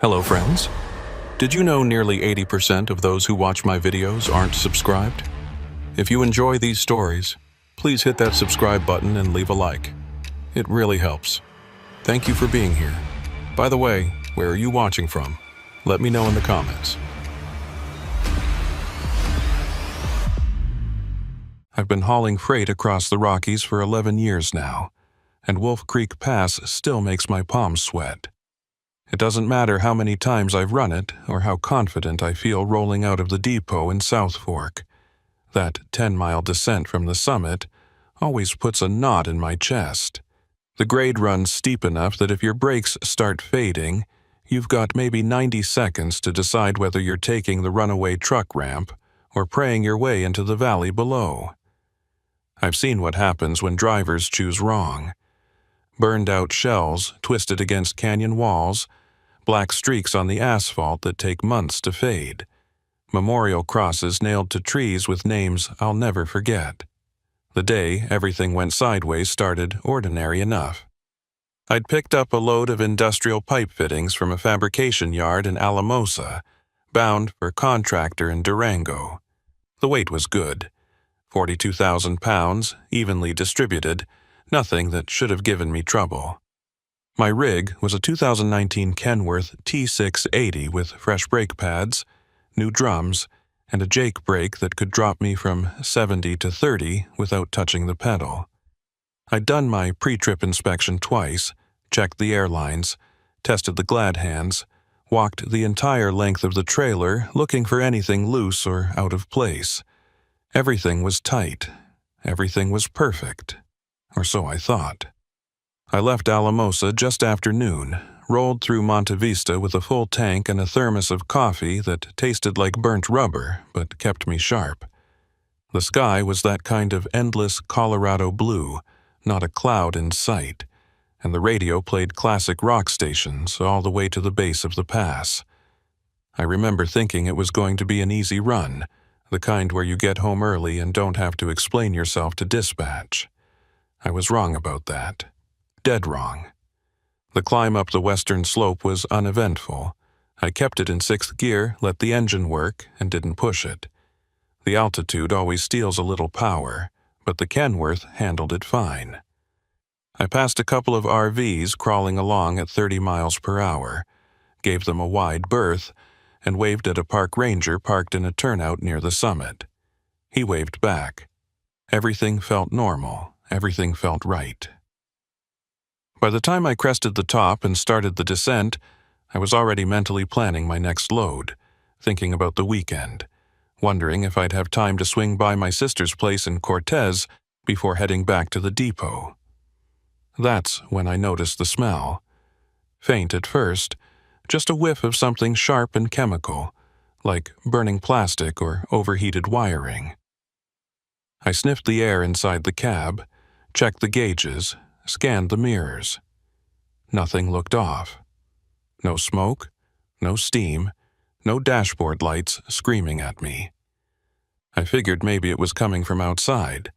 Hello friends. Did you know nearly 80% of those who watch my videos aren't subscribed? If you enjoy these stories, please hit that subscribe button and leave a like. It really helps. Thank you for being here. By the way, where are you watching from? Let me know in the comments. I've been hauling freight across the Rockies for 11 years now, and Wolf Creek Pass still makes my palms sweat. It doesn't matter how many times I've run it or how confident I feel rolling out of the depot in South Fork. That 10-mile descent from the summit always puts a knot in my chest. The grade runs steep enough that if your brakes start fading, you've got maybe 90 seconds to decide whether you're taking the runaway truck ramp or praying your way into the valley below. I've seen what happens when drivers choose wrong. Burned-out shells twisted against canyon walls, black streaks on the asphalt that take months to fade, memorial crosses nailed to trees with names I'll never forget. The day everything went sideways started ordinary enough. I'd picked up a load of industrial pipe fittings from a fabrication yard in Alamosa, bound for contractor in Durango. The weight was good, 42,000 pounds, evenly distributed, nothing that should have given me trouble. My rig was a 2019 Kenworth T680 with fresh brake pads, new drums, and a Jake brake that could drop me from 70 to 30 without touching the pedal. I'd done my pre-trip inspection twice, checked the airlines, tested the glad hands, walked the entire length of the trailer looking for anything loose or out of place. Everything was tight. Everything was perfect. Or so I thought. I left Alamosa just after noon, rolled through Monte Vista with a full tank and a thermos of coffee that tasted like burnt rubber but kept me sharp. The sky was that kind of endless Colorado blue, not a cloud in sight, and the radio played classic rock stations all the way to the base of the pass. I remember thinking it was going to be an easy run, the kind where you get home early and don't have to explain yourself to dispatch. I was wrong about that. Dead wrong. The climb up the western slope was uneventful. I kept it in sixth gear, let the engine work, and didn't push it. The altitude always steals a little power, but the Kenworth handled it fine. I passed a couple of RVs crawling along at 30 miles per hour, gave them a wide berth, and waved at a park ranger parked in a turnout near the summit. He waved back. Everything felt normal. Everything felt right. By the time I crested the top and started the descent, I was already mentally planning my next load, thinking about the weekend, wondering if I'd have time to swing by my sister's place in Cortez before heading back to the depot. That's when I noticed the smell. Faint at first, just a whiff of something sharp and chemical, like burning plastic or overheated wiring. I sniffed the air inside the cab, checked the gauges, scanned the mirrors. Nothing looked off. No smoke, no steam, no dashboard lights screaming at me. I figured maybe it was coming from outside.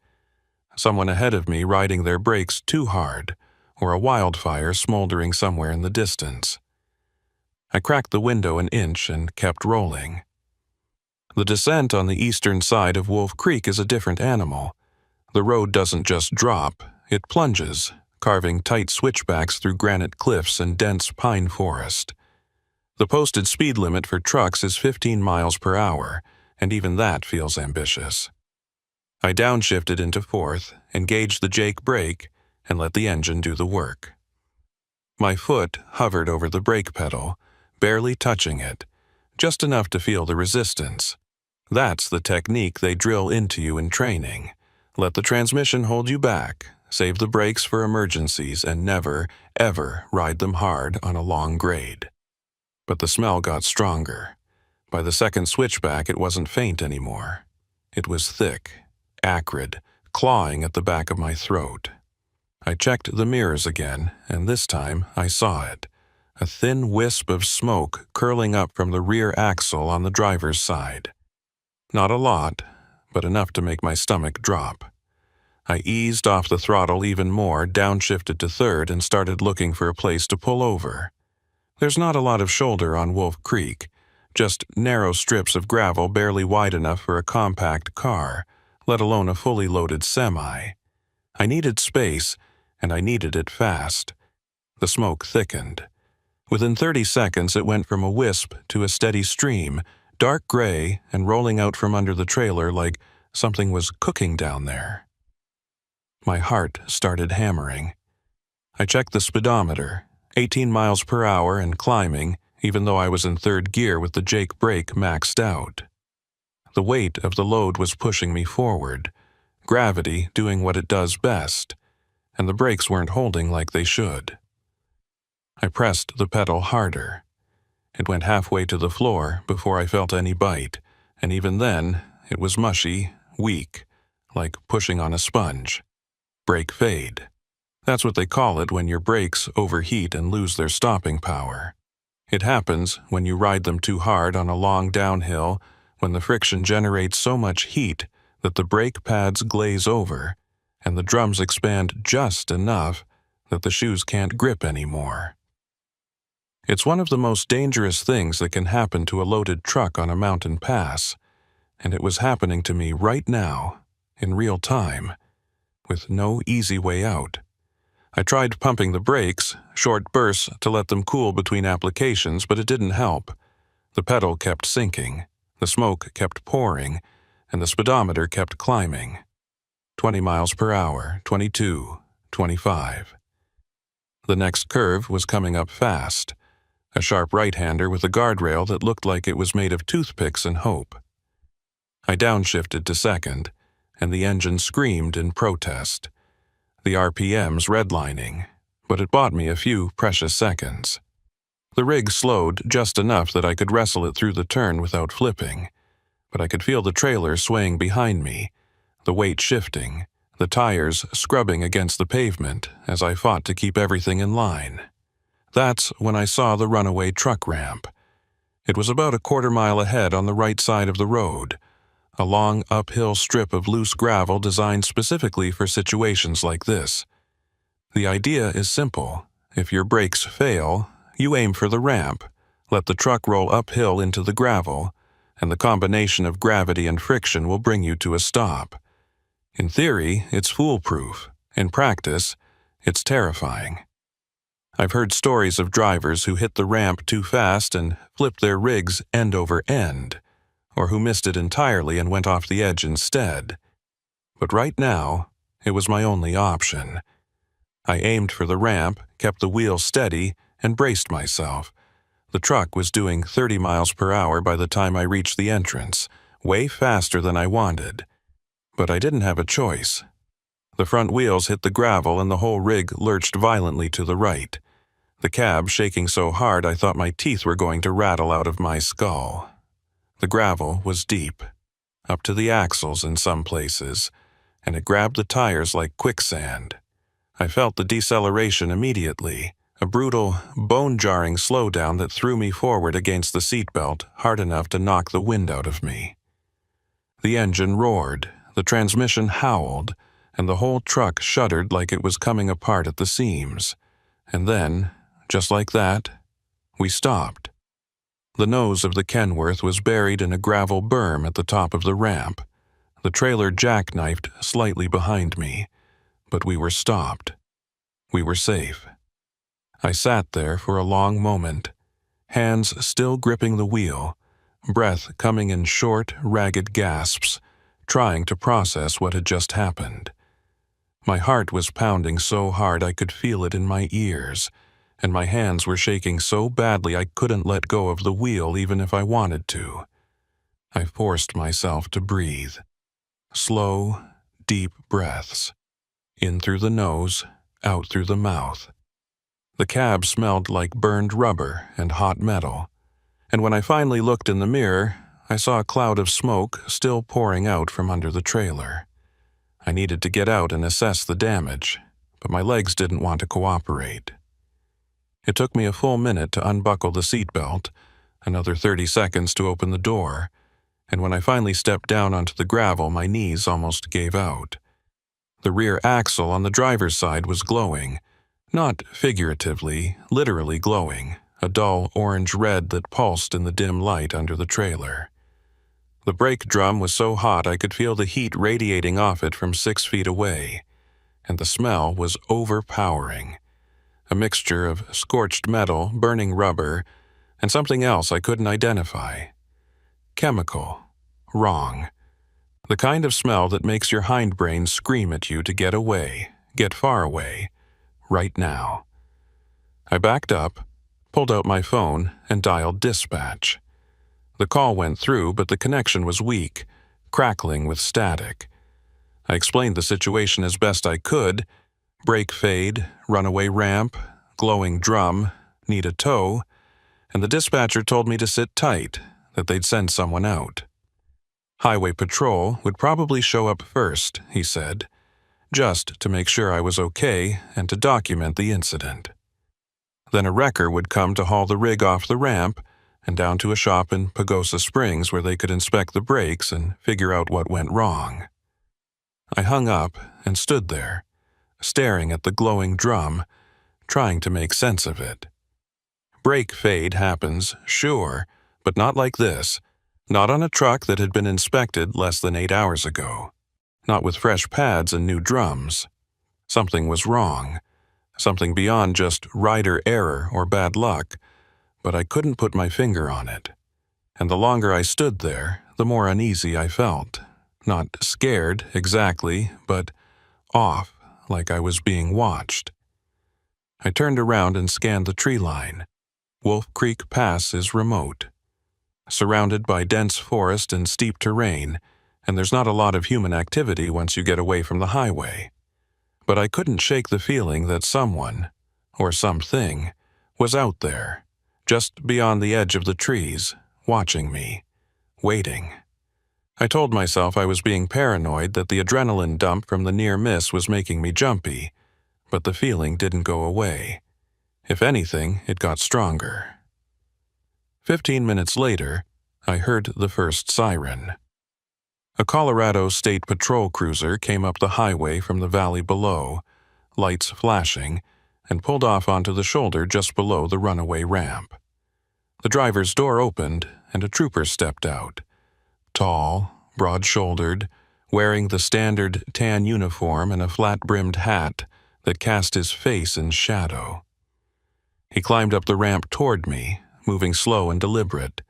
Someone ahead of me riding their brakes too hard, or a wildfire smoldering somewhere in the distance. I cracked the window an inch and kept rolling. The descent on the eastern side of Wolf Creek is a different animal. The road doesn't just drop, it plunges, carving tight switchbacks through granite cliffs and dense pine forest. The posted speed limit for trucks is 15 miles per hour, and even that feels ambitious. I downshifted into fourth, engaged the Jake brake, and let the engine do the work. My foot hovered over the brake pedal, barely touching it, just enough to feel the resistance. That's the technique they drill into you in training. Let the transmission hold you back, save the brakes for emergencies, and never, ever ride them hard on a long grade. But the smell got stronger. By the second switchback, it wasn't faint anymore. It was thick, acrid, clawing at the back of my throat. I checked the mirrors again, and this time I saw it. A thin wisp of smoke curling up from the rear axle on the driver's side. Not a lot, but enough to make my stomach drop. I eased off the throttle even more, downshifted to third, and started looking for a place to pull over. There's not a lot of shoulder on Wolf Creek, just narrow strips of gravel barely wide enough for a compact car, let alone a fully loaded semi. I needed space, and I needed it fast. The smoke thickened. Within 30 seconds, it went from a wisp to a steady stream, dark gray and rolling out from under the trailer like something was cooking down there. My heart started hammering. I checked the speedometer, 18 miles per hour and climbing, even though I was in third gear with the Jake brake maxed out. The weight of the load was pushing me forward, gravity doing what it does best, and the brakes weren't holding like they should. I pressed the pedal harder. It went halfway to the floor before I felt any bite, and even then, it was mushy, weak, like pushing on a sponge. Brake fade. That's what they call it when your brakes overheat and lose their stopping power. It happens when you ride them too hard on a long downhill, when the friction generates so much heat that the brake pads glaze over, and the drums expand just enough that the shoes can't grip anymore. It's one of the most dangerous things that can happen to a loaded truck on a mountain pass, and it was happening to me right now, in real time, with no easy way out. I tried pumping the brakes, short bursts to let them cool between applications, but it didn't help. The pedal kept sinking, the smoke kept pouring, and the speedometer kept climbing. 20 miles per hour, 22, 25. The next curve was coming up fast. A sharp right-hander with a guardrail that looked like it was made of toothpicks and hope. I downshifted to second, and the engine screamed in protest. The RPMs redlining, but it bought me a few precious seconds. The rig slowed just enough that I could wrestle it through the turn without flipping, but I could feel the trailer swaying behind me, the weight shifting, the tires scrubbing against the pavement as I fought to keep everything in line. That's when I saw the runaway truck ramp. It was about a quarter-mile ahead on the right side of the road, a long uphill strip of loose gravel designed specifically for situations like this. The idea is simple. If your brakes fail, you aim for the ramp, let the truck roll uphill into the gravel, and the combination of gravity and friction will bring you to a stop. In theory, it's foolproof. In practice, it's terrifying. I've heard stories of drivers who hit the ramp too fast and flipped their rigs end over end, or who missed it entirely and went off the edge instead. But right now, it was my only option. I aimed for the ramp, kept the wheel steady, and braced myself. The truck was doing 30 miles per hour by the time I reached the entrance, way faster than I wanted. But I didn't have a choice. The front wheels hit the gravel and the whole rig lurched violently to the right. The cab shaking so hard I thought my teeth were going to rattle out of my skull. The gravel was deep, up to the axles in some places, and it grabbed the tires like quicksand. I felt the deceleration immediately, a brutal, bone-jarring slowdown that threw me forward against the seatbelt hard enough to knock the wind out of me. The engine roared, the transmission howled, and the whole truck shuddered like it was coming apart at the seams. And then, just like that, we stopped. The nose of the Kenworth was buried in a gravel berm at the top of the ramp. The trailer jackknifed slightly behind me, but we were stopped. We were safe. I sat there for a long moment, hands still gripping the wheel, breath coming in short, ragged gasps, trying to process what had just happened. My heart was pounding so hard I could feel it in my ears, and my hands were shaking so badly I couldn't let go of the wheel even if I wanted to. I forced myself to breathe. Slow, deep breaths. In through the nose, out through the mouth. The cab smelled like burned rubber and hot metal, and when I finally looked in the mirror, I saw a cloud of smoke still pouring out from under the trailer. I needed to get out and assess the damage, but my legs didn't want to cooperate. It took me a full minute to unbuckle the seatbelt, another 30 seconds to open the door, and when I finally stepped down onto the gravel, my knees almost gave out. The rear axle on the driver's side was glowing, not figuratively, literally glowing, a dull orange-red that pulsed in the dim light under the trailer. The brake drum was so hot I could feel the heat radiating off it from 6 feet away, and the smell was overpowering. A mixture of scorched metal, burning rubber, and something else I couldn't identify. Chemical. Wrong. The kind of smell that makes your hindbrain scream at you to get away, get far away, right now. I backed up, pulled out my phone, and dialed dispatch. The call went through, but the connection was weak, crackling with static. I explained the situation as best I could: brake fade, runaway ramp, glowing drum, need a tow, and the dispatcher told me to sit tight, that they'd send someone out. Highway patrol would probably show up first, he said, just to make sure I was okay and to document the incident. Then a wrecker would come to haul the rig off the ramp and down to a shop in Pagosa Springs where they could inspect the brakes and figure out what went wrong. I hung up and stood there, staring at the glowing drum, trying to make sense of it. Brake fade happens, sure, but not like this. Not on a truck that had been inspected less than 8 hours ago. Not with fresh pads and new drums. Something was wrong. Something beyond just rider error or bad luck, but I couldn't put my finger on it. And the longer I stood there, the more uneasy I felt. Not scared, exactly, but off, like I was being watched. I turned around and scanned the tree line. Wolf Creek Pass is remote. Surrounded by dense forest and steep terrain, and there's not a lot of human activity once you get away from the highway. But I couldn't shake the feeling that someone, or something, was out there, just beyond the edge of the trees, watching me, waiting. I told myself I was being paranoid, that the adrenaline dump from the near miss was making me jumpy, but the feeling didn't go away. If anything, it got stronger. 15 minutes later, I heard the first siren. A Colorado State Patrol cruiser came up the highway from the valley below, lights flashing, and pulled off onto the shoulder just below the runaway ramp. The driver's door opened, and a trooper stepped out. Tall, broad-shouldered, wearing the standard tan uniform and a flat-brimmed hat that cast his face in shadow. He climbed up the ramp toward me, moving slow and deliberate,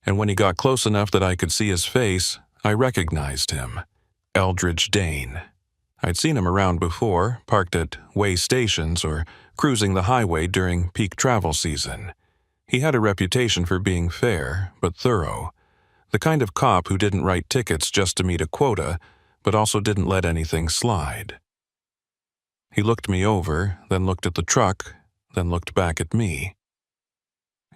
and when he got close enough that I could see his face, I recognized him. Eldridge Dane. I'd seen him around before, parked at way stations or cruising the highway during peak travel season. He had a reputation for being fair, but thorough. The kind of cop who didn't write tickets just to meet a quota, but also didn't let anything slide. He looked me over, then looked at the truck, then looked back at me.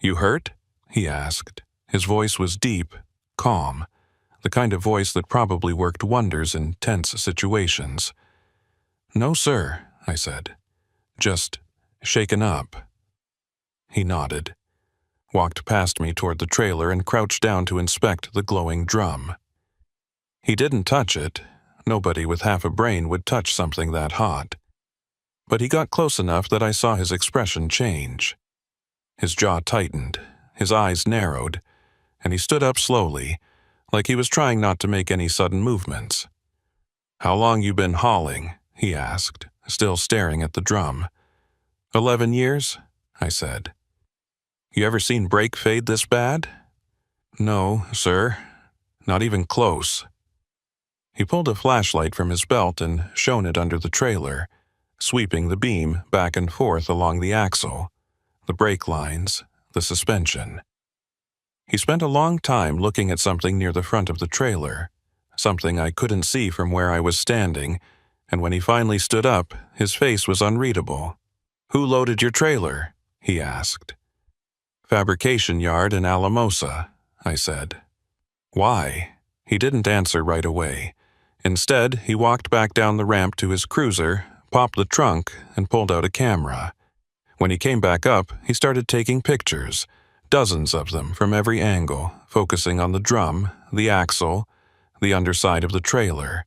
"You hurt?" he asked. His voice was deep, calm, the kind of voice that probably worked wonders in tense situations. "No, sir," I said. "Just shaken up." He nodded, walked past me toward the trailer and crouched down to inspect the glowing drum. He didn't touch it. Nobody with half a brain would touch something that hot. But he got close enough that I saw his expression change. His jaw tightened, his eyes narrowed, and he stood up slowly, like he was trying not to make any sudden movements. "How long you been hauling?" he asked, still staring at the drum. 11 years, I said. "You ever seen brake fade this bad?" "No, sir. Not even close." He pulled a flashlight from his belt and shone it under the trailer, sweeping the beam back and forth along the axle, the brake lines, the suspension. He spent a long time looking at something near the front of the trailer, something I couldn't see from where I was standing, and when he finally stood up, his face was unreadable. "Who loaded your trailer?" he asked. "Fabrication yard in Alamosa," I said. "Why?" He didn't answer right away. Instead, he walked back down the ramp to his cruiser, popped the trunk, and pulled out a camera. When he came back up, he started taking pictures, dozens of them from every angle, focusing on the drum, the axle, the underside of the trailer.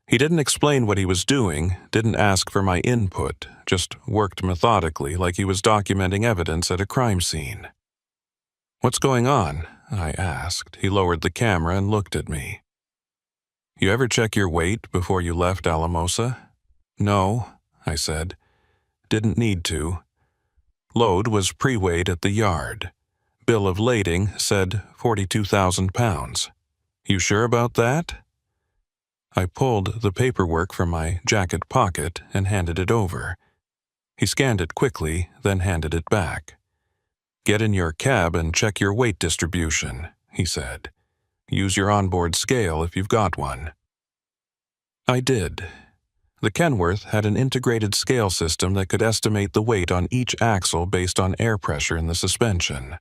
He didn't explain what he was doing, didn't ask for my input, just worked methodically like he was documenting evidence at a crime scene. "What's going on?" I asked. He lowered the camera and looked at me. "You ever check your weight before you left Alamosa?" "No," I said. "Didn't need to." Load was pre-weighed at the yard. Bill of lading said 42,000 pounds. "You sure about that?" I pulled the paperwork from my jacket pocket and handed it over. He scanned it quickly, then handed it back. "Get in your cab and check your weight distribution," he said. "Use your onboard scale if you've got one." I did. The Kenworth had an integrated scale system that could estimate the weight on each axle based on air pressure in the suspension.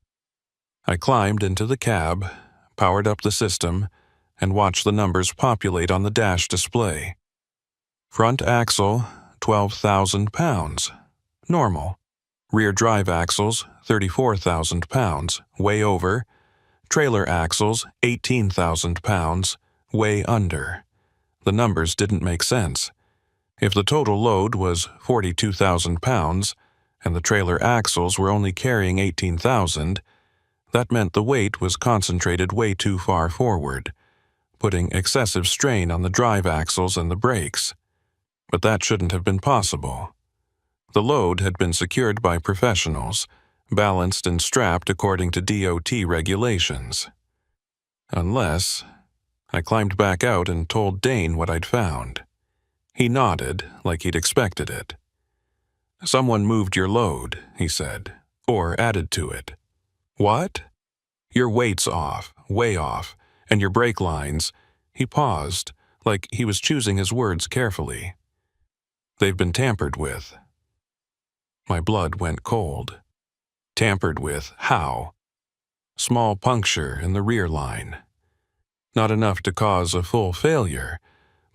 I climbed into the cab, powered up the system, and watched the numbers populate on the dash display. Front axle, 12,000 pounds. Normal. Rear drive axles, 34,000 pounds. Way over. Trailer axles, 18,000 pounds. Way under. The numbers didn't make sense. If the total load was 42,000 pounds, and the trailer axles were only carrying 18,000, that meant the weight was concentrated way too far forward, putting excessive strain on the drive axles and the brakes. But that shouldn't have been possible. The load had been secured by professionals, balanced and strapped according to DOT regulations. Unless... I climbed back out and told Dane what I'd found. He nodded, like he'd expected it. "Someone moved your load," he said, "or added to it." "What?" "Your weight's off, way off, and your brake lines." He paused, like he was choosing his words carefully. "They've been tampered with." My blood went cold. Tampered with how? Small puncture in the rear line. Not enough to cause a full failure,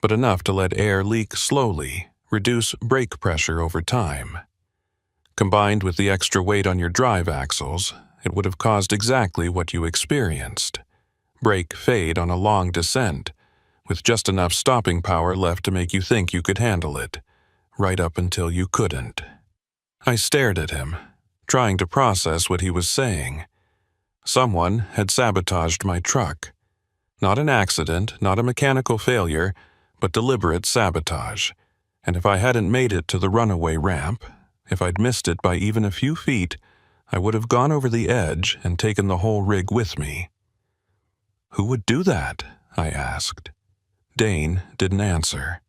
but enough to let air leak slowly, reduce brake pressure over time. Combined with the extra weight on your drive axles, it would have caused exactly what you experienced. Brake fade on a long descent, with just enough stopping power left to make you think you could handle it, right up until you couldn't. I stared at him, trying to process what he was saying. Someone had sabotaged my truck. Not an accident, not a mechanical failure, but deliberate sabotage. And if I hadn't made it to the runaway ramp, if I'd missed it by even a few feet, I would have gone over the edge and taken the whole rig with me. "Who would do that?" I asked. Dane didn't answer.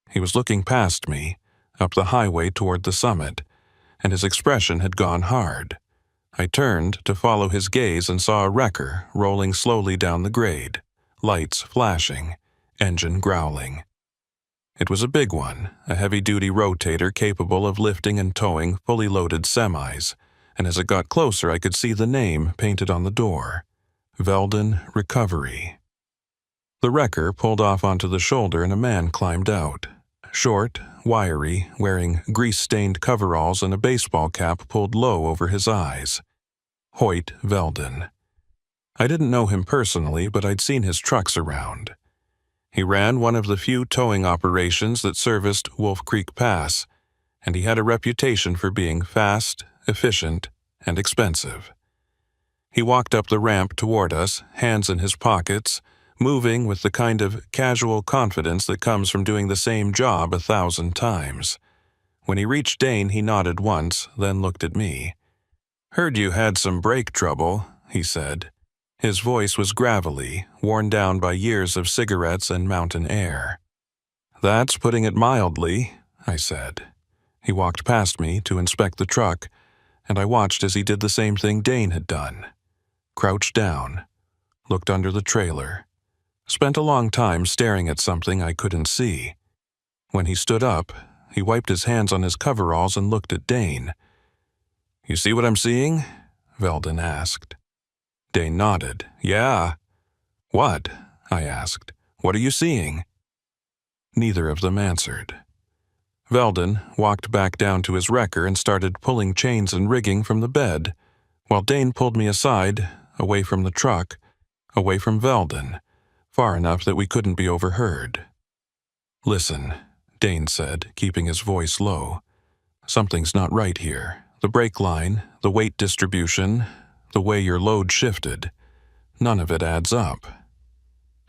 He was looking past me, up the highway toward the summit, and his expression had gone hard. I turned to follow his gaze and saw a wrecker rolling slowly down the grade, lights flashing, engine growling. It was a big one, a heavy-duty rotator capable of lifting and towing fully loaded semis, and as it got closer I could see the name painted on the door, Veldon Recovery. The wrecker pulled off onto the shoulder and a man climbed out. Short, wiry, wearing grease-stained coveralls and a baseball cap pulled low over his eyes. Hoyt Veldon. I didn't know him personally, but I'd seen his trucks around. He ran one of the few towing operations that serviced Wolf Creek Pass, and he had a reputation for being fast, efficient, and expensive. He walked up the ramp toward us, hands in his pockets, moving with the kind of casual confidence that comes from doing the same job 1,000 times. When he reached Dane, he nodded once, then looked at me. "Heard you had some brake trouble," he said. His voice was gravelly, worn down by years of cigarettes and mountain air. "That's putting it mildly," I said. He walked past me to inspect the truck, and I watched as he did the same thing Dane had done. Crouched down, looked under the trailer, spent a long time staring at something I couldn't see. When he stood up, he wiped his hands on his coveralls and looked at Dane. "You see what I'm seeing?" Veldon asked. Dane nodded. "Yeah." "What?" I asked. "What are you seeing?" Neither of them answered. Veldon walked back down to his wrecker and started pulling chains and rigging from the bed, while Dane pulled me aside, away from the truck, away from Veldon, far enough that we couldn't be overheard. "Listen," Dane said, keeping his voice low. "Something's not right here. The brake line, the weight distribution, the way your load shifted. None of it adds up.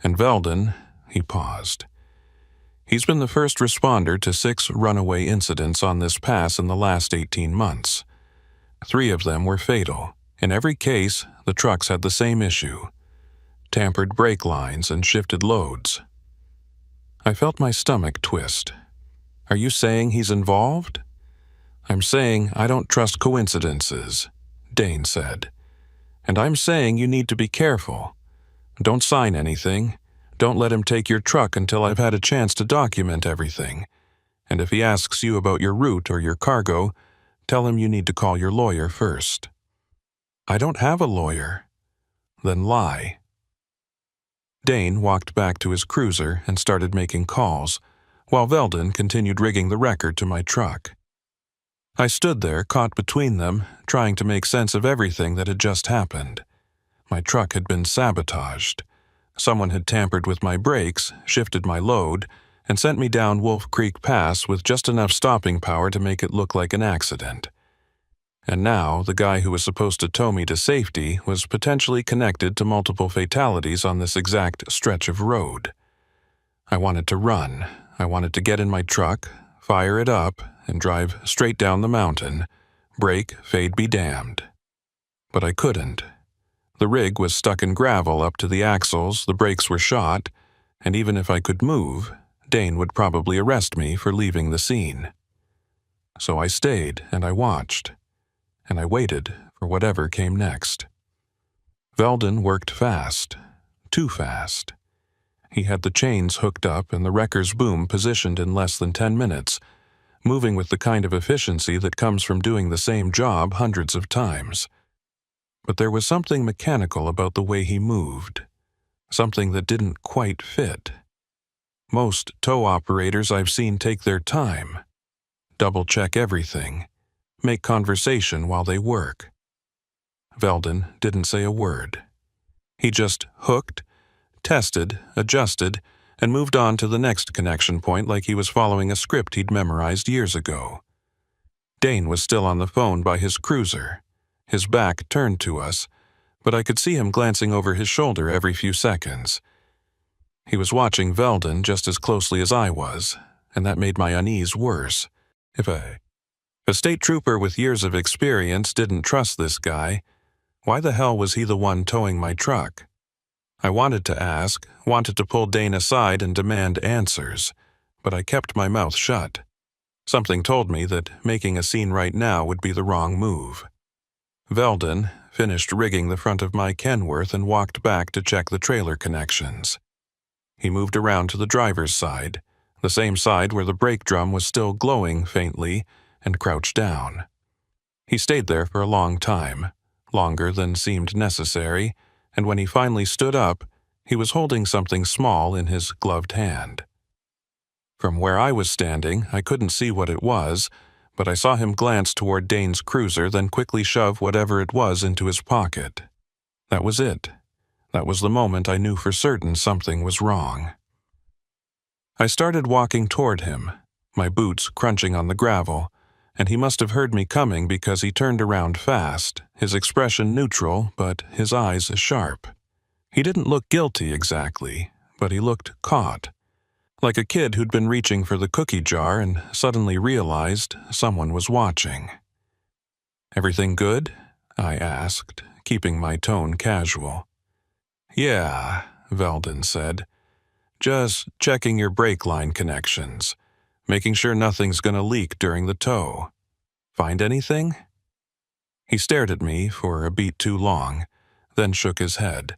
And Veldon," he paused. "He's been the first responder to 6 runaway incidents on this pass in the last 18 months. 3 of them were fatal. In every case, the trucks had the same issue: tampered brake lines and shifted loads." I felt my stomach twist. "Are you saying he's involved?" "I'm saying I don't trust coincidences," Dane said. "And I'm saying you need to be careful. Don't sign anything. Don't let him take your truck until I've had a chance to document everything. And if he asks you about your route or your cargo, tell him you need to call your lawyer first." "I don't have a lawyer." "Then lie." Dane walked back to his cruiser and started making calls, while Veldon continued rigging the record to my truck. I stood there, caught between them, trying to make sense of everything that had just happened. My truck had been sabotaged. Someone had tampered with my brakes, shifted my load, and sent me down Wolf Creek Pass with just enough stopping power to make it look like an accident. And now, the guy who was supposed to tow me to safety was potentially connected to multiple fatalities on this exact stretch of road. I wanted to run. I wanted to get in my truck, fire it up, and drive straight down the mountain. Brake, fade be damned. But I couldn't. The rig was stuck in gravel up to the axles, the brakes were shot, and even if I could move, Dane would probably arrest me for leaving the scene. So I stayed and I watched. And I waited for whatever came next. Veldon worked fast. Too fast. He had the chains hooked up and the wrecker's boom positioned in less than 10 minutes, moving with the kind of efficiency that comes from doing the same job hundreds of times. But there was something mechanical about the way he moved. Something that didn't quite fit. Most tow operators I've seen take their time. Double-check everything. Make conversation while they work. Veldon didn't say a word. He just hooked, tested, adjusted, and moved on to the next connection point like he was following a script he'd memorized years ago. Dane was still on the phone by his cruiser, his back turned to us, but I could see him glancing over his shoulder every few seconds. He was watching Veldon just as closely as I was, and that made my unease worse. If a state trooper with years of experience didn't trust this guy, why the hell was he the one towing my truck? I wanted to ask, wanted to pull Dane aside and demand answers, but I kept my mouth shut. Something told me that making a scene right now would be the wrong move. Veldon finished rigging the front of my Kenworth and walked back to check the trailer connections. He moved around to the driver's side, the same side where the brake drum was still glowing faintly, and crouched down. He stayed there for a long time, longer than seemed necessary, and when he finally stood up, he was holding something small in his gloved hand. From where I was standing, I couldn't see what it was, but I saw him glance toward Dane's cruiser, then quickly shove whatever it was into his pocket. That was it. That was the moment I knew for certain something was wrong. I started walking toward him, my boots crunching on the gravel, and he must have heard me coming because he turned around fast, his expression neutral, but his eyes sharp. He didn't look guilty exactly, but he looked caught, like a kid who'd been reaching for the cookie jar and suddenly realized someone was watching. "Everything good?" I asked, keeping my tone casual. "Yeah," Veldon said. "Just checking your brake line connections. Making sure nothing's gonna leak during the tow. Find anything?" He stared at me for a beat too long, then shook his head.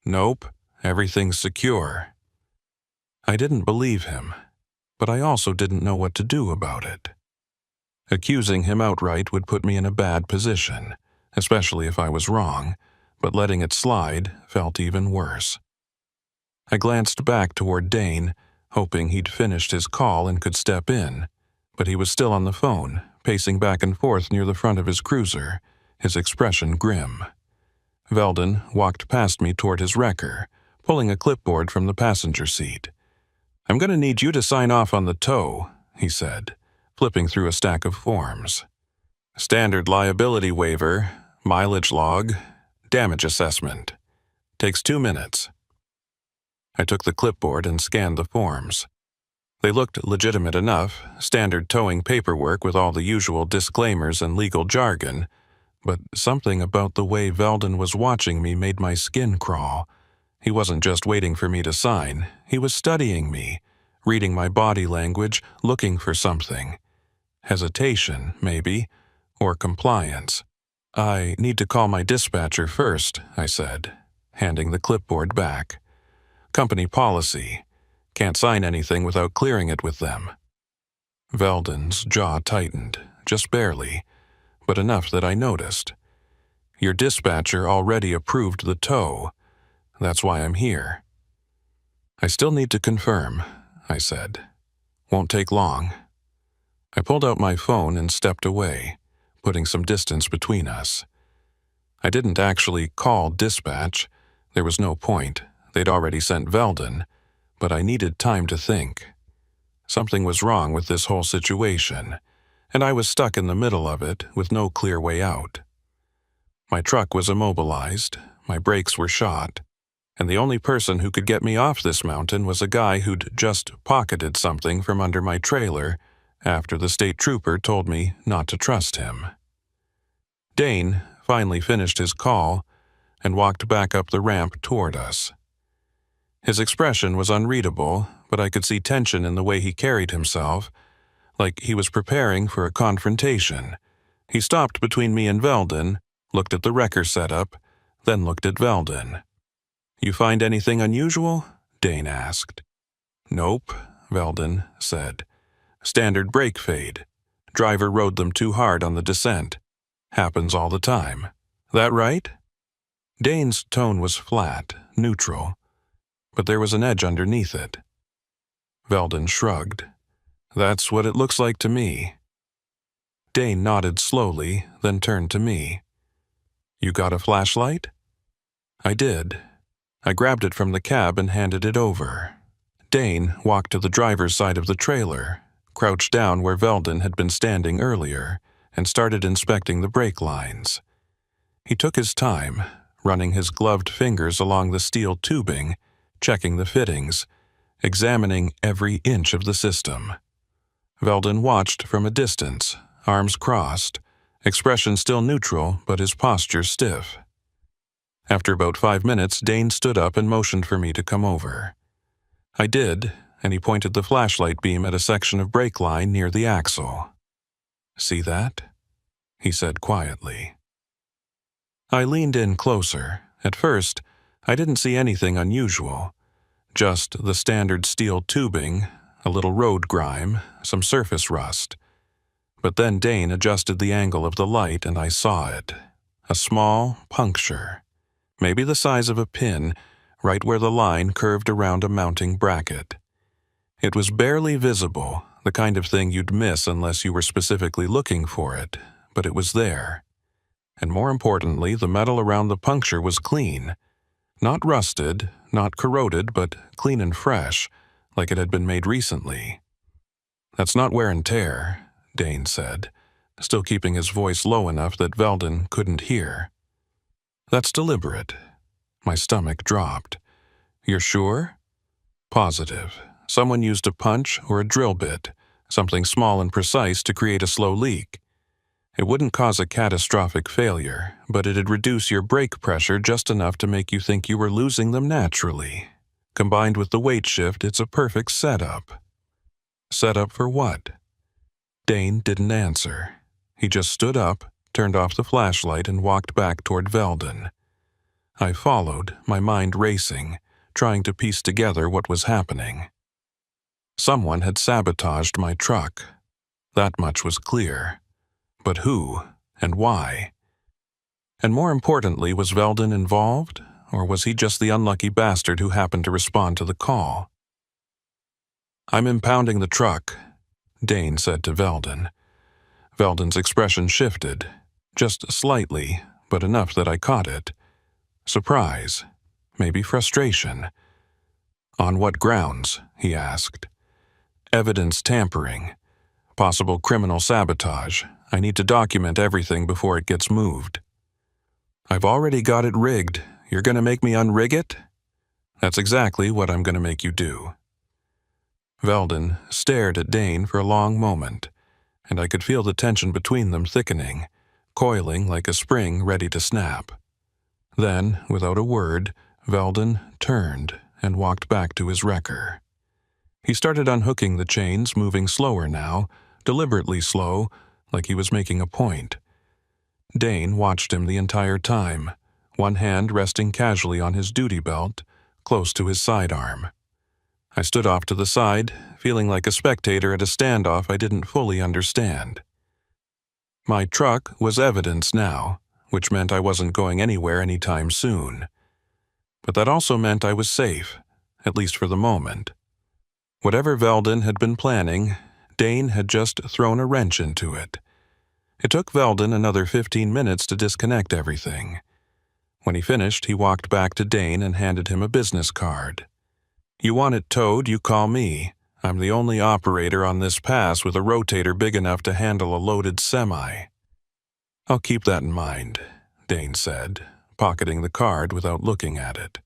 "Nope, everything's secure." I didn't believe him, but I also didn't know what to do about it. Accusing him outright would put me in a bad position, especially if I was wrong, but letting it slide felt even worse. I glanced back toward Dane, hoping he'd finished his call and could step in, but he was still on the phone, pacing back and forth near the front of his cruiser, his expression grim. Veldon walked past me toward his wrecker, pulling a clipboard from the passenger seat. "I'm going to need you to sign off on the tow," he said, flipping through a stack of forms. "Standard liability waiver, mileage log, damage assessment. Takes 2 minutes." I took the clipboard and scanned the forms. They looked legitimate enough, standard towing paperwork with all the usual disclaimers and legal jargon, but something about the way Veldon was watching me made my skin crawl. He wasn't just waiting for me to sign, he was studying me, reading my body language, looking for something. Hesitation, maybe, or compliance. "I need to call my dispatcher first," I said, handing the clipboard back. "Company policy. Can't sign anything without clearing it with them." Veldon's jaw tightened, just barely, but enough that I noticed. "Your dispatcher already approved the tow. That's why I'm here." "I still need to confirm," I said. "Won't take long." I pulled out my phone and stepped away, putting some distance between us. I didn't actually call dispatch. There was no point. They'd already sent Veldon, but I needed time to think. Something was wrong with this whole situation, and I was stuck in the middle of it with no clear way out. My truck was immobilized, my brakes were shot, and the only person who could get me off this mountain was a guy who'd just pocketed something from under my trailer after the state trooper told me not to trust him. Dane finally finished his call and walked back up the ramp toward us. His expression was unreadable, but I could see tension in the way he carried himself, like he was preparing for a confrontation. He stopped between me and Veldon, looked at the wrecker setup, then looked at Veldon. "You find anything unusual?" Dane asked. "Nope," Veldon said. "Standard brake fade. Driver rode them too hard on the descent. Happens all the time. That right?" Dane's tone was flat, neutral, but there was an edge underneath it. Veldon shrugged. "That's what it looks like to me." Dane nodded slowly, then turned to me. "You got a flashlight?" I did. I grabbed it from the cab and handed it over. Dane walked to the driver's side of the trailer, crouched down where Veldon had been standing earlier, and started inspecting the brake lines. He took his time, running his gloved fingers along the steel tubing, checking the fittings, examining every inch of the system. Veldon watched from a distance, arms crossed, expression still neutral but his posture stiff. After about 5 minutes, Dane stood up and motioned for me to come over. I did, and he pointed the flashlight beam at a section of brake line near the axle. "See that?" he said quietly. I leaned in closer. At first, I didn't see anything unusual. Just the standard steel tubing, a little road grime, some surface rust. But then Dane adjusted the angle of the light and I saw it. A small puncture, maybe the size of a pin, right where the line curved around a mounting bracket. It was barely visible, the kind of thing you'd miss unless you were specifically looking for it, but it was there. And more importantly, the metal around the puncture was clean. Not rusted, not corroded, but clean and fresh, like it had been made recently. "That's not wear and tear," Dane said, still keeping his voice low enough that Veldon couldn't hear. "That's deliberate." My stomach dropped. "You're sure?" "Positive. Someone used a punch or a drill bit, something small and precise to create a slow leak. It wouldn't cause a catastrophic failure, but it'd reduce your brake pressure just enough to make you think you were losing them naturally. Combined with the weight shift, it's a perfect setup." "Setup for what?" Dane didn't answer. He just stood up, turned off the flashlight, and walked back toward Veldon. I followed, my mind racing, trying to piece together what was happening. Someone had sabotaged my truck. That much was clear. But who and why? And more importantly, was Veldon involved, or was he just the unlucky bastard who happened to respond to the call? "I'm impounding the truck," Dane said to Veldon. Veldon's expression shifted, just slightly, but enough that I caught it. Surprise, maybe frustration. On what grounds? He asked. Evidence tampering. Possible criminal sabotage. I need to document everything before it gets moved. I've already got it rigged. You're going to make me unrig it? That's exactly what I'm going to make you do. Veldon stared at Dane for a long moment, and I could feel the tension between them thickening, coiling like a spring ready to snap. Then, without a word, Veldon turned and walked back to his wrecker. He started unhooking the chains, moving slower now, deliberately slow, like he was making a point. Dane watched him the entire time, one hand resting casually on his duty belt, close to his sidearm. I stood off to the side, feeling like a spectator at a standoff I didn't fully understand. My truck was evidence now, which meant I wasn't going anywhere anytime soon. But that also meant I was safe, at least for the moment. Whatever Veldon had been planning, Dane had just thrown a wrench into it. It took Veldon another 15 minutes to disconnect everything. When he finished, he walked back to Dane and handed him a business card. You want it towed, you call me. I'm the only operator on this pass with a rotator big enough to handle a loaded semi. I'll keep that in mind, Dane said, pocketing the card without looking at it.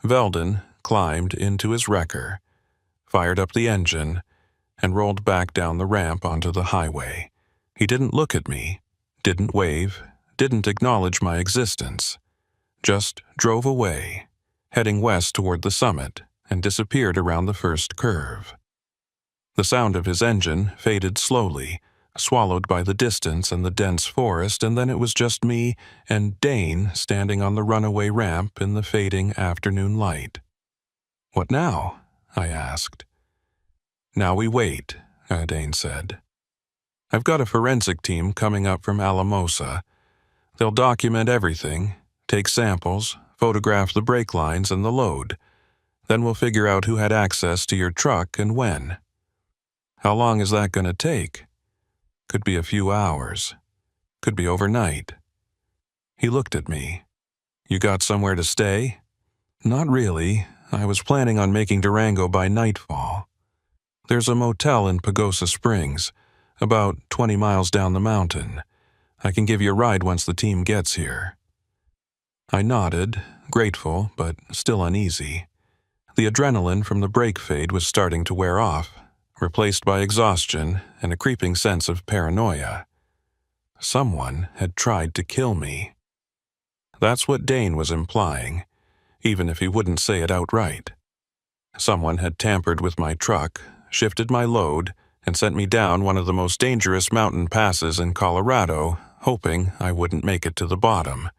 Veldon climbed into his wrecker, fired up the engine, and rolled back down the ramp onto the highway. He didn't look at me, didn't wave, didn't acknowledge my existence. Just drove away, heading west toward the summit, and disappeared around the first curve. The sound of his engine faded slowly, swallowed by the distance and the dense forest, and then it was just me and Dane standing on the runaway ramp in the fading afternoon light. What now? I asked. Now we wait, Dane said. I've got a forensic team coming up from Alamosa. They'll document everything, take samples, photograph the brake lines and the load. Then we'll figure out who had access to your truck and when. How long is that going to take? Could be a few hours. Could be overnight. He looked at me. You got somewhere to stay? Not really. I was planning on making Durango by nightfall. There's a motel in Pagosa Springs, about 20 miles down the mountain. I can give you a ride once the team gets here. I nodded, grateful but still uneasy. The adrenaline from the brake fade was starting to wear off, replaced by exhaustion and a creeping sense of paranoia. Someone had tried to kill me. That's what Dane was implying, even if he wouldn't say it outright. Someone had tampered with my truck, shifted my load, and sent me down one of the most dangerous mountain passes in Colorado, hoping I wouldn't make it to the bottom.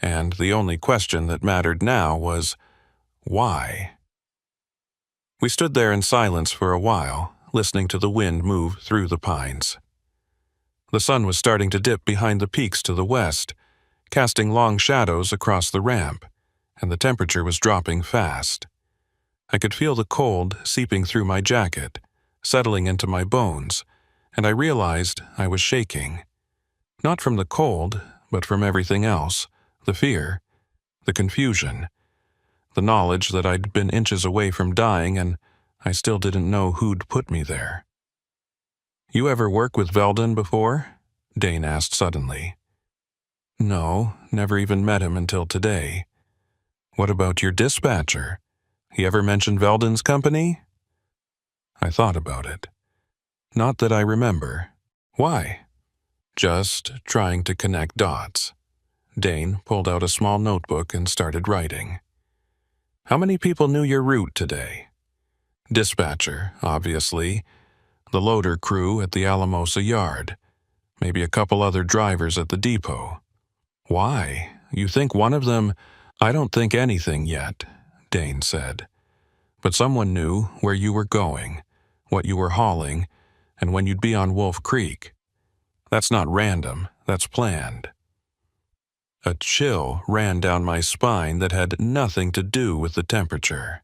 And the only question that mattered now was, why? We stood there in silence for a while, listening to the wind move through the pines. The sun was starting to dip behind the peaks to the west, casting long shadows across the ramp, and the temperature was dropping fast. I could feel the cold seeping through my jacket, settling into my bones, and I realized I was shaking. Not from the cold, but from everything else, the fear, the confusion, the knowledge that I'd been inches away from dying and I still didn't know who'd put me there. You ever work with Veldon before? Dane asked suddenly. No, never even met him until today. What about your dispatcher? He ever mentioned Veldon's company? I thought about it. Not that I remember. Why? Just trying to connect dots. Dane pulled out a small notebook and started writing. How many people knew your route today? Dispatcher, obviously. The loader crew at the Alamosa yard. Maybe a couple other drivers at the depot. Why? You think one of them... I don't think anything yet, Dane said. But someone knew where you were going, what you were hauling, and when you'd be on Wolf Creek. That's not random, that's planned. A chill ran down my spine that had nothing to do with the temperature.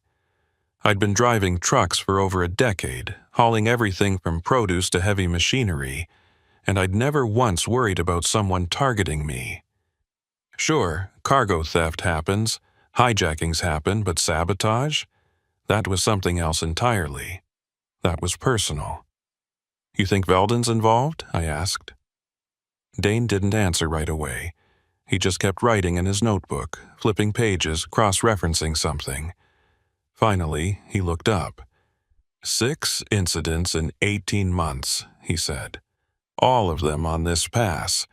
I'd been driving trucks for over a decade, hauling everything from produce to heavy machinery, and I'd never once worried about someone targeting me. Sure, cargo theft happens, Hijackings happen, but sabotage? That was something else entirely. That was personal. You think Veldon's involved? I asked. Dane didn't answer right away. He just kept writing in his notebook, flipping pages, cross-referencing something. Finally, he looked up. 6 incidents in 18 months, he said. All of them on this pass.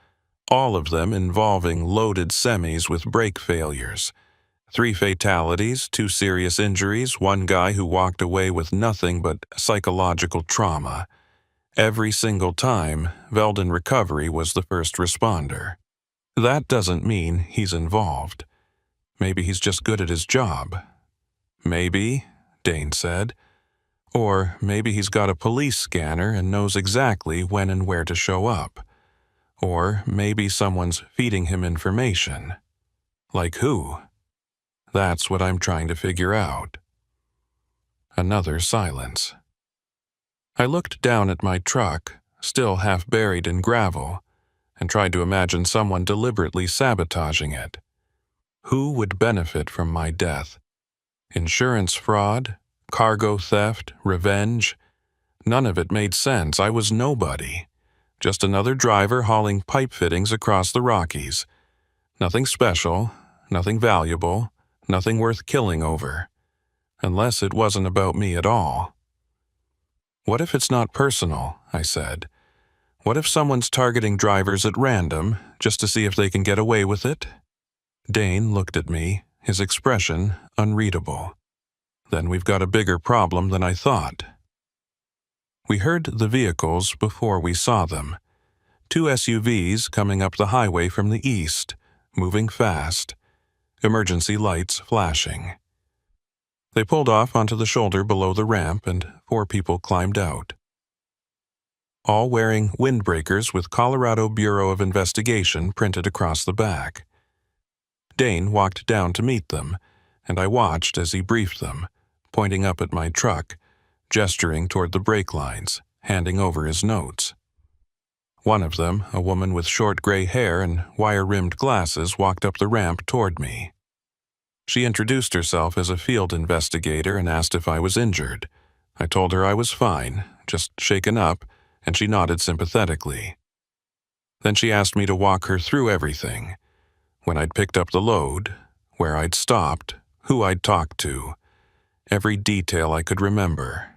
All of them involving loaded semis with brake failures. 3 fatalities, 2 serious injuries, 1 guy who walked away with nothing but psychological trauma. Every single time, Veldon Recovery was the first responder. That doesn't mean he's involved. Maybe he's just good at his job. Maybe, Dane said. Or maybe he's got a police scanner and knows exactly when and where to show up. Or maybe someone's feeding him information. Like who? That's what I'm trying to figure out. Another silence. I looked down at my truck, still half buried in gravel, and tried to imagine someone deliberately sabotaging it. Who would benefit from my death? Insurance fraud? Cargo theft? Revenge? None of it made sense. I was nobody. Just another driver hauling pipe fittings across the Rockies. Nothing special, nothing valuable, nothing worth killing over. Unless it wasn't about me at all. What if it's not personal? I said. What if someone's targeting drivers at random, just to see if they can get away with it? Dane looked at me, his expression unreadable. Then we've got a bigger problem than I thought. We heard the vehicles before we saw them. 2 SUVs coming up the highway from the east, moving fast. Emergency lights flashing. They pulled off onto the shoulder below the ramp, and 4 people climbed out. All wearing windbreakers with Colorado Bureau of Investigation printed across the back. Dane walked down to meet them, and I watched as he briefed them, pointing up at my truck, gesturing toward the brake lines, handing over his notes. One of them, a woman with short gray hair and wire-rimmed glasses, walked up the ramp toward me. She introduced herself as a field investigator and asked if I was injured. I told her I was fine, just shaken up, and she nodded sympathetically. Then she asked me to walk her through everything. When I'd picked up the load, where I'd stopped, who I'd talked to, every detail I could remember.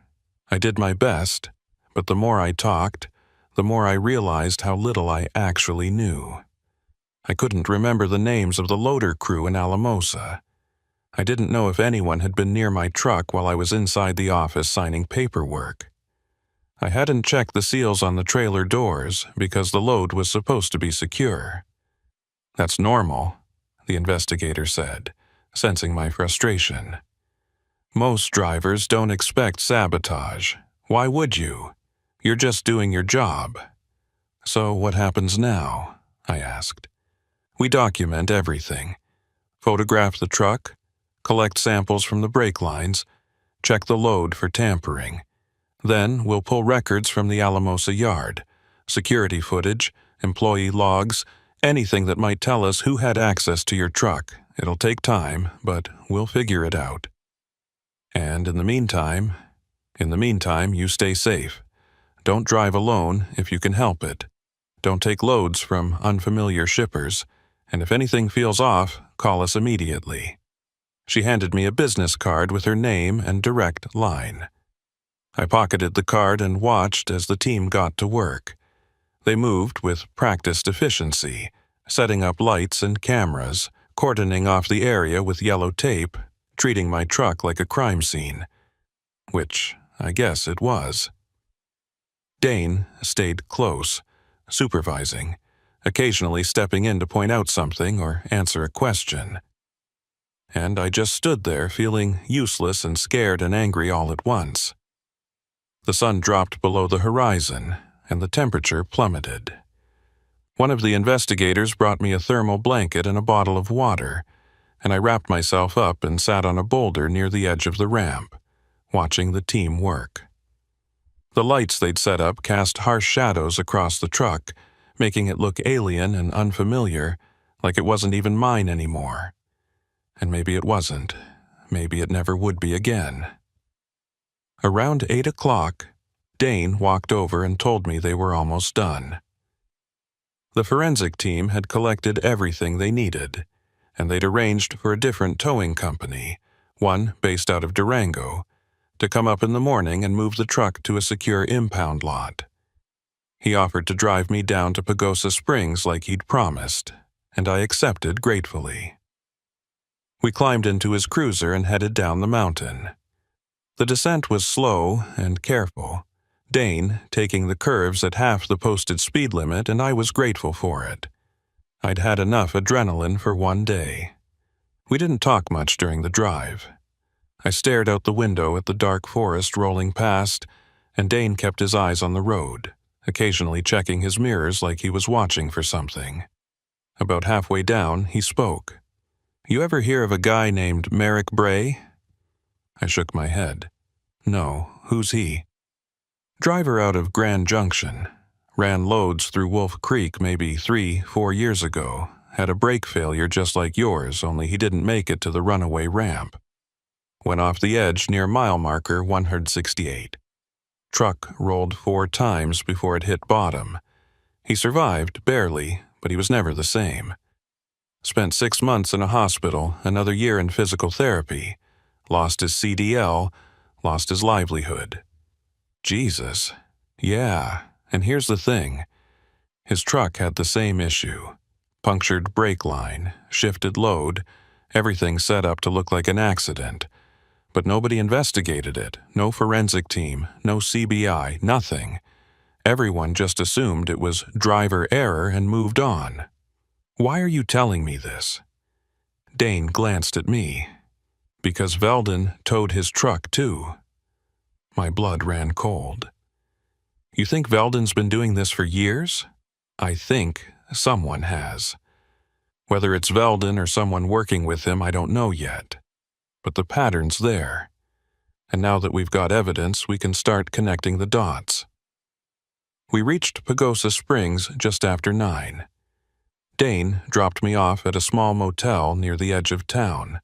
I did my best, but the more I talked, the more I realized how little I actually knew. I couldn't remember the names of the loader crew in Alamosa. I didn't know if anyone had been near my truck while I was inside the office signing paperwork. I hadn't checked the seals on the trailer doors because the load was supposed to be secure. That's normal, the investigator said, sensing my frustration. Most drivers don't expect sabotage. Why would you? You're just doing your job. So what happens now? I asked. We document everything. Photograph the truck, collect samples from the brake lines, check the load for tampering. Then we'll pull records from the Alamosa yard, security footage, employee logs, anything that might tell us who had access to your truck. It'll take time, but we'll figure it out. And in the meantime, you stay safe. Don't drive alone if you can help it. Don't take loads from unfamiliar shippers, and if anything feels off, call us immediately. She handed me a business card with her name and direct line. I pocketed the card and watched as the team got to work. They moved with practiced efficiency, setting up lights and cameras, cordoning off the area with yellow tape, treating my truck like a crime scene. Which I guess it was. Dane stayed close, supervising, occasionally stepping in to point out something or answer a question. And I just stood there feeling useless and scared and angry all at once. The sun dropped below the horizon, and the temperature plummeted. One of the investigators brought me a thermal blanket and a bottle of water, and I wrapped myself up and sat on a boulder near the edge of the ramp, watching the team work. The lights they'd set up cast harsh shadows across the truck, making it look alien and unfamiliar, like it wasn't even mine anymore. And maybe it wasn't. Maybe it never would be again. Around 8 o'clock, Dane walked over and told me they were almost done. The forensic team had collected everything they needed, and they'd arranged for a different towing company, one based out of Durango, to come up in the morning and move the truck to a secure impound lot. He offered to drive me down to Pagosa Springs like he'd promised, and I accepted gratefully. We climbed into his cruiser and headed down the mountain. The descent was slow and careful, Dane taking the curves at half the posted speed limit, and I was grateful for it. I'd had enough adrenaline for one day. We didn't talk much during the drive. I stared out the window at the dark forest rolling past, and Dane kept his eyes on the road, occasionally checking his mirrors like he was watching for something. About halfway down, he spoke. "You ever hear of a guy named Merrick Bray?" I shook my head. "No, who's he?" "Driver out of Grand Junction. Ran loads through Wolf Creek maybe 3-4 years ago. Had a brake failure just like yours, only he didn't make it to the runaway ramp. Went off the edge near mile marker 168. Truck rolled 4 times before it hit bottom. He survived, barely, but he was never the same. Spent 6 months in a hospital, another year in physical therapy. Lost his CDL, lost his livelihood." Jesus. Yeah, and here's the thing. His truck had the same issue. Punctured brake line, shifted load, everything set up to look like an accident. But nobody investigated it, no forensic team, no CBI, nothing. Everyone just assumed it was driver error and moved on. "Why are you telling me this?" Dane glanced at me. "Because Veldon towed his truck too." My blood ran cold. "You think Veldon's been doing this for years?" "I think someone has. Whether it's Veldon or someone working with him, I don't know yet. But the pattern's there. And now that we've got evidence, we can start connecting the dots." We reached Pagosa Springs just after 9. Dane dropped me off at a small motel near the edge of town,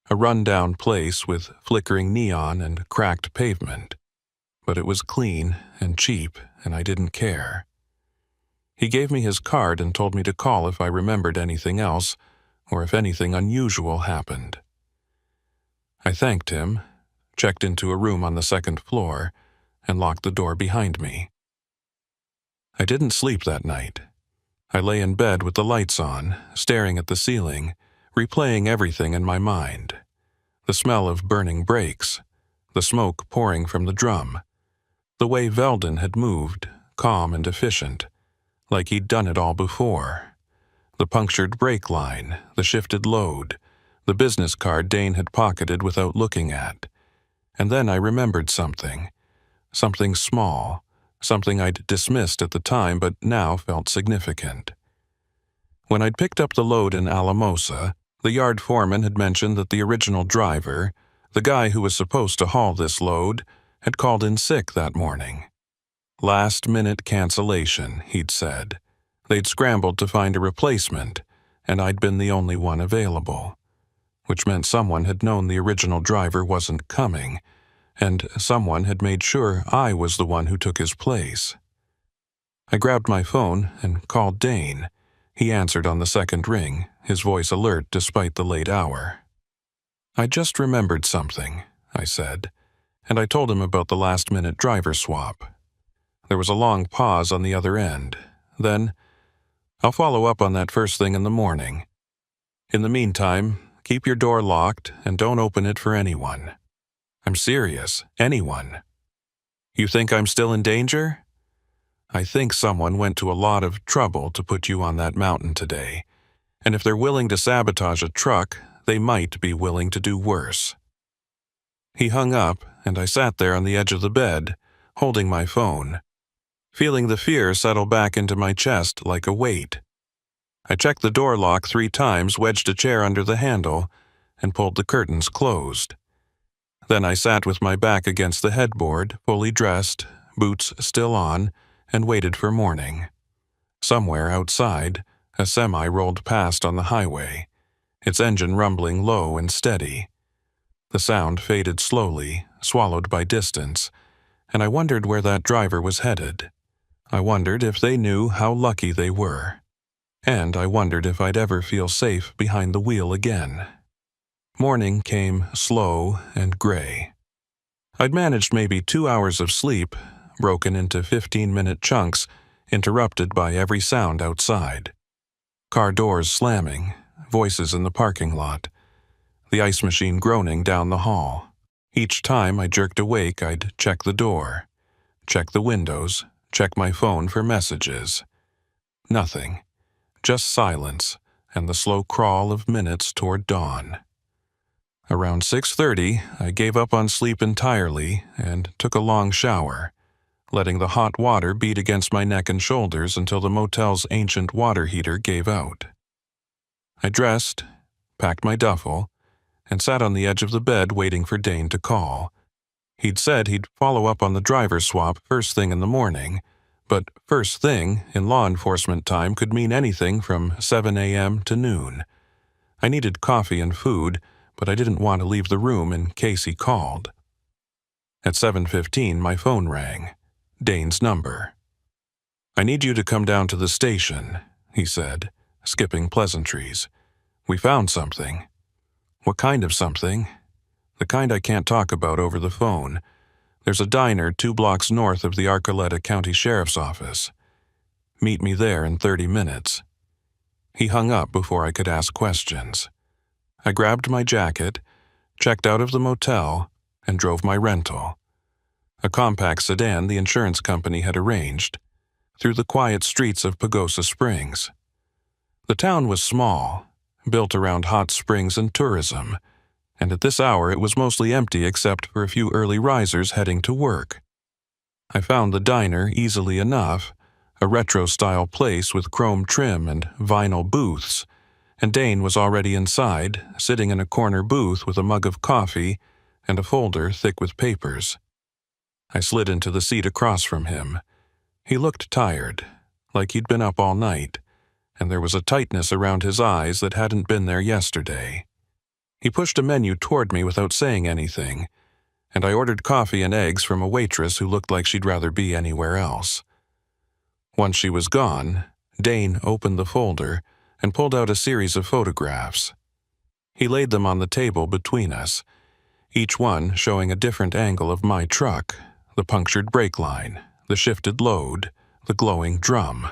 a run-down place with flickering neon and cracked pavement. But it was clean and cheap, and I didn't care. He gave me his card and told me to call if I remembered anything else, or if anything unusual happened. I thanked him, checked into a room on the 2nd floor, and locked the door behind me. I didn't sleep that night. I lay in bed with the lights on, staring at the ceiling, replaying everything in my mind. The smell of burning brakes, the smoke pouring from the drum, the way Veldon had moved, calm and efficient, like he'd done it all before. The punctured brake line, the shifted load, the business card Dane had pocketed without looking at. And then I remembered something small, something I'd dismissed at the time but now felt significant. When I'd picked up the load in Alamosa, the yard foreman had mentioned that the original driver, the guy who was supposed to haul this load, had called in sick that morning. Last-minute cancellation, he'd said. They'd scrambled to find a replacement, and I'd been the only one available, which meant someone had known the original driver wasn't coming, and someone had made sure I was the one who took his place. I grabbed my phone and called Dane. He answered on the 2nd ring, his voice alert despite the late hour. "I just remembered something," I said, and I told him about the last-minute driver swap. There was a long pause on the other end. Then, "I'll follow up on that first thing in the morning. In the meantime, keep your door locked and don't open it for anyone." "I'm serious, anyone." "You think I'm still in danger?" "I think someone went to a lot of trouble to put you on that mountain today, and if they're willing to sabotage a truck, they might be willing to do worse." He hung up, and I sat there on the edge of the bed, holding my phone, feeling the fear settle back into my chest like a weight. I checked the door lock 3 times, wedged a chair under the handle, and pulled the curtains closed. Then I sat with my back against the headboard, fully dressed, boots still on, and waited for morning. Somewhere outside, a semi rolled past on the highway. its engine rumbling low and steady. The sound faded slowly, swallowed by distance, and I wondered where that driver was headed. I wondered if they knew how lucky they were. And I wondered if I'd ever feel safe behind the wheel again. Morning came slow and gray. I'd managed maybe 2 hours of sleep, broken into 15-minute chunks, interrupted by every sound outside. Car doors slamming, voices in the parking lot, the ice machine groaning down the hall. Each time I jerked awake, I'd check the door, check the windows, check my phone for messages. Nothing, just silence and the slow crawl of minutes toward dawn. Around 6:30, I gave up on sleep entirely and took a long shower, letting the hot water beat against my neck and shoulders until the motel's ancient water heater gave out. I dressed, packed my duffel, and sat on the edge of the bed waiting for Dane to call. He'd said he'd follow up on the driver swap first thing in the morning, but first thing in law enforcement time could mean anything from 7 a.m. to noon. I needed coffee and food, but I didn't want to leave the room in case he called. At 7:15, my phone rang. Dane's number. "I need you to come down to the station," he said, skipping pleasantries. "We found something." "What kind of something?" "The kind I can't talk about over the phone. There's a diner 2 blocks north of the Arcoleta County Sheriff's Office. Meet me there in 30 minutes. He hung up before I could ask questions. I grabbed my jacket, checked out of the motel, and drove my rental. A compact sedan the insurance company had arranged, through the quiet streets of Pagosa Springs. The town was small, built around hot springs and tourism, and at this hour it was mostly empty except for a few early risers heading to work. I found the diner easily enough, a retro-style place with chrome trim and vinyl booths, and Dane was already inside, sitting in a corner booth with a mug of coffee and a folder thick with papers. I slid into the seat across from him. He looked tired, like he'd been up all night, and there was a tightness around his eyes that hadn't been there yesterday. He pushed a menu toward me without saying anything, and I ordered coffee and eggs from a waitress who looked like she'd rather be anywhere else. Once she was gone, Dane opened the folder and pulled out a series of photographs. He laid them on the table between us, each one showing a different angle of my truck, the punctured brake line, the shifted load, the glowing drum.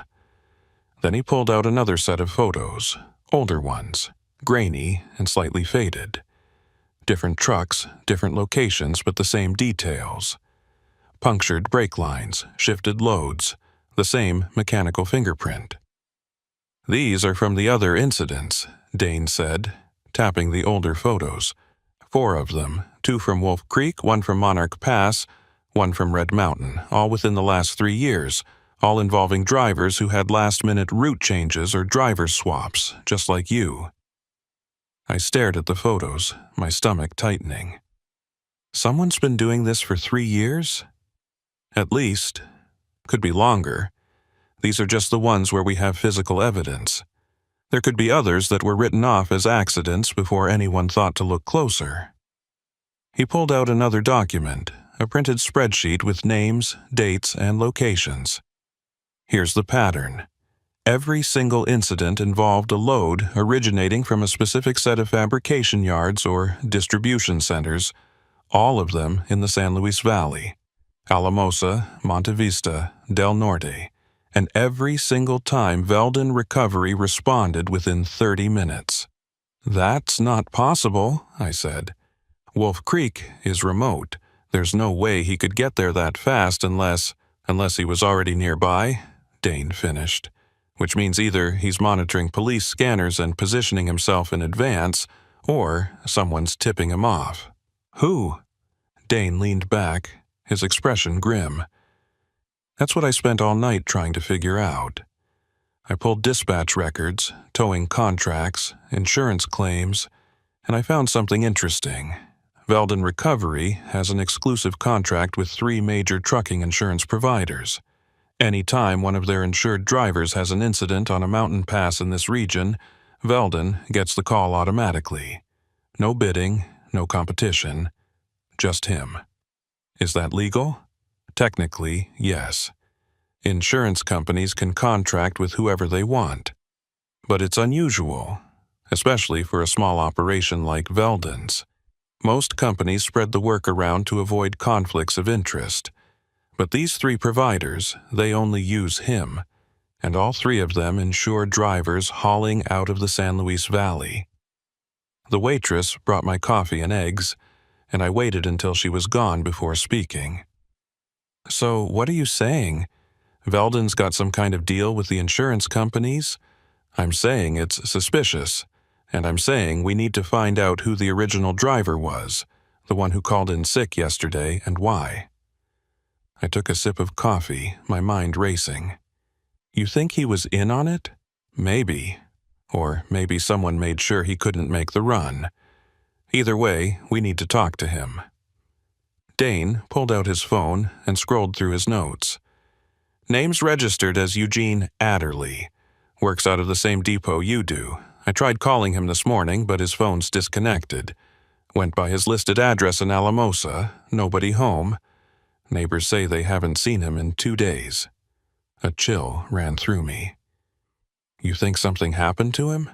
Then he pulled out another set of photos, older ones, grainy and slightly faded. Different trucks, different locations, but the same details. Punctured brake lines, shifted loads, the same mechanical fingerprint. "These are from the other incidents," Dane said, tapping the older photos. 4 of them, 2 from Wolf Creek, 1 from Monarch Pass, 1 from Red Mountain, all within the last 3 years, all involving drivers who had last-minute route changes or driver swaps, just like you. I stared at the photos, my stomach tightening. Someone's been doing this for 3 years? At least. Could be longer. These are just the ones where we have physical evidence. There could be others that were written off as accidents before anyone thought to look closer. He pulled out another document, a printed spreadsheet with names, dates, and locations. Here's the pattern. Every single incident involved a load originating from a specific set of fabrication yards or distribution centers, all of them in the San Luis Valley, Alamosa, Monte Vista, Del Norte, and every single time Veldon Recovery responded within 30 minutes. "That's not possible," I said. "Wolf Creek is remote. There's no way he could get there that fast unless he was already nearby," Dane finished. "Which means either he's monitoring police scanners and positioning himself in advance, or someone's tipping him off." "Who?" Dane leaned back, his expression grim. "That's what I spent all night trying to figure out. I pulled dispatch records, towing contracts, insurance claims, and I found something interesting. Veldon Recovery has an exclusive contract with 3 major trucking insurance providers. Any time one of their insured drivers has an incident on a mountain pass in this region, Veldon gets the call automatically. No bidding, no competition, just him. Is that legal? Technically, yes. Insurance companies can contract with whoever they want. But it's unusual, especially for a small operation like Veldon's. Most companies spread the work around to avoid conflicts of interest. But these three providers, they only use him, and all three of them insure drivers hauling out of the San Luis Valley. The waitress brought my coffee and eggs, and I waited until she was gone before speaking. So, what are you saying? Veldon's got some kind of deal with the insurance companies? I'm saying it's suspicious, and I'm saying we need to find out who the original driver was, the one who called in sick yesterday, and why. I took a sip of coffee, my mind racing. You think he was in on it? Maybe. Or maybe someone made sure he couldn't make the run. Either way, we need to talk to him. Dane pulled out his phone and scrolled through his notes. Name's registered as Eugene Adderley. Works out of the same depot you do. I tried calling him this morning, but his phone's disconnected. Went by his listed address in Alamosa, nobody home. Neighbors say they haven't seen him in 2 days. A chill ran through me. You think something happened to him?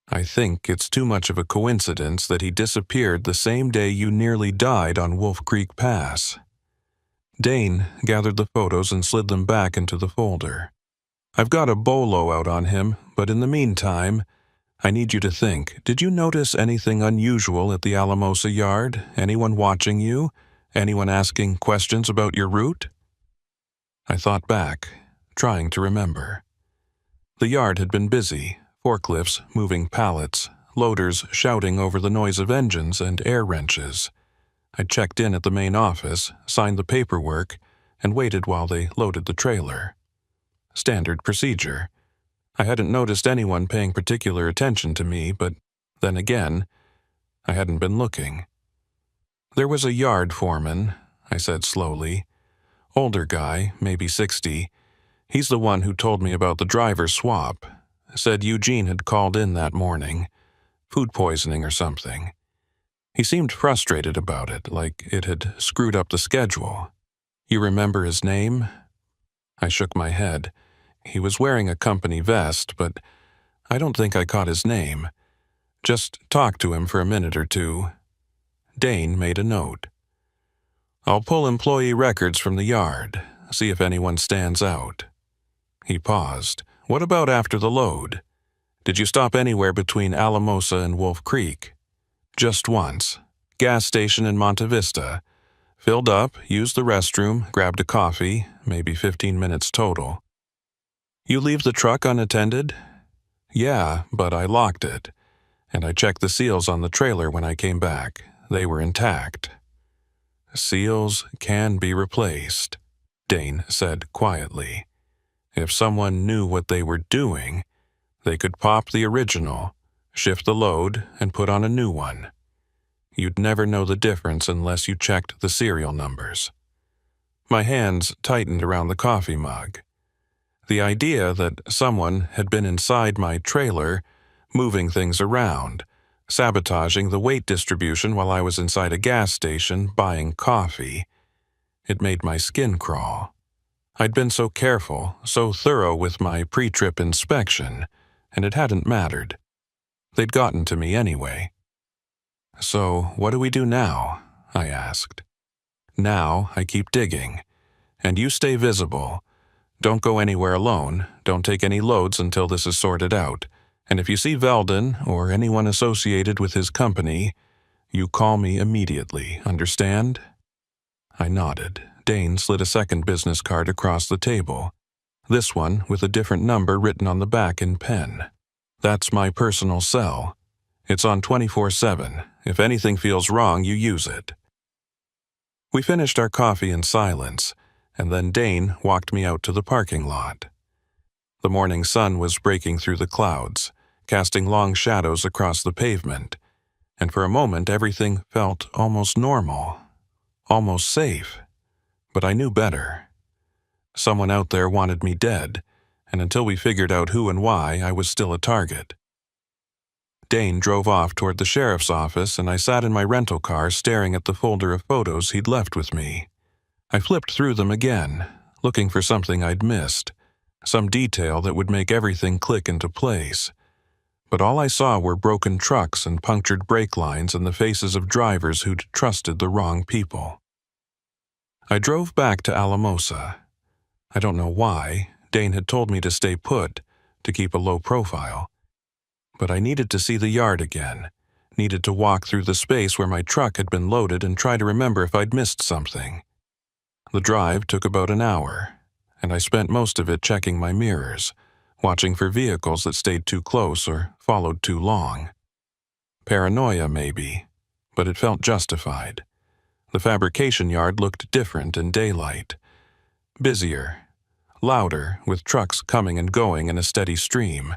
I think it's too much of a coincidence that he disappeared the same day you nearly died on Wolf Creek Pass. Dane gathered the photos and slid them back into the folder. I've got a bolo out on him, but in the meantime, I need you to think, did you notice anything unusual at the Alamosa yard? Anyone watching you? Anyone asking questions about your route? I thought back, trying to remember. The yard had been busy, forklifts moving pallets, loaders shouting over the noise of engines and air wrenches. I checked in at the main office, signed the paperwork, and waited while they loaded the trailer. Standard procedure. I hadn't noticed anyone paying particular attention to me, but then again, I hadn't been looking. There was a yard foreman, I said slowly. Older guy, maybe 60. He's the one who told me about the driver swap. Said Eugene had called in that morning. Food poisoning or something. He seemed frustrated about it, like it had screwed up the schedule. You remember his name? I shook my head. He was wearing a company vest, but I don't think I caught his name. Just talked to him for a minute or two. Dane made a note. I'll pull employee records from the yard, see if anyone stands out. He paused. What about after the load? Did you stop anywhere between Alamosa and Wolf Creek? Just once. Gas station in Monte Vista. Filled up, used the restroom, grabbed a coffee, maybe 15 minutes total. You leave the truck unattended? Yeah, but I locked it. And I checked the seals on the trailer when I came back. They were intact. Seals can be replaced, Dane said quietly. If someone knew what they were doing, they could pop the original, shift the load, and put on a new one. You'd never know the difference unless you checked the serial numbers. My hands tightened around the coffee mug. The idea that someone had been inside my trailer, moving things around, sabotaging the weight distribution while I was inside a gas station buying coffee, it made my skin crawl. I'd been so careful, so thorough with my pre-trip inspection, and it hadn't mattered. They'd gotten to me anyway. So, what do we do now? I asked. Now, I keep digging. And you stay visible. Don't go anywhere alone. Don't take any loads until this is sorted out. And if you see Veldon or anyone associated with his company, you call me immediately, understand? I nodded. Dane slid a second business card across the table. This one with a different number written on the back in pen. That's my personal cell. It's on 24/7. If anything feels wrong, you use it. We finished our coffee in silence, and then Dane walked me out to the parking lot. The morning sun was breaking through the clouds, casting long shadows across the pavement, and for a moment everything felt almost normal, almost safe. But I knew better. Someone out there wanted me dead, and until we figured out who and why, I was still a target. Dane drove off toward the sheriff's office, and I sat in my rental car staring at the folder of photos he'd left with me. I flipped through them again, looking for something I'd missed, some detail that would make everything click into place. But all I saw were broken trucks and punctured brake lines and the faces of drivers who'd trusted the wrong people. I drove back to Alamosa. I don't know why. Dane had told me to stay put, to keep a low profile. But I needed to see the yard again, needed to walk through the space where my truck had been loaded and try to remember if I'd missed something. The drive took about an hour, and I spent most of it checking my mirrors, watching for vehicles that stayed too close or followed too long. Paranoia, maybe, but it felt justified. The fabrication yard looked different in daylight. Busier, louder, with trucks coming and going in a steady stream.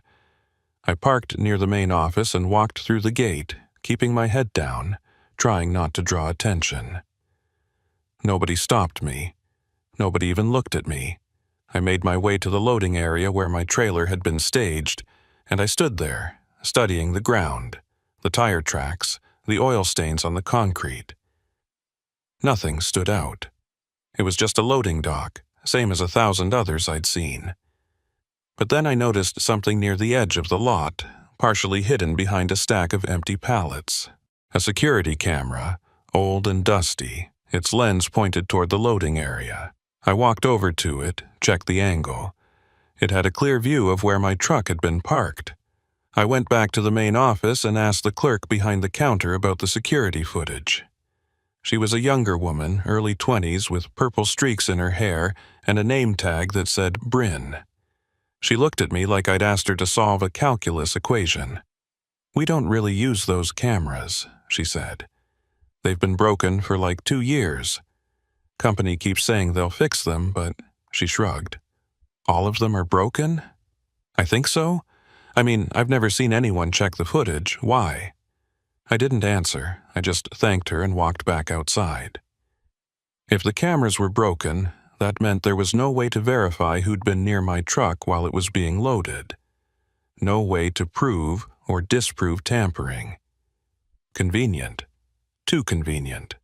I parked near the main office and walked through the gate, keeping my head down, trying not to draw attention. Nobody stopped me. Nobody even looked at me. I made my way to the loading area where my trailer had been staged, and I stood there, studying the ground, the tire tracks, the oil stains on the concrete. Nothing stood out. It was just a loading dock, same as 1,000 others I'd seen. But then I noticed something near the edge of the lot, partially hidden behind a stack of empty pallets. A security camera, old and dusty, its lens pointed toward the loading area. I walked over to it, checked the angle. It had a clear view of where my truck had been parked. I went back to the main office and asked the clerk behind the counter about the security footage. She was a younger woman, early 20s, with purple streaks in her hair and a name tag that said Bryn. She looked at me like I'd asked her to solve a calculus equation. "We don't really use those cameras," she said. "They've been broken for like 2 years. Company keeps saying they'll fix them, but..." She shrugged. "All of them are broken?" "I think so. I mean, I've never seen anyone check the footage. Why?" I didn't answer. I just thanked her and walked back outside. If the cameras were broken, that meant there was no way to verify who'd been near my truck while it was being loaded. No way to prove or disprove tampering. Convenient. Too convenient.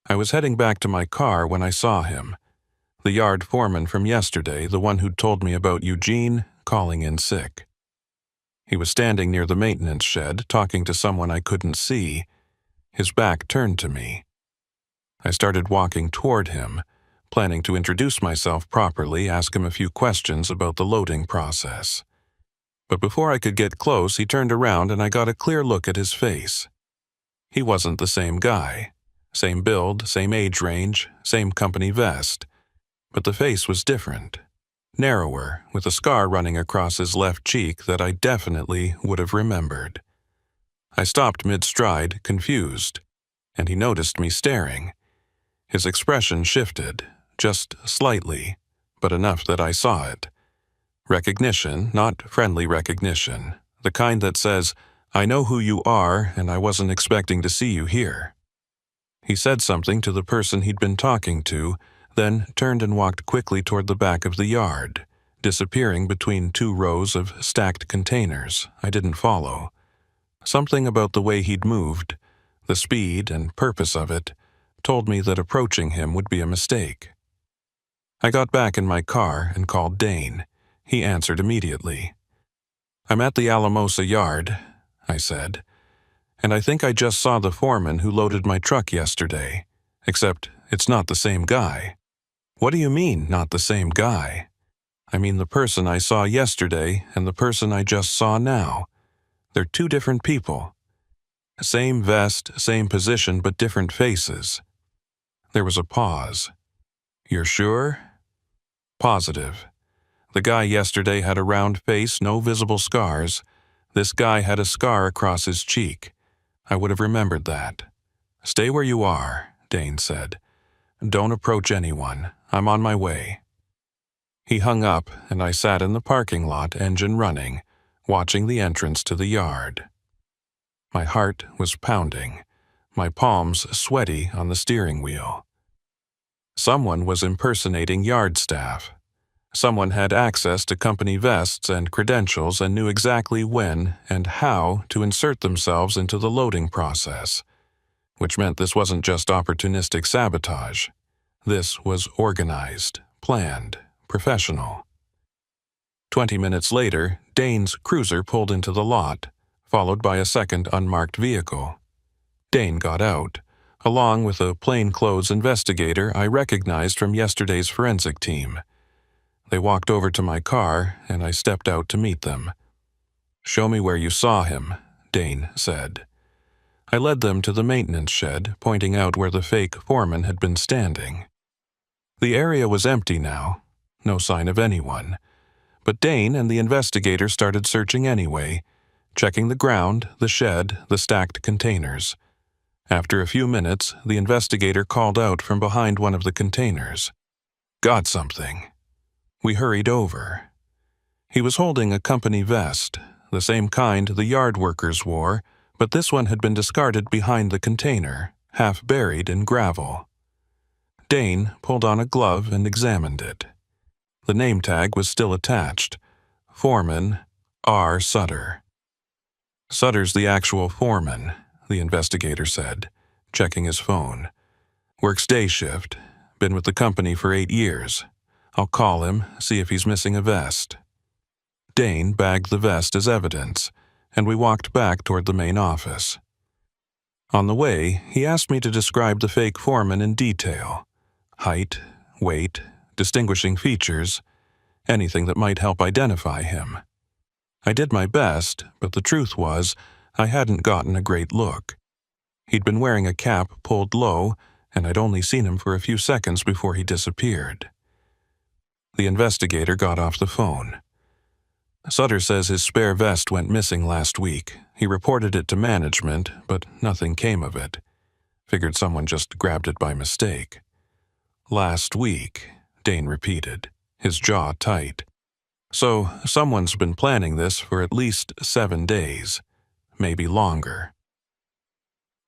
I was heading back to my car when I saw him. The yard foreman from yesterday, the one who'd told me about Eugene calling in sick. He was standing near the maintenance shed, talking to someone I couldn't see, his back turned to me. I started walking toward him, planning to introduce myself properly, ask him a few questions about the loading process. But before I could get close, he turned around and I got a clear look at his face. He wasn't the same guy. Same build, same age range, same company vest. But the face was different. Narrower, with a scar running across his left cheek that I definitely would have remembered. I stopped mid-stride, confused, and he noticed me staring. His expression shifted, just slightly, but enough that I saw it. Recognition, not friendly recognition, the kind that says, "I know who you are, and I wasn't expecting to see you here." He said something to the person he'd been talking to, then turned and walked quickly toward the back of the yard, disappearing between 2 rows of stacked containers. I didn't follow. Something about the way he'd moved, the speed and purpose of it, told me that approaching him would be a mistake. I got back in my car and called Dane. He answered immediately. "I'm at the Alamosa yard," I said, "and I think I just saw the foreman who loaded my truck yesterday, except it's not the same guy." "What do you mean, not the same guy?" "I mean the person I saw yesterday and the person I just saw now. They're 2 different people. Same vest, same position, but different faces." There was a pause. "You're sure?" "Positive. The guy yesterday had a round face, no visible scars. This guy had a scar across his cheek. I would have remembered that." "Stay where you are," Dane said. "Don't approach anyone. I'm on my way." He hung up, and I sat in the parking lot, engine running, watching the entrance to the yard. My heart was pounding, my palms sweaty on the steering wheel. Someone was impersonating yard staff. Someone had access to company vests and credentials and knew exactly when and how to insert themselves into the loading process, which meant this wasn't just opportunistic sabotage. This was organized, planned, professional. 20 minutes later, Dane's cruiser pulled into the lot, followed by a second unmarked vehicle. Dane got out, along with a plainclothes investigator I recognized from yesterday's forensic team. They walked over to my car, and I stepped out to meet them. "Show me where you saw him," Dane said. I led them to the maintenance shed, pointing out where the fake foreman had been standing. The area was empty now, no sign of anyone. But Dane and the investigator started searching anyway, checking the ground, the shed, the stacked containers. After a few minutes, the investigator called out from behind one of the containers. "Got something." We hurried over. He was holding a company vest, the same kind the yard workers wore, but this one had been discarded behind the container, half buried in gravel. Dane pulled on a glove and examined it. The name tag was still attached. Foreman R. Sutter. "Sutter's the actual foreman," the investigator said, checking his phone. "Works day shift. Been with the company for 8 years. I'll call him, see if he's missing a vest." Dane bagged the vest as evidence, and we walked back toward the main office. On the way, he asked me to describe the fake foreman in detail. Height, weight, distinguishing features, anything that might help identify him. I did my best, but the truth was, I hadn't gotten a great look. He'd been wearing a cap pulled low, and I'd only seen him for a few seconds before he disappeared. The investigator got off the phone. "Sutter says his spare vest went missing last week. He reported it to management, but nothing came of it. Figured someone just grabbed it by mistake." "Last week," Dane repeated, his jaw tight. "So someone's been planning this for at least 7 days, maybe longer."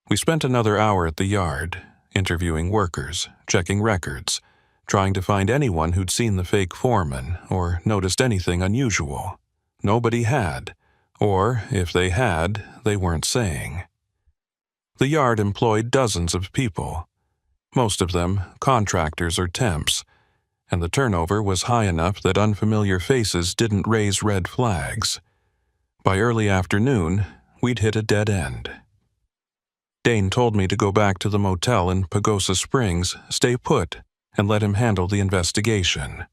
We spent another hour at the yard, interviewing workers, checking records, trying to find anyone who'd seen the fake foreman or noticed anything unusual. Nobody had, or if they had, they weren't saying. The yard employed dozens of people, most of them contractors or temps, and the turnover was high enough that unfamiliar faces didn't raise red flags. By early afternoon, we'd hit a dead end. Dane told me to go back to the motel in Pagosa Springs, stay put, and let him handle the investigation.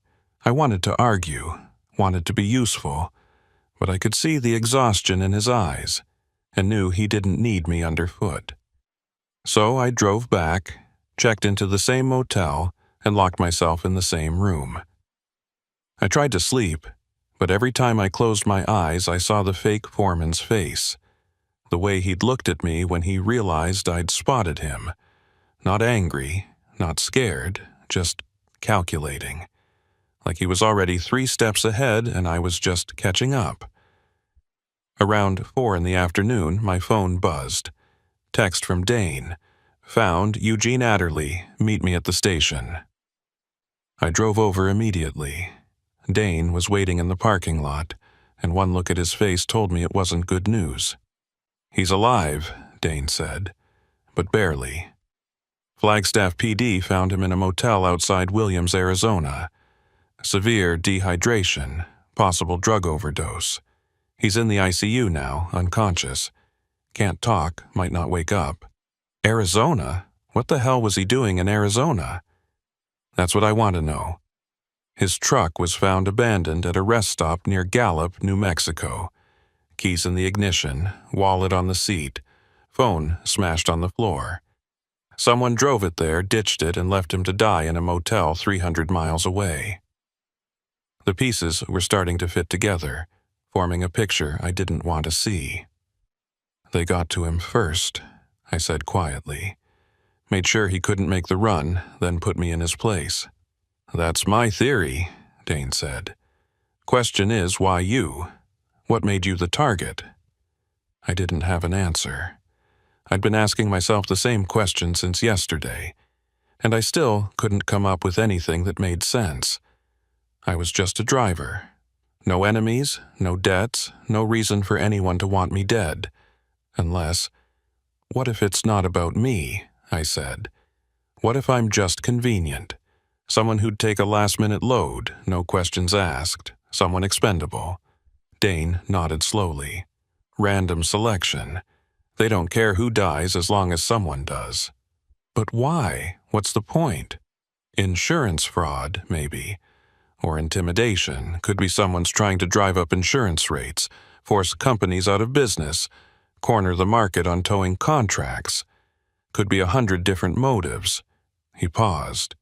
I wanted to argue, wanted to be useful, but I could see the exhaustion in his eyes, and knew he didn't need me underfoot. So I drove back, checked into the same motel, and locked myself in the same room. I tried to sleep, but every time I closed my eyes I saw the fake foreman's face, the way he'd looked at me when he realized I'd spotted him. Not angry, not scared, just calculating. Like he was already 3 steps ahead and I was just catching up. Around 4 in the afternoon, my phone buzzed. Text from Dane. "Found Eugene Adderley. Meet me at the station." I drove over immediately. Dane was waiting in the parking lot, and one look at his face told me it wasn't good news. "He's alive," Dane said, "but barely. Flagstaff PD found him in a motel outside Williams, Arizona. Severe dehydration, possible drug overdose. He's in the ICU now, unconscious. Can't talk, might not wake up." Arizona? What the hell was he doing in Arizona? That's what I want to know. His truck was found abandoned at a rest stop near Gallup, New Mexico. Keys in the ignition, wallet on the seat, phone smashed on the floor. Someone drove it there, ditched it, and left him to die in a motel 300 miles away. The pieces were starting to fit together, forming a picture I didn't want to see. "They got to him first," I said quietly. "Made sure he couldn't make the run, then put me in his place." "That's my theory," Dane said. "Question is, why you? What made you the target?" I didn't have an answer. I'd been asking myself the same question since yesterday, and I still couldn't come up with anything that made sense. I was just a driver. No enemies, no debts, no reason for anyone to want me dead. Unless, what if it's not about me? I said. What if I'm just convenient? Someone who'd take a last-minute load, no questions asked. Someone expendable. Dane nodded slowly. Random selection. They don't care who dies as long as someone does. But why? What's the point? Insurance fraud, maybe. Or intimidation. Could be someone's trying to drive up insurance rates, force companies out of business, corner the market on towing contracts. Could be 100 different motives. He paused.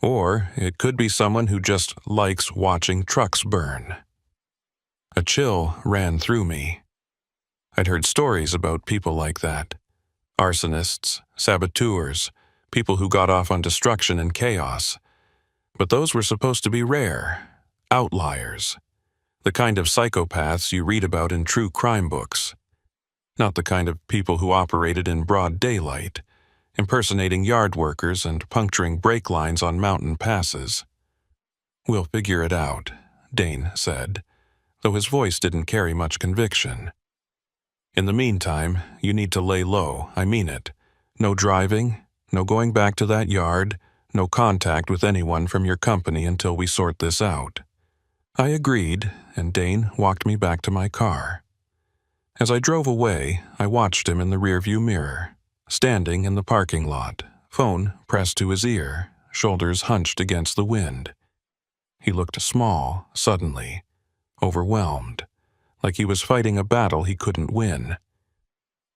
Or it could be someone who just likes watching trucks burn. A chill ran through me. I'd heard stories about people like that. Arsonists, saboteurs, people who got off on destruction and chaos. But those were supposed to be rare, outliers, the kind of psychopaths you read about in true crime books. Not the kind of people who operated in broad daylight, impersonating yard workers and puncturing brake lines on mountain passes. "We'll figure it out," Dane said, though his voice didn't carry much conviction. "In the meantime, you need to lay low, I mean it. No driving, no going back to that yard, no contact with anyone from your company until we sort this out." I agreed, and Dane walked me back to my car. As I drove away, I watched him in the rearview mirror, standing in the parking lot, phone pressed to his ear, shoulders hunched against the wind. He looked small, suddenly, overwhelmed, like he was fighting a battle he couldn't win.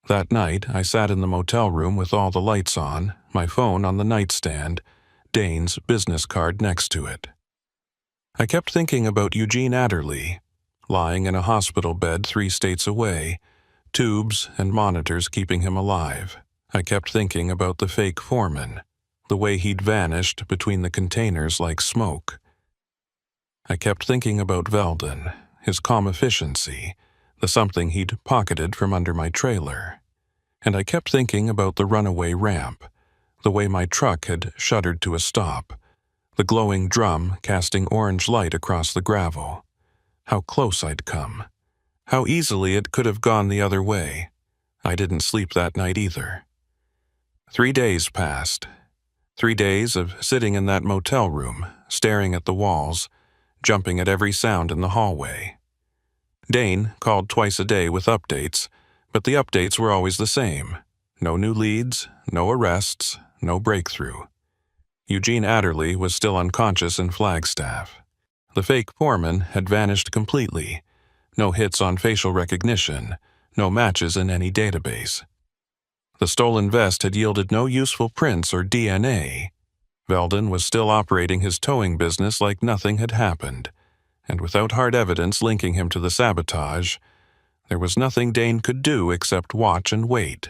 That night, I sat in the motel room with all the lights on, my phone on the nightstand, Dane's business card next to it. I kept thinking about Eugene Adderley, lying in a hospital bed 3 states away, tubes and monitors keeping him alive. I kept thinking about the fake foreman, the way he'd vanished between the containers like smoke. I kept thinking about Veldon, his calm efficiency, the something he'd pocketed from under my trailer. And I kept thinking about the runaway ramp, the way my truck had shuddered to a stop, the glowing drum casting orange light across the gravel. How close I'd come. How easily it could have gone the other way. I didn't sleep that night either. 3 days passed. 3 days of sitting in that motel room, staring at the walls, jumping at every sound in the hallway. Dane called twice a day with updates, but the updates were always the same. No new leads, no arrests, no breakthrough. Eugene Adderley was still unconscious in Flagstaff. The fake foreman had vanished completely. No hits on facial recognition, no matches in any database. The stolen vest had yielded no useful prints or DNA. Veldon was still operating his towing business like nothing had happened, and without hard evidence linking him to the sabotage, there was nothing Dane could do except watch and wait.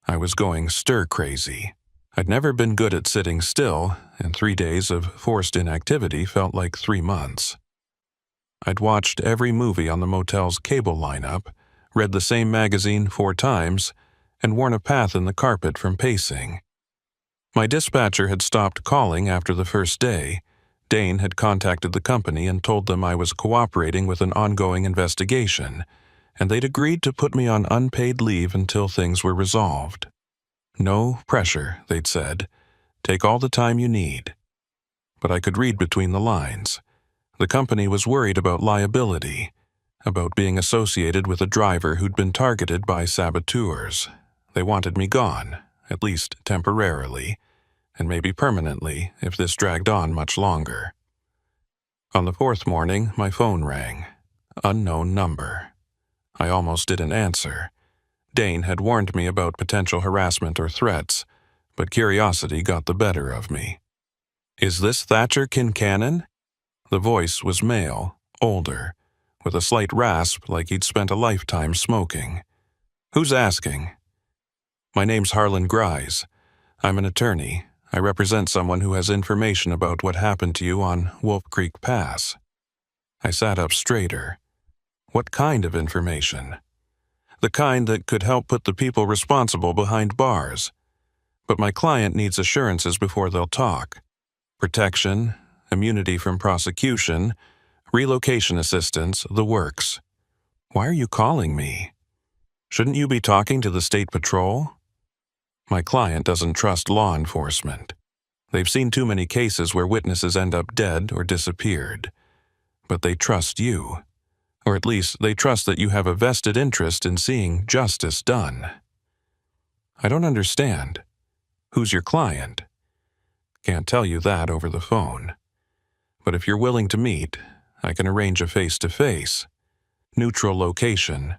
I was going stir-crazy. I'd never been good at sitting still, and 3 days of forced inactivity felt like 3 months. I'd watched every movie on the motel's cable lineup, read the same magazine 4 times, and worn a path in the carpet from pacing. My dispatcher had stopped calling after the first day. Dane had contacted the company and told them I was cooperating with an ongoing investigation, and they'd agreed to put me on unpaid leave until things were resolved. "No pressure," they'd said. "Take all the time you need." But I could read between the lines. The company was worried about liability, about being associated with a driver who'd been targeted by saboteurs. They wanted me gone, at least temporarily, and maybe permanently if this dragged on much longer. On the 4th morning, my phone rang. Unknown number. I almost didn't answer. Dane had warned me about potential harassment or threats, but curiosity got the better of me. "Is this Thatcher Kincannon?" The voice was male, older, with a slight rasp like he'd spent a lifetime smoking. "Who's asking?" "My name's Harlan Grise. I'm an attorney. I represent someone who has information about what happened to you on Wolf Creek Pass." I sat up straighter. What kind of information? The kind that could help put the people responsible behind bars. But my client needs assurances before they'll talk. Protection, immunity from prosecution, relocation assistance, the works. Why are you calling me? Shouldn't you be talking to the state patrol? My client doesn't trust law enforcement. They've seen too many cases where witnesses end up dead or disappeared. But they trust you. Or at least they trust that you have a vested interest in seeing justice done. I don't understand. Who's your client? Can't tell you that over the phone. But if you're willing to meet, I can arrange a face-to-face. Neutral location,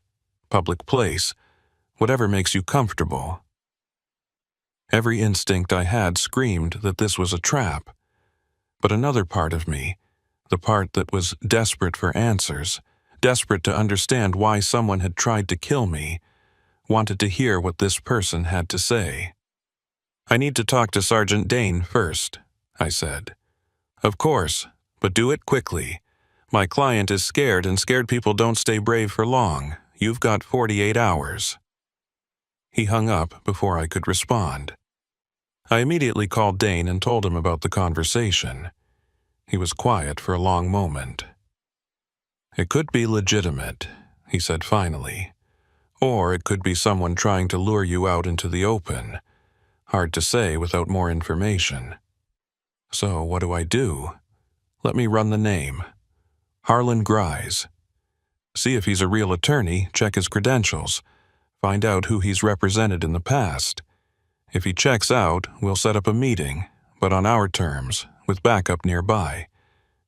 public place, whatever makes you comfortable. Every instinct I had screamed that this was a trap. But another part of me, the part that was desperate for answers, desperate to understand why someone had tried to kill me, wanted to hear what this person had to say. I need to talk to Sergeant Dane first, I said. Of course, but do it quickly. My client is scared, and scared people don't stay brave for long. You've got 48 hours. He hung up before I could respond. I immediately called Dane and told him about the conversation. He was quiet for a long moment. It could be legitimate, he said finally. Or it could be someone trying to lure you out into the open. Hard to say without more information. So what do I do? Let me run the name. Harlan Grise. See if he's a real attorney, check his credentials. Find out who he's represented in the past. If he checks out, we'll set up a meeting, but on our terms, with backup nearby.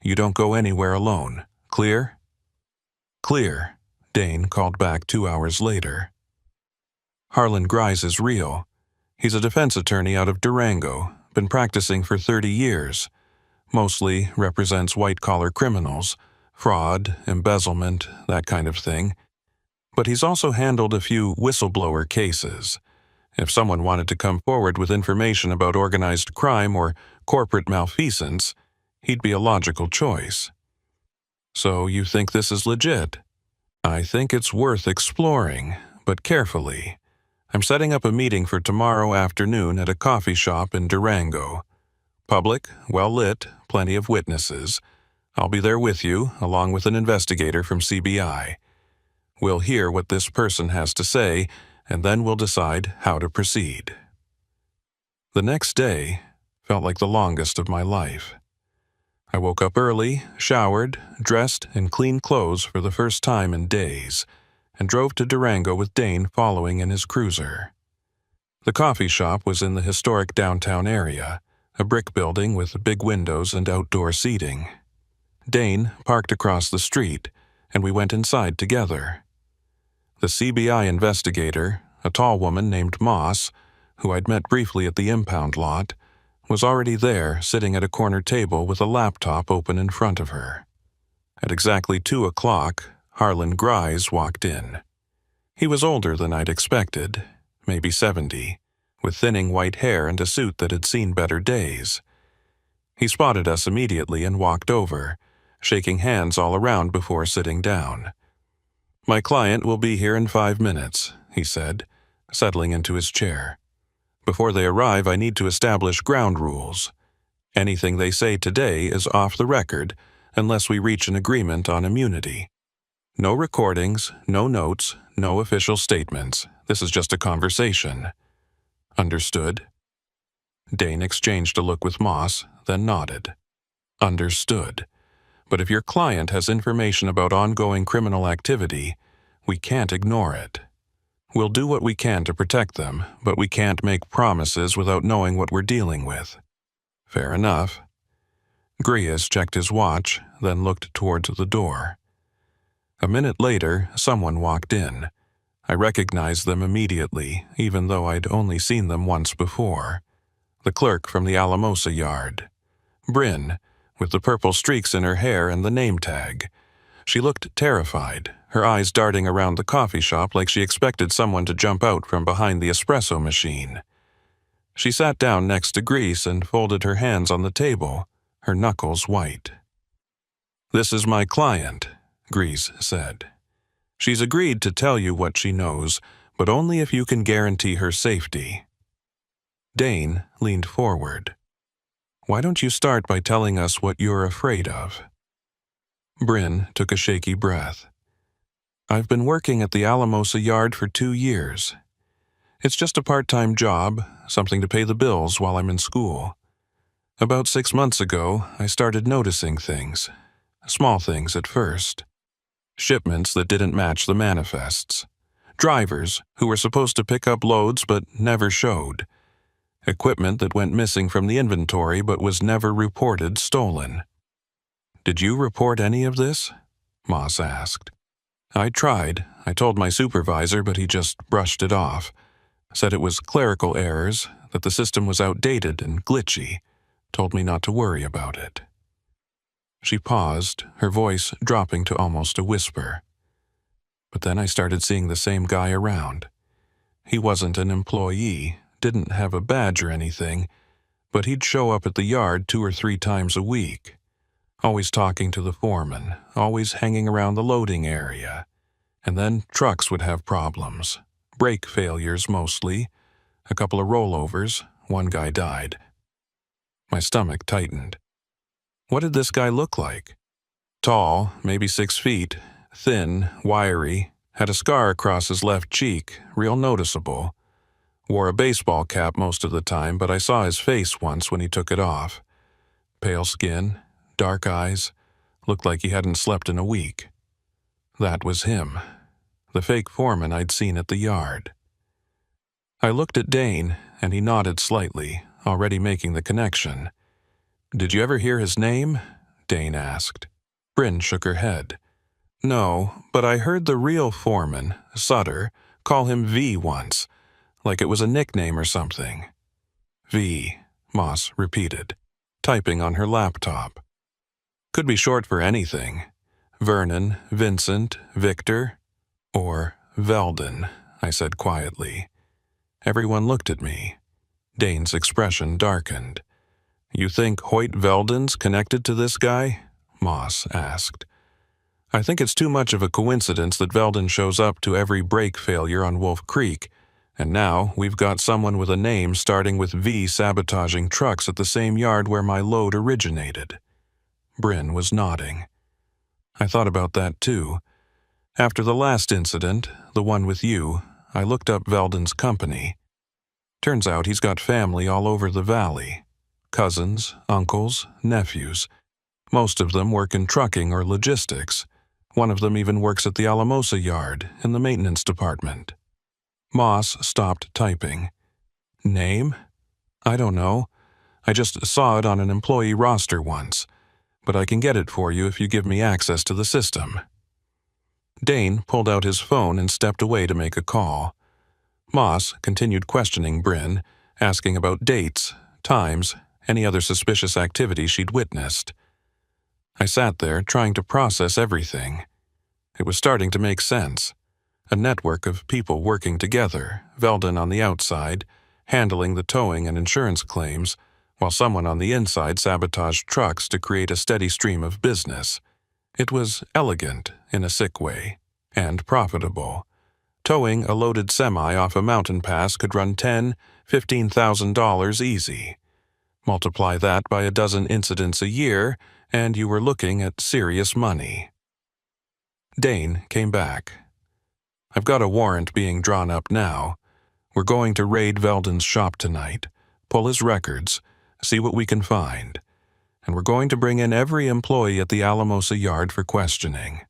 You don't go anywhere alone. Clear? Clear, Dane called back 2 hours later. Harlan Grise is real. He's a defense attorney out of Durango, been practicing for 30 years. Mostly represents white-collar criminals, fraud, embezzlement, that kind of thing. But he's also handled a few whistleblower cases. If someone wanted to come forward with information about organized crime or corporate malfeasance, he'd be a logical choice. So you think this is legit? I think it's worth exploring, but carefully. I'm setting up a meeting for tomorrow afternoon at a coffee shop in Durango. Public, well-lit, plenty of witnesses. I'll be there with you, along with an investigator from CBI. We'll hear what this person has to say, and then we'll decide how to proceed. The next day felt like the longest of my life. I woke up early, showered, dressed in clean clothes for the first time in days, and drove to Durango with Dane following in his cruiser. The coffee shop was in the historic downtown area, a brick building with big windows and outdoor seating. Dane parked across the street, and we went inside together. The CBI investigator, a tall woman named Moss, who I'd met briefly at the impound lot, was already there sitting at a corner table with a laptop open in front of her. At exactly 2 o'clock, Harlan Grise walked in. He was older than I'd expected, maybe 70, with thinning white hair and a suit that had seen better days. He spotted us immediately and walked over, shaking hands all around before sitting down. My client will be here in 5 minutes, he said, settling into his chair. Before they arrive, I need to establish ground rules. Anything they say today is off the record unless we reach an agreement on immunity. No recordings, no notes, no official statements. This is just a conversation. Understood? Dane exchanged a look with Moss, then nodded. Understood. But if your client has information about ongoing criminal activity, we can't ignore it. We'll do what we can to protect them, but we can't make promises without knowing what we're dealing with. Fair enough. Grias checked his watch, then looked towards the door. A minute later, someone walked in. I recognized them immediately, even though I'd only seen them once before. The clerk from the Alamosa yard. Bryn, with the purple streaks in her hair and the name tag. She looked terrified, her eyes darting around the coffee shop like she expected someone to jump out from behind the espresso machine. She sat down next to Grease and folded her hands on the table, her knuckles white. "This is my client," Grease said. "She's agreed to tell you what she knows, but only if you can guarantee her safety." Dane leaned forward. Why don't you start by telling us what you're afraid of? Bryn took a shaky breath. I've been working at the Alamosa yard for 2 years. It's just a part-time job, something to pay the bills while I'm in school. About 6 months ago, I started noticing things. Small things at first. Shipments that didn't match the manifests. Drivers who were supposed to pick up loads but never showed. Equipment that went missing from the inventory but was never reported stolen. Did you report any of this? Moss asked. I tried. I told my supervisor, but he just brushed it off. Said it was clerical errors, that the system was outdated and glitchy. Told me not to worry about it. She paused, her voice dropping to almost a whisper. But then I started seeing the same guy around. He wasn't an employee, didn't have a badge or anything, but he'd show up at the yard 2 or 3 times a week. Always talking to the foreman, always hanging around the loading area. And then trucks would have problems. Brake failures mostly. A couple of rollovers, one guy died. My stomach tightened. What did this guy look like? Tall, maybe 6 feet, thin, wiry, had a scar across his left cheek, real noticeable. Wore a baseball cap most of the time, but I saw his face once when he took it off. Pale skin, dark eyes, looked like he hadn't slept in a week. That was him, the fake foreman I'd seen at the yard. I looked at Dane, and he nodded slightly, already making the connection. Did you ever hear his name? Dane asked. Bryn shook her head. No, but I heard the real foreman, Sutter, call him V once, like it was a nickname or something. V, Moss repeated, typing on her laptop. Could be short for anything. Vernon, Vincent, Victor, or Veldon, I said quietly. Everyone looked at me. Dane's expression darkened. You think Hoyt Veldon's connected to this guy? Moss asked. I think it's too much of a coincidence that Veldon shows up to every brake failure on Wolf Creek, and now we've got someone with a name starting with V sabotaging trucks at the same yard where my load originated. Bryn was nodding. I thought about that too. After the last incident, the one with you, I looked up Veldon's company. Turns out he's got family all over the valley. Cousins, uncles, nephews. Most of them work in trucking or logistics. One of them even works at the Alamosa yard in the maintenance department. Moss stopped typing. Name? I don't know. I just saw it on an employee roster once, but I can get it for you if you give me access to the system. Dane pulled out his phone and stepped away to make a call. Moss continued questioning Bryn, asking about dates, times, any other suspicious activity she'd witnessed. I sat there trying to process everything. It was starting to make sense. A network of people working together, Veldon on the outside, handling the towing and insurance claims, while someone on the inside sabotaged trucks to create a steady stream of business. It was elegant in a sick way, and profitable. Towing a loaded semi off a mountain pass could run $10,000, $15,000 easy. Multiply that by a dozen incidents a year, and you were looking at serious money. Dane came back. I've got a warrant being drawn up now. We're going to raid Veldon's shop tonight, pull his records, see what we can find. And we're going to bring in every employee at the Alamosa yard for questioning.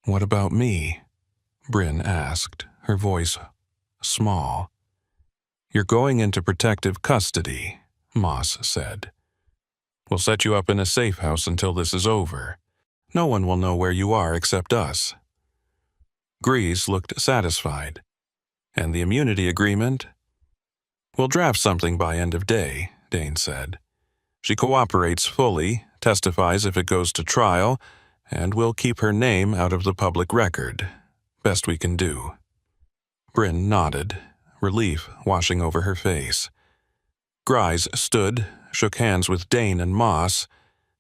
What about me? Bryn asked, her voice small. You're going into protective custody, Moss said. We'll set you up in a safe house until this is over. No one will know where you are except us. Grease looked satisfied. And the immunity agreement? We'll draft something by end of day, Dane said. She cooperates fully, testifies if it goes to trial, and we'll keep her name out of the public record. Best we can do. Bryn nodded, relief washing over her face. Grise stood, shook hands with Dane and Moss,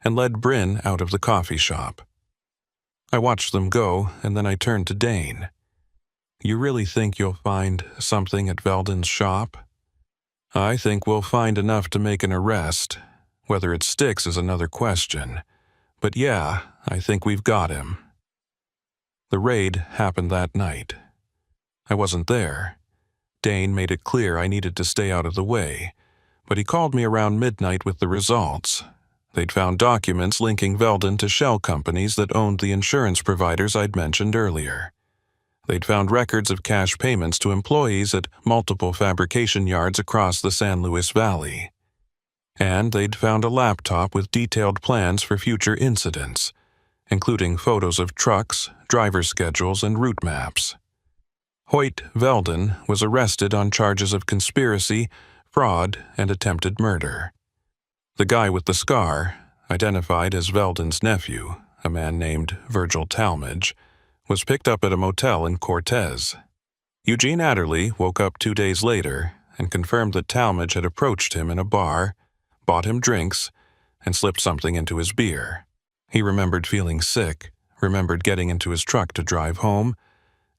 and led Bryn out of the coffee shop. I watched them go, and then I turned to Dane. You really think you'll find something at Veldon's shop? I think we'll find enough to make an arrest, Whether it sticks is another question. But yeah, I think we've got him. The raid happened that night. I wasn't there. Dane made it clear I needed to stay out of the way, but he called me around midnight with the results. They'd found documents linking Veldon to shell companies that owned the insurance providers I'd mentioned earlier. They'd found records of cash payments to employees at multiple fabrication yards across the San Luis Valley. And they'd found a laptop with detailed plans for future incidents, including photos of trucks, driver schedules, and route maps. Hoyt Veldon was arrested on charges of conspiracy, fraud, and attempted murder. The guy with the scar, identified as Veldon's nephew, a man named Virgil Talmadge, was picked up at a motel in Cortez. Eugene Adderley woke up 2 days later and confirmed that Talmadge had approached him in a bar, bought him drinks, and slipped something into his beer. He remembered feeling sick, remembered getting into his truck to drive home,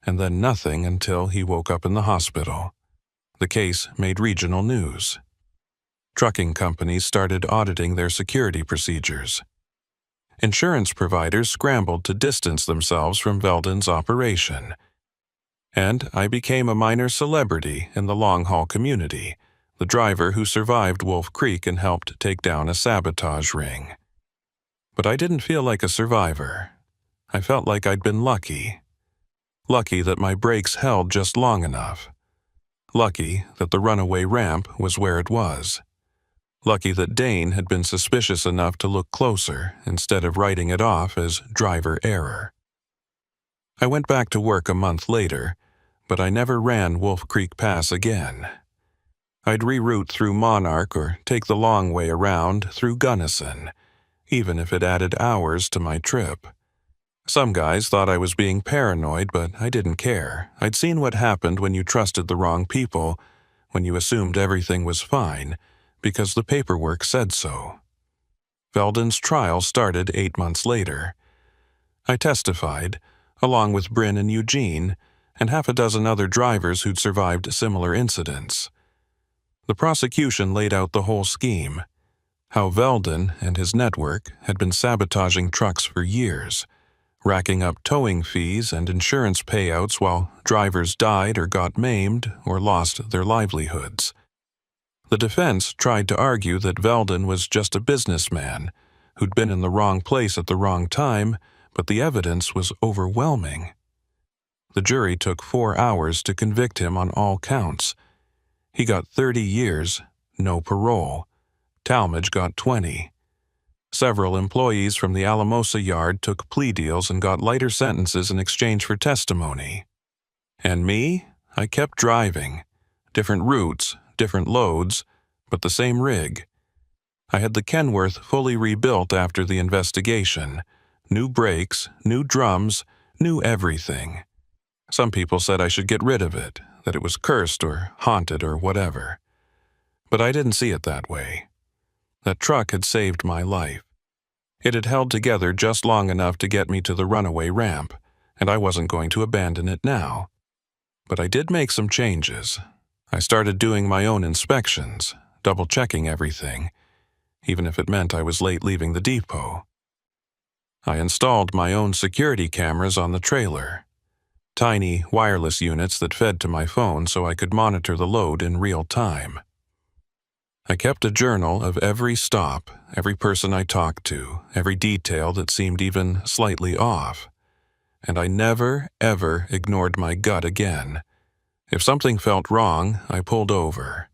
and then nothing until he woke up in the hospital. The case made regional news. Trucking companies started auditing their security procedures. Insurance providers scrambled to distance themselves from Veldon's operation. And I became a minor celebrity in the long-haul community, the driver who survived Wolf Creek and helped take down a sabotage ring. But I didn't feel like a survivor. I felt like I'd been lucky. Lucky that my brakes held just long enough. Lucky that the runaway ramp was where it was. Lucky that Dane had been suspicious enough to look closer instead of writing it off as driver error. I went back to work a month later, but I never ran Wolf Creek Pass again. I'd reroute through Monarch or take the long way around through Gunnison, even if it added hours to my trip. Some guys thought I was being paranoid, but I didn't care. I'd seen what happened when you trusted the wrong people, when you assumed everything was fine, because the paperwork said so. Veldon's trial started 8 months later. I testified, along with Bryn and Eugene, and half a dozen other drivers who'd survived similar incidents. The prosecution laid out the whole scheme, how Veldon and his network had been sabotaging trucks for years, racking up towing fees and insurance payouts while drivers died or got maimed or lost their livelihoods. The defense tried to argue that Veldon was just a businessman who'd been in the wrong place at the wrong time, but the evidence was overwhelming. The jury took 4 hours to convict him on all counts. He got 30 years, no parole. Talmadge got 20. Several employees from the Alamosa yard took plea deals and got lighter sentences in exchange for testimony. And me? I kept driving. Different routes, different loads, but the same rig. I had the Kenworth fully rebuilt after the investigation. New brakes, new drums, new everything. Some people said I should get rid of it, that it was cursed or haunted or whatever. But I didn't see it that way. That truck had saved my life. It had held together just long enough to get me to the runaway ramp, and I wasn't going to abandon it now. But I did make some changes. I started doing my own inspections, double-checking everything, even if it meant I was late leaving the depot. I installed my own security cameras on the trailer. Tiny wireless units that fed to my phone so I could monitor the load in real time. I kept a journal of every stop, every person I talked to, every detail that seemed even slightly off. And I never, ever ignored my gut again. If something felt wrong, I pulled over.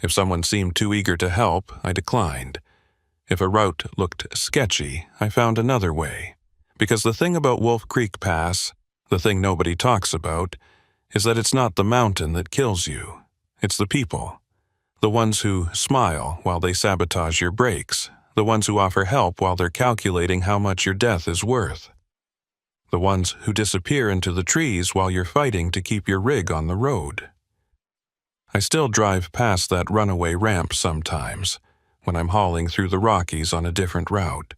If someone seemed too eager to help, I declined. If a route looked sketchy, I found another way. Because the thing about Wolf Creek Pass, the thing nobody talks about, is that it's not the mountain that kills you. It's the people. The ones who smile while they sabotage your brakes. The ones who offer help while they're calculating how much your death is worth. The ones who disappear into the trees while you're fighting to keep your rig on the road. I still drive past that runaway ramp sometimes, when I'm hauling through the Rockies on a different route.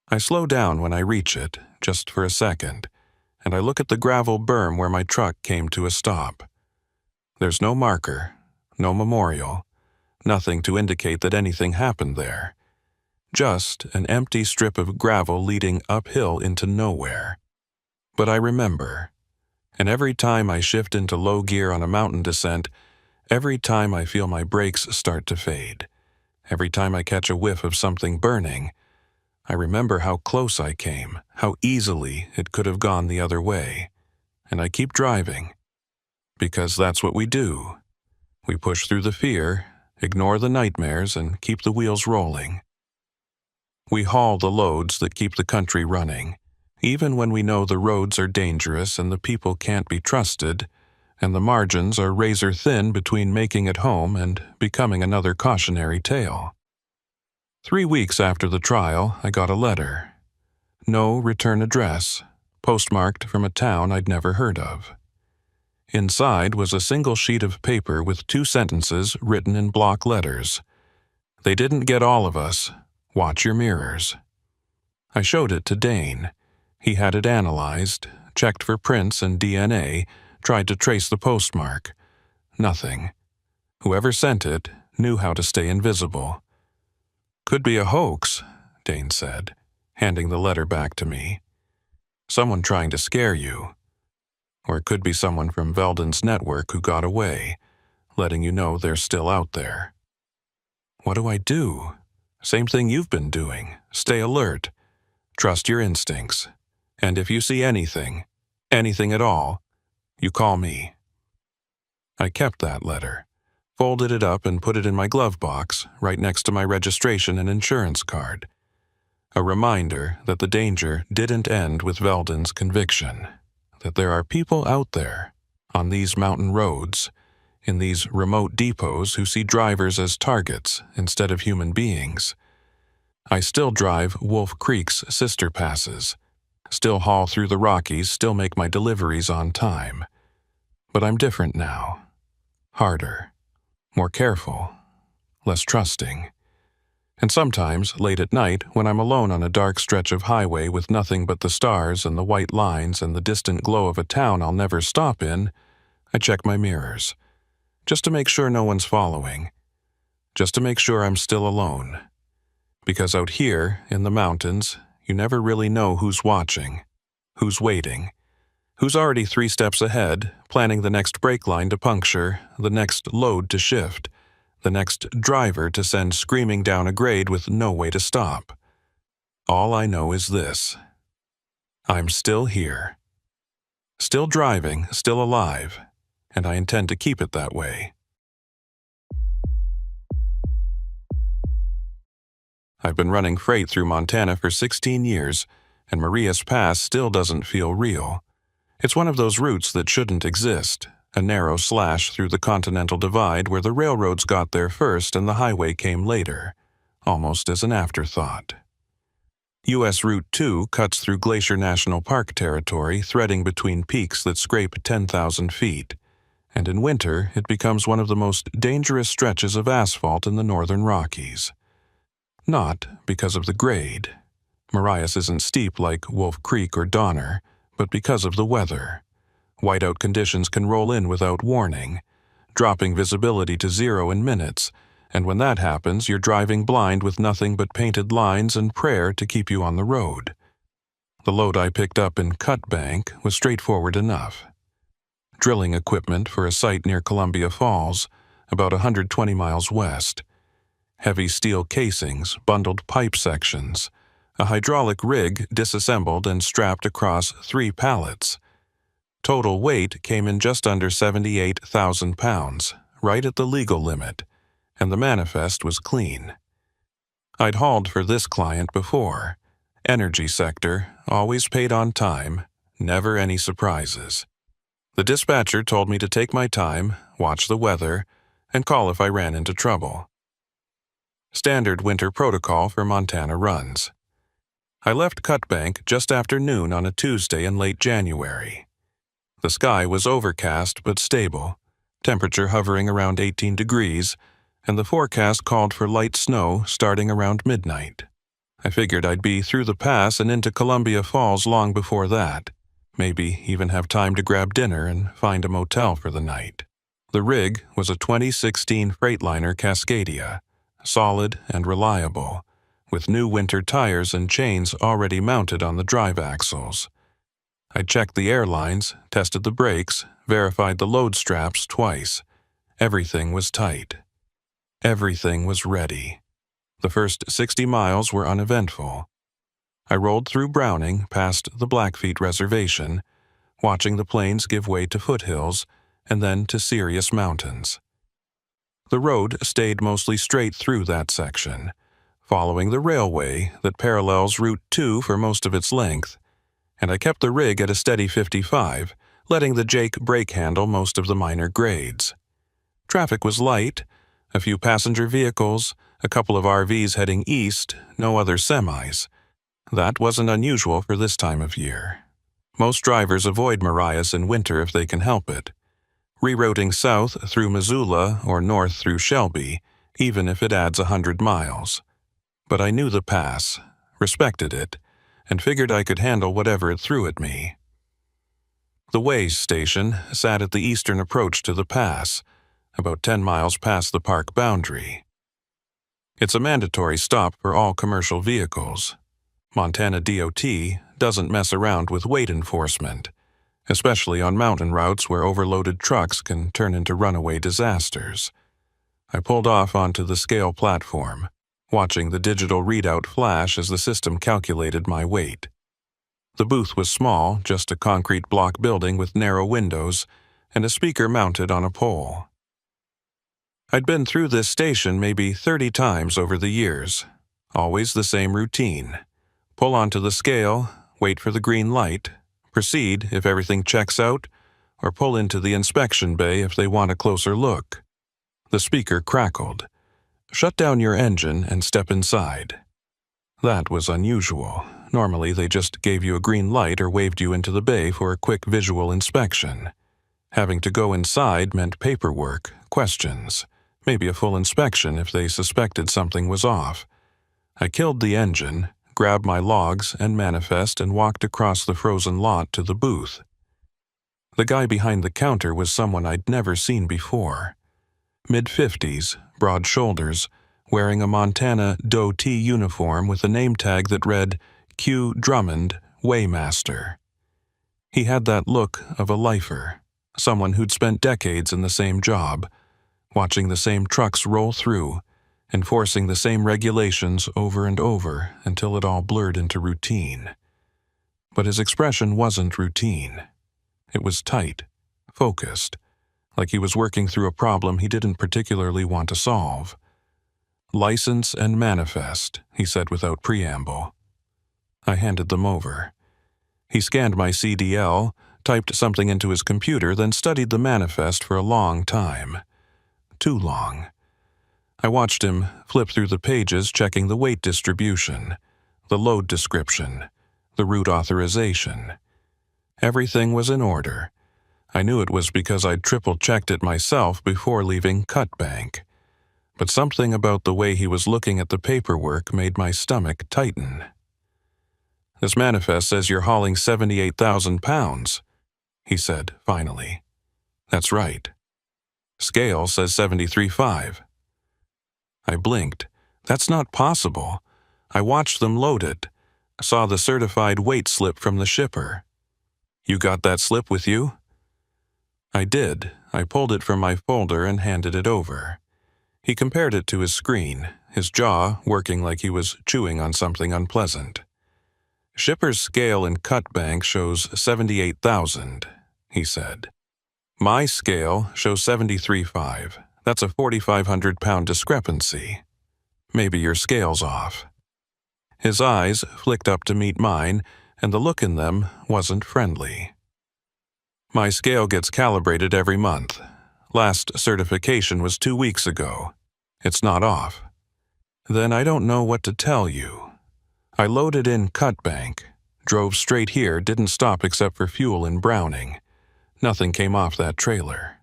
I slow down when I reach it, just for a second, and I look at the gravel berm where my truck came to a stop. There's no marker, no memorial, Nothing to indicate that anything happened there. Just an empty strip of gravel leading uphill into nowhere. But I remember, and every time I shift into low gear on a mountain descent, every time I feel my brakes start to fade, every time I catch a whiff of something burning, I remember how close I came, how easily it could have gone the other way. And I keep driving, because that's what we do. We push through the fear, ignore the nightmares, and keep the wheels rolling. We haul the loads that keep the country running, even when we know the roads are dangerous and the people can't be trusted, and the margins are razor thin between making it home and becoming another cautionary tale. 3 weeks after the trial, I got a letter. No return address, postmarked from a town I'd never heard of. Inside was a single sheet of paper with 2 sentences written in block letters. They didn't get all of us. Watch your mirrors. I showed it to Dane. He had it analyzed, checked for prints and DNA, tried to trace the postmark. Nothing. Whoever sent it knew how to stay invisible. Could be a hoax, Dane said, handing the letter back to me. Someone trying to scare you. Or it could be someone from Veldon's network who got away, letting you know they're still out there. What do I do? Same thing you've been doing. Stay alert. Trust your instincts. And if you see anything at all, you call me. I kept that letter, folded it up and put it in my glove box right next to my registration and insurance card. A reminder that the danger didn't end with Veldon's conviction, that there are people out there, on these mountain roads, in these remote depots who see drivers as targets instead of human beings. I still drive Wolf Creek's sister passes, still haul through the Rockies, still make my deliveries on time. But I'm different now. Harder, more careful, less trusting. And sometimes, late at night, when I'm alone on a dark stretch of highway with nothing but the stars and the white lines and the distant glow of a town I'll never stop in, I check my mirrors, just to make sure no one's following, just to make sure I'm still alone. Because out here, in the mountains, you never really know who's watching, who's waiting, who's already 3 steps ahead, planning the next brake line to puncture, the next load to shift, the next driver to send screaming down a grade with no way to stop. All I know is this. I'm still here. Still driving, still alive, and I intend to keep it that way. I've been running freight through Montana for 16 years, and Marias Pass still doesn't feel real. It's one of those routes that shouldn't exist, a narrow slash through the Continental Divide where the railroads got there first and the highway came later, almost as an afterthought. U.S. Route 2 cuts through Glacier National Park territory, threading between peaks that scrape 10,000 feet, and in winter it becomes one of the most dangerous stretches of asphalt in the northern Rockies. Not because of the grade. Marias isn't steep like Wolf Creek or Donner, but because of the weather. Whiteout conditions can roll in without warning, dropping visibility to 0 in minutes, and when that happens, you're driving blind with nothing but painted lines and prayer to keep you on the road. The load I picked up in Cut Bank was straightforward enough. Drilling equipment for a site near Columbia Falls, about 120 miles west. Heavy steel casings, bundled pipe sections, a hydraulic rig disassembled and strapped across 3 pallets. Total weight came in just under 78,000 pounds, right at the legal limit, and the manifest was clean. I'd hauled for this client before. Energy sector, always paid on time, never any surprises. The dispatcher told me to take my time, watch the weather, and call if I ran into trouble. Standard winter protocol for Montana runs. I left Cut Bank just after noon on a Tuesday in late January. The sky was overcast but stable, temperature hovering around 18 degrees, and the forecast called for light snow starting around midnight. I figured I'd be through the pass and into Columbia Falls long before that, maybe even have time to grab dinner and find a motel for the night. The rig was a 2016 Freightliner Cascadia, solid and reliable, with new winter tires and chains already mounted on the drive axles. I checked the airlines, tested the brakes, verified the load straps twice. Everything was tight. Everything was ready. The first 60 miles were uneventful. I rolled through Browning past the Blackfeet Reservation, watching the plains give way to foothills and then to serious mountains. The road stayed mostly straight through that section, following the railway that parallels Route 2 for most of its length, and I kept the rig at a steady 55, letting the Jake brake handle most of the minor grades. Traffic was light, a few passenger vehicles, a couple of RVs heading east, no other semis. That wasn't unusual for this time of year. Most drivers avoid Marias in winter if they can help it, rerouting south through Missoula or north through Shelby, even if it adds 100 miles. But I knew the pass, respected it, and figured I could handle whatever it threw at me. The Ways station sat at the eastern approach to the pass, about 10 miles past the park boundary. It's a mandatory stop for all commercial vehicles. Montana DOT doesn't mess around with weight enforcement, especially on mountain routes where overloaded trucks can turn into runaway disasters. I pulled off onto the scale platform, watching the digital readout flash as the system calculated my weight. The booth was small, just a concrete block building with narrow windows and a speaker mounted on a pole. I'd been through this station maybe 30 times over the years, always the same routine. Pull onto the scale, wait for the green light, proceed if everything checks out, or pull into the inspection bay if they want a closer look. The speaker crackled. Shut down your engine and step inside. That was unusual. Normally they just gave you a green light or waved you into the bay for a quick visual inspection. Having to go inside meant paperwork, questions, maybe a full inspection if they suspected something was off. I killed the engine, grabbed my logs and manifest and walked across the frozen lot to the booth. The guy behind the counter was someone I'd never seen before. Mid-50s, broad shoulders, wearing a Montana DOT uniform with a name tag that read Q. Drummond, Weighmaster. He had that look of a lifer, someone who'd spent decades in the same job, watching the same trucks roll through, enforcing the same regulations over and over until it all blurred into routine. But his expression wasn't routine. It was tight, focused, like he was working through a problem he didn't particularly want to solve. "License and manifest," he said without preamble. I handed them over. He scanned my CDL, typed something into his computer, then studied the manifest for a long time. Too long. I watched him flip through the pages, checking the weight distribution, the load description, the route authorization. Everything was in order. I knew it was because I'd triple-checked it myself before leaving Cut Bank. But something about the way he was looking at the paperwork made my stomach tighten. "This manifest says you're hauling 78,000 pounds, he said, finally. "That's right." "Scale says 73.5. I blinked. "That's not possible. I watched them load it. Saw the certified weight slip from the shipper." "You got that slip with you?" I did. I pulled it from my folder and handed it over. He compared it to his screen, his jaw working like he was chewing on something unpleasant. "Shipper's scale in Cut Bank shows 78,000, he said. "My scale shows 73.5. That's a 4,500-pound discrepancy. Maybe your scale's off." His eyes flicked up to meet mine, and the look in them wasn't friendly. "My scale gets calibrated every month. Last certification was 2 weeks ago. It's not off." "Then I don't know what to tell you. I loaded in Cut Bank, drove straight here, didn't stop except for fuel in Browning. Nothing came off that trailer."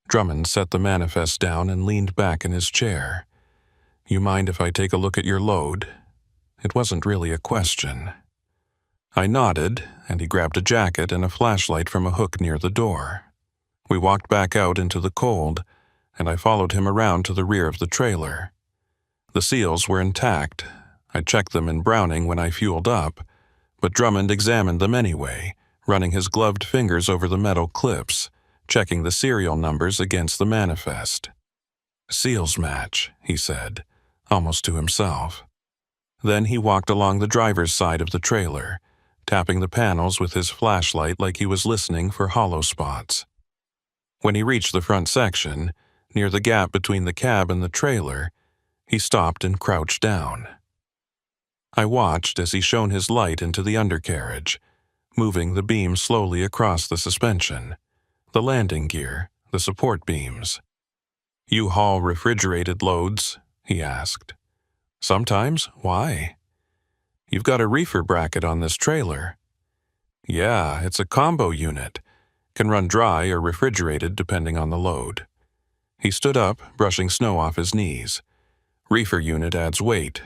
Drummond set the manifest down and leaned back in his chair. "You mind if I take a look at your load?" It wasn't really a question. I nodded, and he grabbed a jacket and a flashlight from a hook near the door. We walked back out into the cold, and I followed him around to the rear of the trailer. The seals were intact. I checked them in Browning when I fueled up, but Drummond examined them anyway, running his gloved fingers over the metal clips, checking the serial numbers against the manifest. "Seals match," he said, almost to himself. Then he walked along the driver's side of the trailer, tapping the panels with his flashlight like he was listening for hollow spots. When he reached the front section, near the gap between the cab and the trailer, he stopped and crouched down. I watched as he shone his light into the undercarriage, moving the beam slowly across the suspension, the landing gear, the support beams. "You haul refrigerated loads?" he asked. "Sometimes. Why?" "You've got a reefer bracket on this trailer." "Yeah, it's a combo unit. Can run dry or refrigerated depending on the load." He stood up, brushing snow off his knees. "Reefer unit adds weight,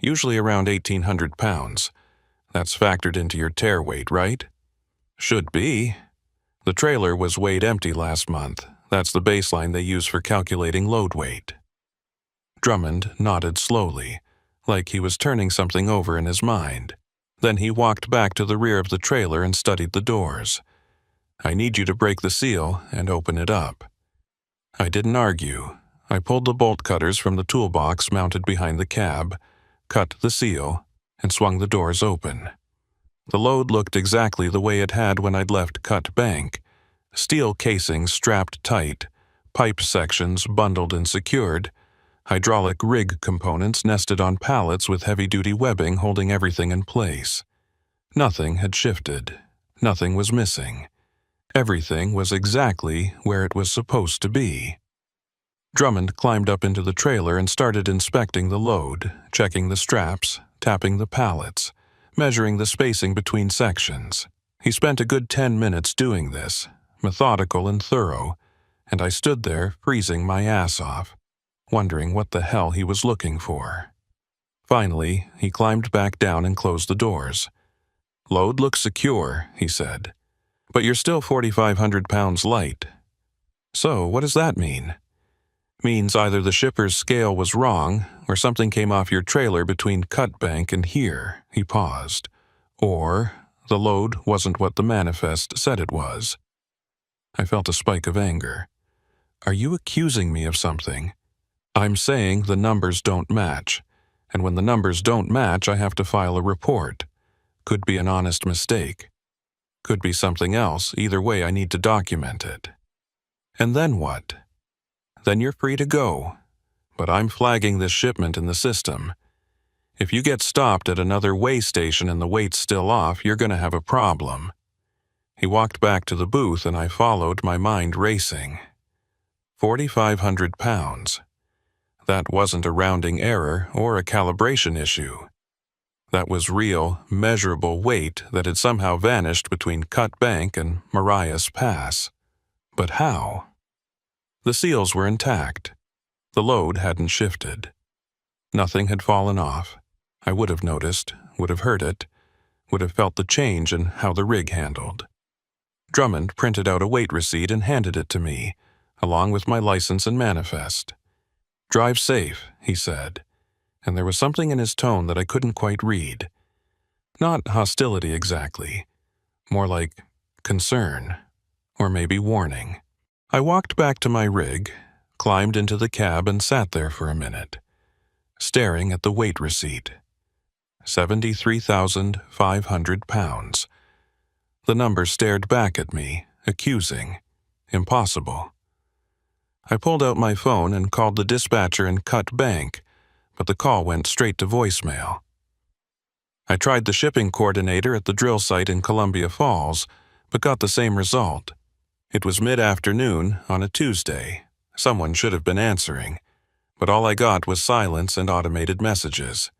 usually around 1,800 pounds. That's factored into your tear weight, right?" "Should be. The trailer was weighed empty last month. That's the baseline they use for calculating load weight." Drummond nodded slowly, like he was turning something over in his mind. Then he walked back to the rear of the trailer and studied the doors. "I need you to break the seal and open it up." I didn't argue. I pulled the bolt cutters from the toolbox mounted behind the cab, cut the seal, and swung the doors open. The load looked exactly the way it had when I'd left Cut Bank. Steel casings strapped tight, pipe sections bundled and secured, hydraulic rig components nested on pallets with heavy-duty webbing holding everything in place. Nothing had shifted. Nothing was missing. Everything was exactly where it was supposed to be. Drummond climbed up into the trailer and started inspecting the load, checking the straps, tapping the pallets, measuring the spacing between sections. He spent a good 10 minutes doing this, methodical and thorough, and I stood there freezing my ass off, wondering what the hell he was looking for. Finally, he climbed back down and closed the doors. "Load looks secure," he said, "but you're still 4,500 pounds light." "So, what does that mean?" "Means either the shipper's scale was wrong, or something came off your trailer between Cut Bank and here," he paused. "Or the load wasn't what the manifest said it was." I felt a spike of anger. "Are you accusing me of something?" "I'm saying the numbers don't match, and when the numbers don't match, I have to file a report. Could be an honest mistake. Could be something else. Either way, I need to document it." "And then what?" "Then you're free to go. But I'm flagging this shipment in the system. If you get stopped at another weigh station and the weight's still off, you're going to have a problem." He walked back to the booth and I followed, my mind racing. 4,500 pounds. That wasn't a rounding error or a calibration issue. That was real, measurable weight that had somehow vanished between Cut Bank and Marias Pass. But how? The seals were intact. The load hadn't shifted. Nothing had fallen off. I would have noticed, would have heard it, would have felt the change in how the rig handled. Drummond printed out a weight receipt and handed it to me, along with my license and manifest. "Drive safe," he said, and there was something in his tone that I couldn't quite read. Not hostility exactly, more like concern, or maybe warning. I walked back to my rig, climbed into the cab and sat there for a minute, staring at the weight receipt. 73,500 pounds. The number stared back at me, accusing, impossible. I pulled out my phone and called the dispatcher in Cut Bank, but the call went straight to voicemail. I tried the shipping coordinator at the drill site in Columbia Falls, but got the same result. It was mid-afternoon on a Tuesday. Someone should have been answering, but all I got was silence and automated messages.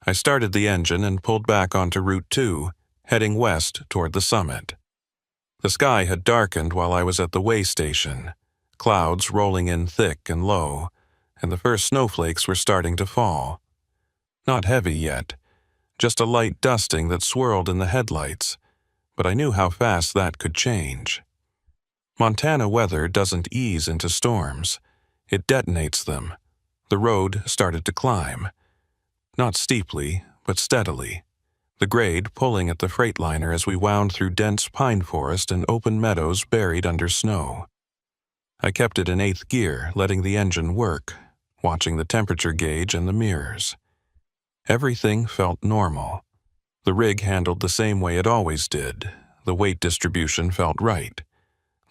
I started the engine and pulled back onto Route 2, heading west toward the summit. The sky had darkened while I was at the weigh station, clouds rolling in thick and low, and the first snowflakes were starting to fall. Not heavy yet, just a light dusting that swirled in the headlights, but I knew how fast that could change. Montana weather doesn't ease into storms. It detonates them. The road started to climb. Not steeply, but steadily. The grade pulling at the Freightliner as we wound through dense pine forest and open meadows buried under snow. I kept it in 8th gear, letting the engine work, watching the temperature gauge and the mirrors. Everything felt normal. The rig handled the same way it always did. The weight distribution felt right.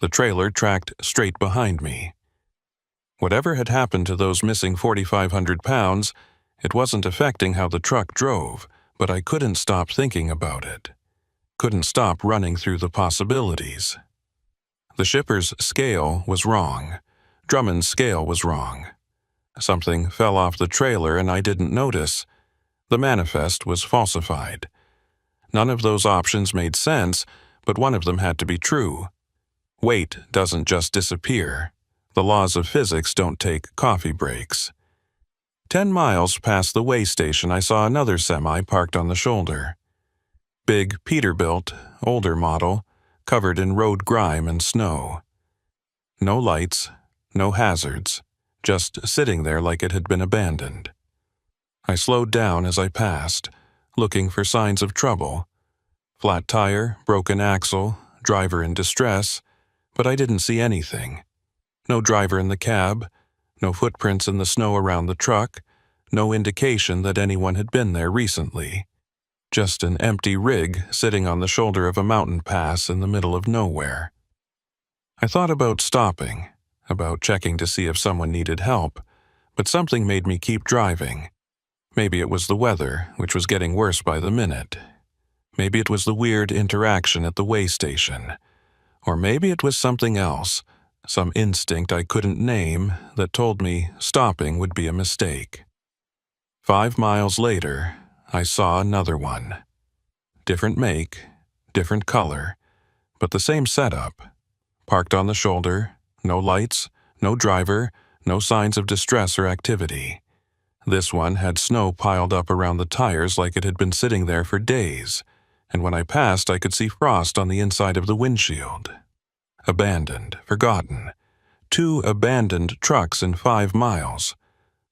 The trailer tracked straight behind me. Whatever had happened to those missing 4,500 pounds, it wasn't affecting how the truck drove, but I couldn't stop thinking about it. Couldn't stop running through the possibilities. The shipper's scale was wrong. Drummond's scale was wrong. Something fell off the trailer and I didn't notice. The manifest was falsified. None of those options made sense, but one of them had to be true. Weight doesn't just disappear. The laws of physics don't take coffee breaks. 10 miles past the way station, I saw another semi parked on the shoulder. Big Peterbilt, older model, covered in road grime and snow. No lights, no hazards, just sitting there like it had been abandoned. I slowed down as I passed, looking for signs of trouble. Flat tire, broken axle, driver in distress, but I didn't see anything. No driver in the cab, no footprints in the snow around the truck, no indication that anyone had been there recently. Just an empty rig sitting on the shoulder of a mountain pass in the middle of nowhere. I thought about stopping, about checking to see if someone needed help, but something made me keep driving. Maybe it was the weather, which was getting worse by the minute. Maybe it was the weird interaction at the way station. Or maybe it was something else, some instinct I couldn't name that told me stopping would be a mistake. 5 miles later, I saw another one. Different make, different color, but the same setup. Parked on the shoulder, no lights, no driver, no signs of distress or activity. This one had snow piled up around the tires like it had been sitting there for days, and when I passed I could see frost on the inside of the windshield. Abandoned, forgotten. 2 abandoned trucks in 5 miles.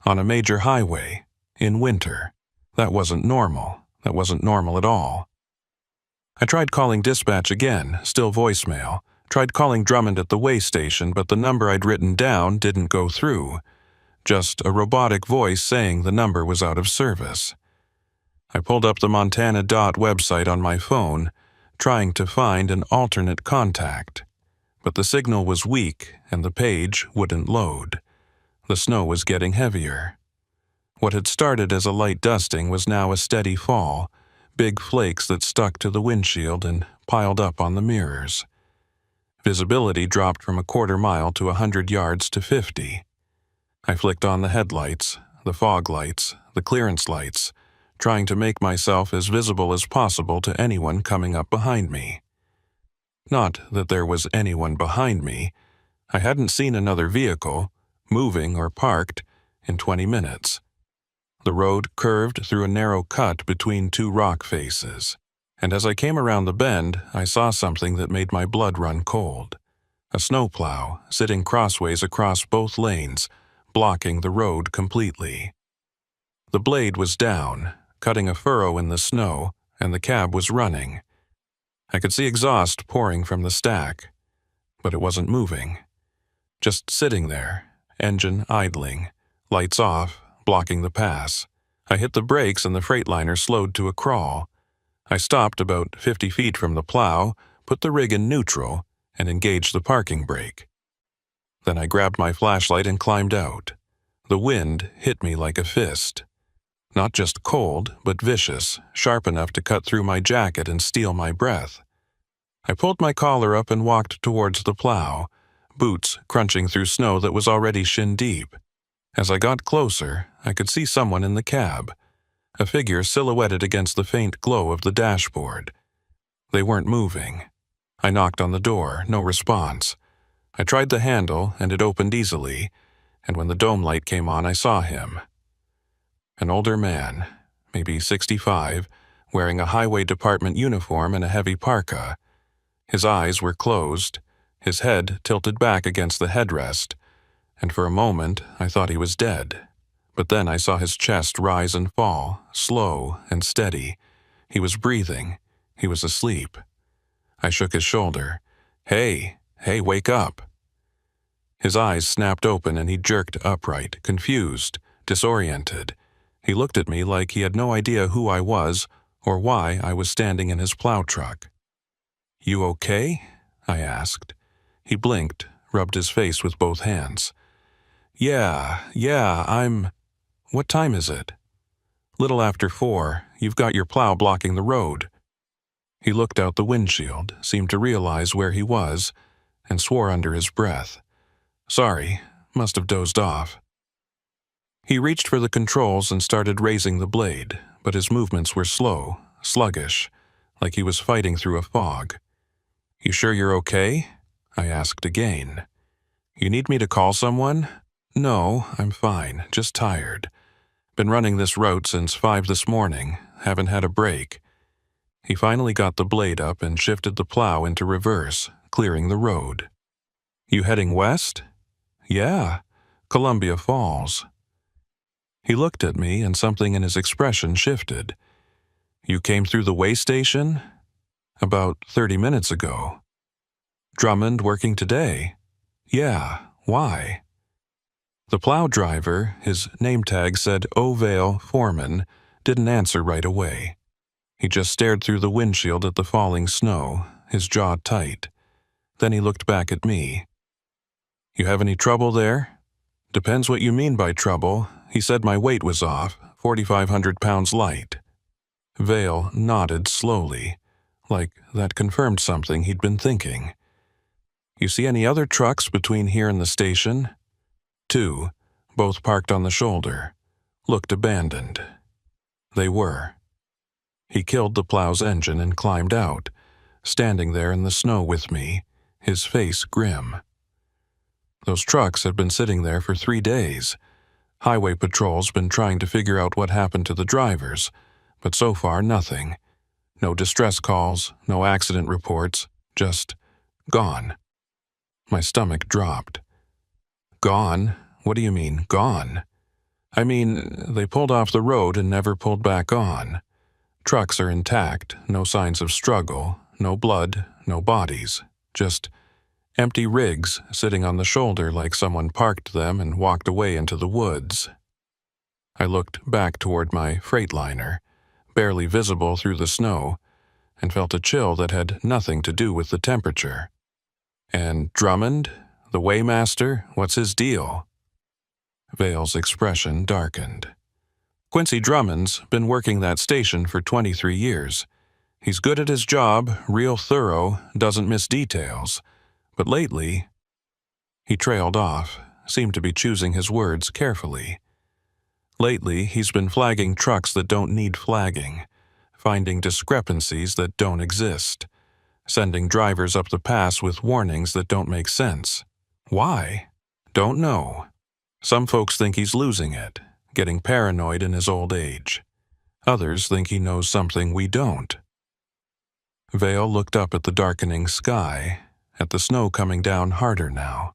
On a major highway, in winter. That wasn't normal. That wasn't normal at all. I tried calling dispatch again, still voicemail. Tried calling Drummond at the way station, but the number I'd written down didn't go through. Just a robotic voice saying the number was out of service. I pulled up the Montana Dot website on my phone, trying to find an alternate contact. But the signal was weak and the page wouldn't load. The snow was getting heavier. What had started as a light dusting was now a steady fall, big flakes that stuck to the windshield and piled up on the mirrors. Visibility dropped from a quarter mile to 100 yards to 50. I flicked on the headlights, the fog lights, the clearance lights, trying to make myself as visible as possible to anyone coming up behind me. Not that there was anyone behind me. I hadn't seen another vehicle, moving or parked, in 20 minutes. The road curved through a narrow cut between 2 rock faces, and as I came around the bend, I saw something that made my blood run cold. A snowplow sitting crossways across both lanes, blocking the road completely. The blade was down, cutting a furrow in the snow, and the cab was running. I could see exhaust pouring from the stack, but it wasn't moving. Just sitting there, engine idling, lights off, blocking the pass. I hit the brakes and the Freightliner slowed to a crawl. I stopped about 50 feet from the plow, put the rig in neutral, and engaged the parking brake. Then I grabbed my flashlight and climbed out. The wind hit me like a fist. Not just cold, but vicious, sharp enough to cut through my jacket and steal my breath. I pulled my collar up and walked towards the plow, boots crunching through snow that was already shin-deep. As I got closer, I could see someone in the cab, a figure silhouetted against the faint glow of the dashboard. They weren't moving. I knocked on the door, no response. I tried the handle, and it opened easily, and when the dome light came on, I saw him. An older man, maybe 65, wearing a highway department uniform and a heavy parka. His eyes were closed, his head tilted back against the headrest, and for a moment I thought he was dead. But then I saw his chest rise and fall, slow and steady. He was breathing. He was asleep. I shook his shoulder. Hey, wake up. His eyes snapped open and he jerked upright, confused, disoriented. He looked at me like he had no idea who I was or why I was standing in his plow truck. You okay? I asked. He blinked, rubbed his face with both hands. Yeah, I'm... What time is it? Little after 4. You've got your plow blocking the road. He looked out the windshield, seemed to realize where he was, and swore under his breath. Sorry, must have dozed off. He reached for the controls and started raising the blade, but his movements were slow, sluggish, like he was fighting through a fog. You sure you're okay? I asked again. You need me to call someone? No, I'm fine, just tired. Been running this route since 5 this morning, haven't had a break. He finally got the blade up and shifted the plow into reverse, clearing the road. You heading west? Yeah, Columbia Falls. He looked at me and something in his expression shifted. You came through the way station? About 30 minutes ago. Drummond working today? Yeah, why? The plow driver, his name tag said Ovale Foreman, didn't answer right away. He just stared through the windshield at the falling snow, his jaw tight. Then he looked back at me. You have any trouble there? Depends what you mean by trouble. He said my weight was off, 4,500 pounds light. Vale nodded slowly, like that confirmed something he'd been thinking. You see any other trucks between here and the station? 2, both parked on the shoulder, looked abandoned. They were. He killed the plow's engine and climbed out, standing there in the snow with me, his face grim. Those trucks had been sitting there for 3 days. Highway patrol's been trying to figure out what happened to the drivers, but so far nothing. No distress calls, no accident reports, just gone. My stomach dropped. Gone? What do you mean, gone? I mean, they pulled off the road and never pulled back on. Trucks are intact, no signs of struggle, no blood, no bodies, just empty rigs sitting on the shoulder like someone parked them and walked away into the woods. I looked back toward my Freightliner, barely visible through the snow, and felt a chill that had nothing to do with the temperature. And Drummond, the weighmaster, what's his deal? Vale's expression darkened. Quincy Drummond's been working that station for 23 years. He's good at his job, real thorough, doesn't miss details. But lately, he trailed off, seemed to be choosing his words carefully. Lately, he's been flagging trucks that don't need flagging, finding discrepancies that don't exist, sending drivers up the pass with warnings that don't make sense. Why? Don't know. Some folks think he's losing it, getting paranoid in his old age. Others think he knows something we don't. Vale looked up at the darkening sky, at the snow coming down harder now.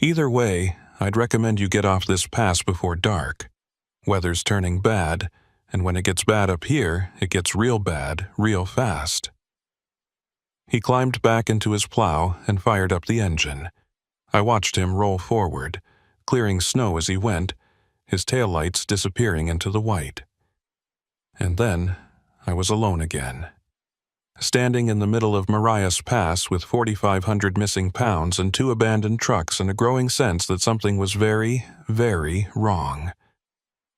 Either way, I'd recommend you get off this pass before dark. Weather's turning bad, and when it gets bad up here, it gets real bad, real fast. He climbed back into his plow and fired up the engine. I watched him roll forward, clearing snow as he went, his taillights disappearing into the white. And then I was alone again. Standing in the middle of Marias Pass with 4,500 missing pounds and 2 abandoned trucks and a growing sense that something was very, very wrong.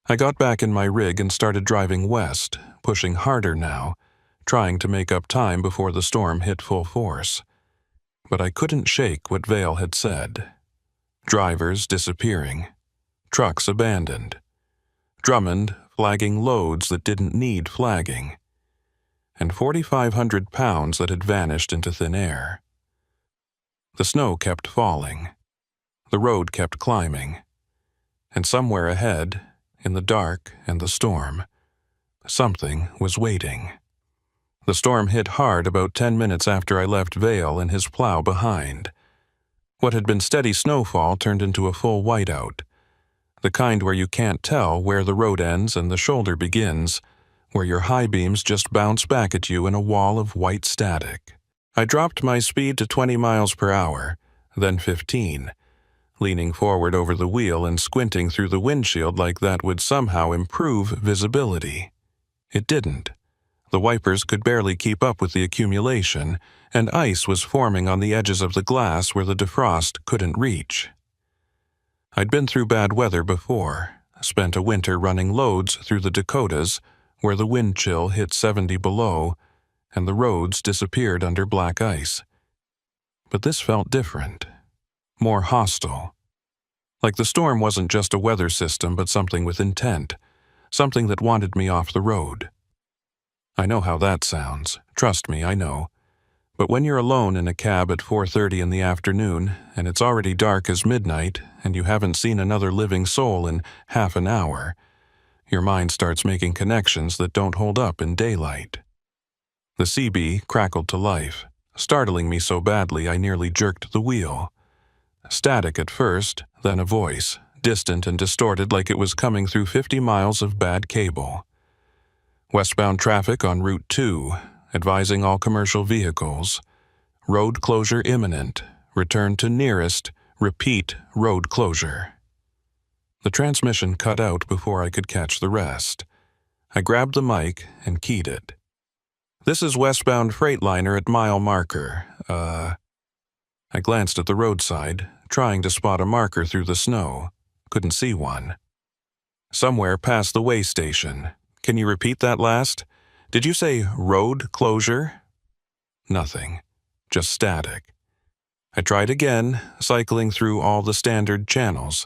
I got back in my rig and started driving west, pushing harder now, trying to make up time before the storm hit full force. But I couldn't shake what Vale had said. Drivers disappearing. Trucks abandoned. Drummond flagging loads that didn't need flagging. And 4,500 pounds that had vanished into thin air. The snow kept falling. The road kept climbing. And somewhere ahead, in the dark and the storm, something was waiting. The storm hit hard about 10 minutes after I left Vale and his plow behind. What had been steady snowfall turned into a full whiteout, the kind where you can't tell where the road ends and the shoulder begins, where your high beams just bounce back at you in a wall of white static. I dropped my speed to 20 miles per hour, then 15, leaning forward over the wheel and squinting through the windshield like that would somehow improve visibility. It didn't. The wipers could barely keep up with the accumulation, and ice was forming on the edges of the glass where the defrost couldn't reach. I'd been through bad weather before, spent a winter running loads through the Dakotas, where the wind chill hit 70 below, and the roads disappeared under black ice. But this felt different, more hostile. Like the storm wasn't just a weather system, but something with intent, something that wanted me off the road. I know how that sounds. Trust me, I know. But when you're alone in a cab at 4:30 in the afternoon, and it's already dark as midnight, and you haven't seen another living soul in half an hour, your mind starts making connections that don't hold up in daylight. The CB crackled to life, startling me so badly I nearly jerked the wheel. Static at first, then a voice, distant and distorted like it was coming through 50 miles of bad cable. Westbound traffic on Route 2, advising all commercial vehicles. Road closure imminent. Return to nearest. Repeat road closure. The transmission cut out before I could catch the rest. I grabbed the mic and keyed it. "This is westbound Freightliner at mile marker. I glanced at the roadside, trying to spot a marker through the snow. Couldn't see one. "Somewhere past the way station. Can you repeat that last? Did you say road closure?" Nothing. Just static. I tried again, cycling through all the standard channels.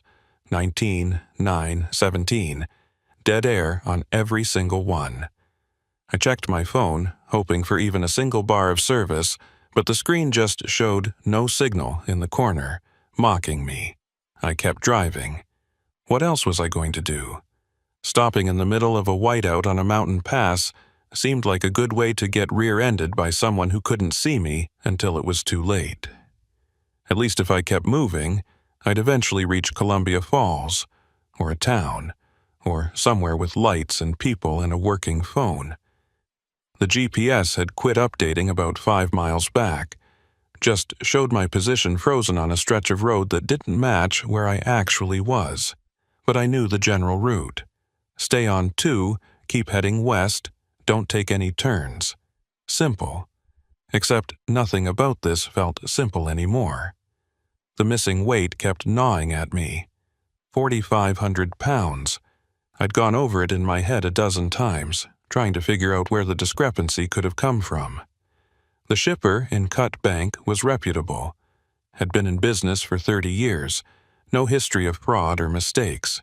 19, 9, 17. Dead air on every single one. I checked my phone, hoping for even a single bar of service, but the screen just showed no signal in the corner, mocking me. I kept driving. What else was I going to do? Stopping in the middle of a whiteout on a mountain pass seemed like a good way to get rear-ended by someone who couldn't see me until it was too late. At least if I kept moving, I'd eventually reach Columbia Falls, or a town, or somewhere with lights and people and a working phone. The GPS had quit updating about 5 miles back, just showed my position frozen on a stretch of road that didn't match where I actually was, but I knew the general route. Stay on 2, keep heading west, don't take any turns. Simple. Except nothing about this felt simple anymore. The missing weight kept gnawing at me. 4,500 pounds. I'd gone over it in my head a dozen times, trying to figure out where the discrepancy could have come from. The shipper in Cut Bank was reputable, had been in business for 30 years, no history of fraud or mistakes.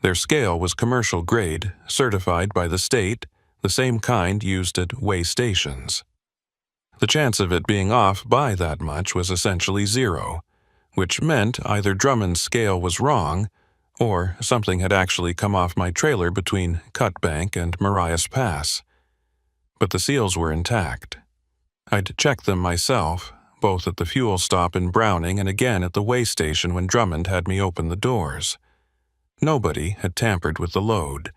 Their scale was commercial grade, certified by the state, the same kind used at weigh stations. The chance of it being off by that much was essentially zero, which meant either Drummond's scale was wrong, or something had actually come off my trailer between Cut Bank and Marias Pass. But the seals were intact. I'd checked them myself, both at the fuel stop in Browning and again at the weigh station when Drummond had me open the doors. Nobody had tampered with the load,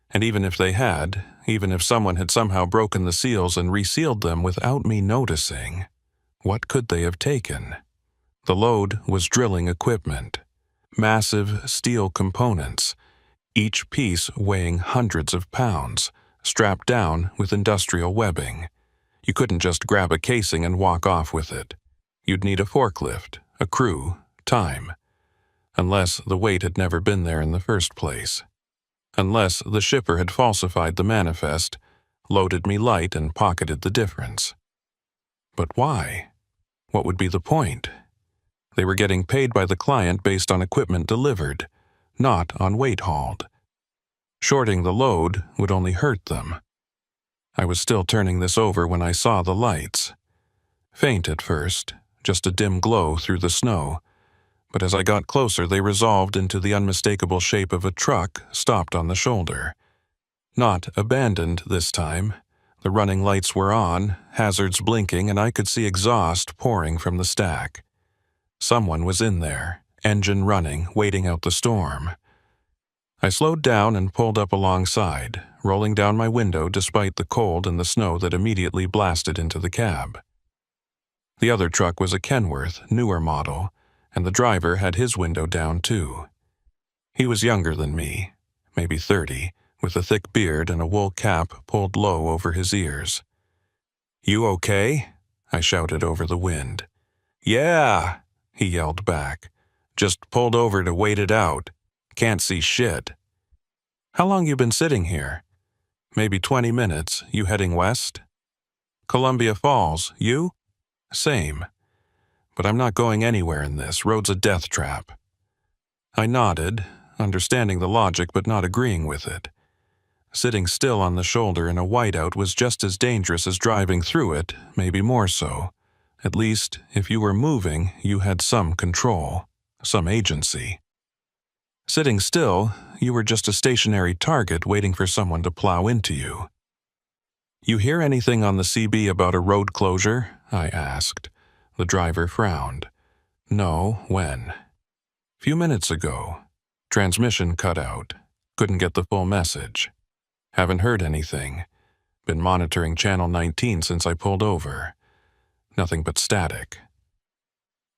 and even if they had, even if someone had somehow broken the seals and resealed them without me noticing, what could they have taken? The load was drilling equipment, massive steel components, each piece weighing hundreds of pounds, strapped down with industrial webbing. You couldn't just grab a casing and walk off with it. You'd need a forklift, a crew, time. Unless the weight had never been there in the first place. Unless the shipper had falsified the manifest, loaded me light and pocketed the difference. But why? What would be the point? They were getting paid by the client based on equipment delivered, not on weight hauled. Shorting the load would only hurt them. I was still turning this over when I saw the lights. Faint at first, just a dim glow through the snow, but as I got closer they resolved into the unmistakable shape of a truck stopped on the shoulder. Not abandoned this time. The running lights were on, hazards blinking, and I could see exhaust pouring from the stack. Someone was in there, engine running, waiting out the storm. I slowed down and pulled up alongside, rolling down my window despite the cold and the snow that immediately blasted into the cab. The other truck was a Kenworth, newer model, and the driver had his window down too. He was younger than me, maybe 30, with a thick beard and a wool cap pulled low over his ears. "You okay?" I shouted over the wind. "Yeah," he yelled back. "Just pulled over to wait it out. Can't see shit." "How long you been sitting here?" "Maybe 20 minutes. You heading west?" "Columbia Falls. You?" "Same. But I'm not going anywhere in this. Road's a death trap." I nodded, understanding the logic but not agreeing with it. Sitting still on the shoulder in a whiteout was just as dangerous as driving through it, maybe more so. At least, if you were moving, you had some control, some agency. Sitting still, you were just a stationary target waiting for someone to plow into you. "You hear anything on the CB about a road closure?" I asked. The driver frowned. "No, when?" "Few minutes ago. Transmission cut out. Couldn't get the full message. Haven't heard anything. Been monitoring Channel 19 since I pulled over. Nothing but static."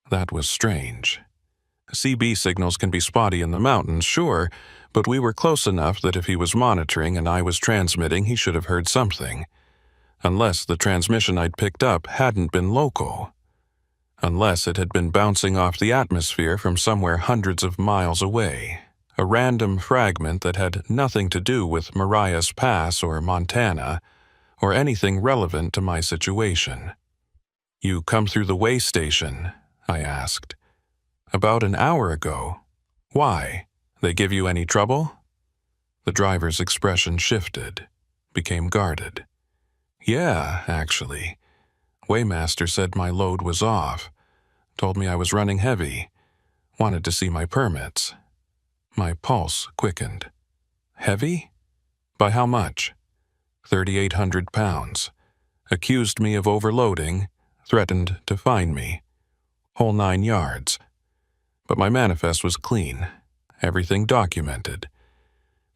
That was strange. CB signals can be spotty in the mountains, sure, but we were close enough that if he was monitoring and I was transmitting, he should have heard something. Unless the transmission I'd picked up hadn't been local. Unless it had been bouncing off the atmosphere from somewhere hundreds of miles away. A random fragment that had nothing to do with Marias Pass or Montana, or anything relevant to my situation. "You come through the way station?" I asked. "About an hour ago. Why? They give you any trouble?" The driver's expression shifted, became guarded. "Yeah, actually. Waymaster said my load was off. Told me I was running heavy. Wanted to see my permits." My pulse quickened. "Heavy? By how much?" 3,800 pounds. Accused me of overloading, threatened to fine me. Whole 9 yards. But my manifest was clean. Everything documented.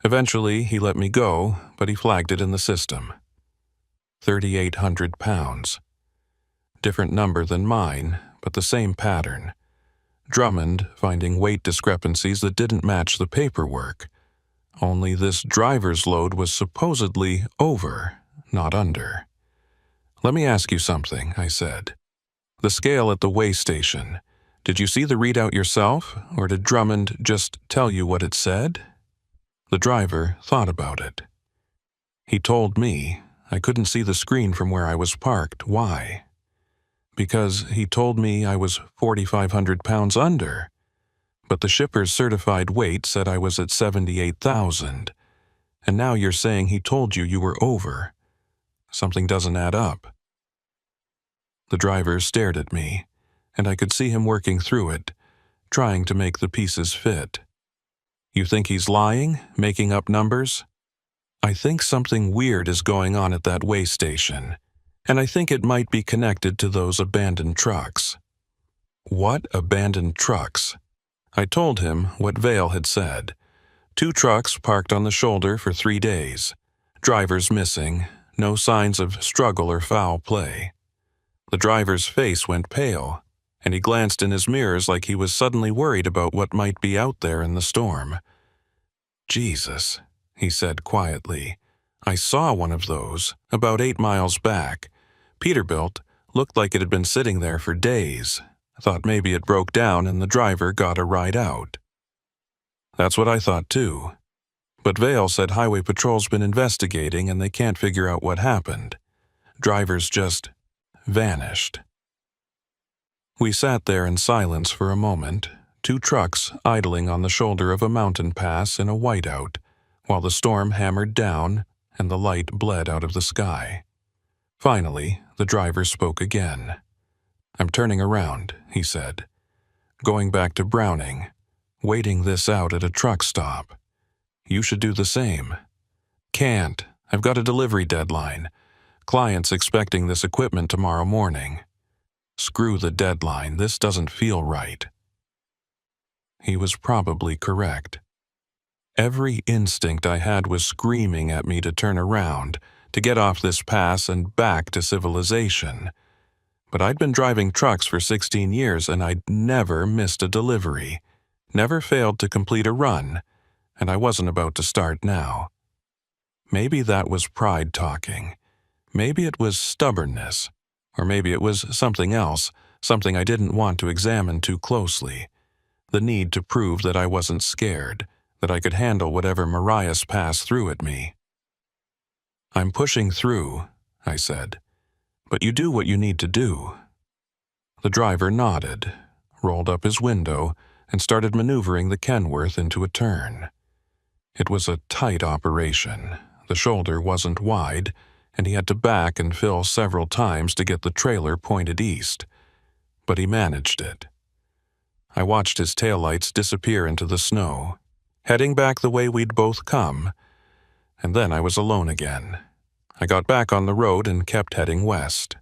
Eventually, he let me go, but he flagged it in the system. 3,800 pounds. Different number than mine, but the same pattern. Drummond finding weight discrepancies that didn't match the paperwork. Only this driver's load was supposedly over, not under. "Let me ask you something," I said. "The scale at the weigh station, did you see the readout yourself, or did Drummond just tell you what it said?" The driver thought about it. "He told me. I couldn't see the screen from where I was parked. Why?" "Because he told me I was 4,500 pounds under. But the shipper's certified weight said I was at 78,000. And now you're saying he told you you were over. Something doesn't add up." The driver stared at me, and I could see him working through it, trying to make the pieces fit. "You think he's lying, making up numbers?" "I think something weird is going on at that weigh station, and I think it might be connected to those abandoned trucks." "What abandoned trucks?" I told him what Vale had said. 2 trucks parked on the shoulder for 3 days. Drivers missing, no signs of struggle or foul play. The driver's face went pale, and he glanced in his mirrors like he was suddenly worried about what might be out there in the storm. "Jesus," he said quietly. "I saw one of those, about 8 miles back. Peterbilt, looked like it had been sitting there for days. Thought maybe it broke down and the driver got a ride out." That's what I thought too. But Vale said Highway Patrol's been investigating and they can't figure out what happened. Drivers just vanished. We sat there in silence for a moment, 2 trucks idling on the shoulder of a mountain pass in a whiteout, while the storm hammered down and the light bled out of the sky. Finally, the driver spoke again. "I'm turning around," he said. "Going back to Browning. Waiting this out at a truck stop. You should do the same." "Can't. I've got a delivery deadline. clients expecting this equipment tomorrow morning. Screw the deadline, this doesn't feel right. He was probably correct. Every instinct I had was screaming at me to turn around, to get off this pass and back to civilization. But I'd been driving trucks for 16 years and I'd never missed a delivery, never failed to complete a run, and I wasn't about to start now. Maybe that was pride talking. Maybe it was stubbornness. Or maybe it was something else, something I didn't want to examine too closely. The need to prove that I wasn't scared, that I could handle whatever Marias Pass threw at me. "I'm pushing through," I said, "but you do what you need to do." The driver nodded, rolled up his window, and started maneuvering the Kenworth into a turn. It was a tight operation. The shoulder wasn't wide, and he had to back and fill several times to get the trailer pointed east. But he managed it. I watched his taillights disappear into the snow, heading back the way we'd both come, and then I was alone again. I got back on the road and kept heading west.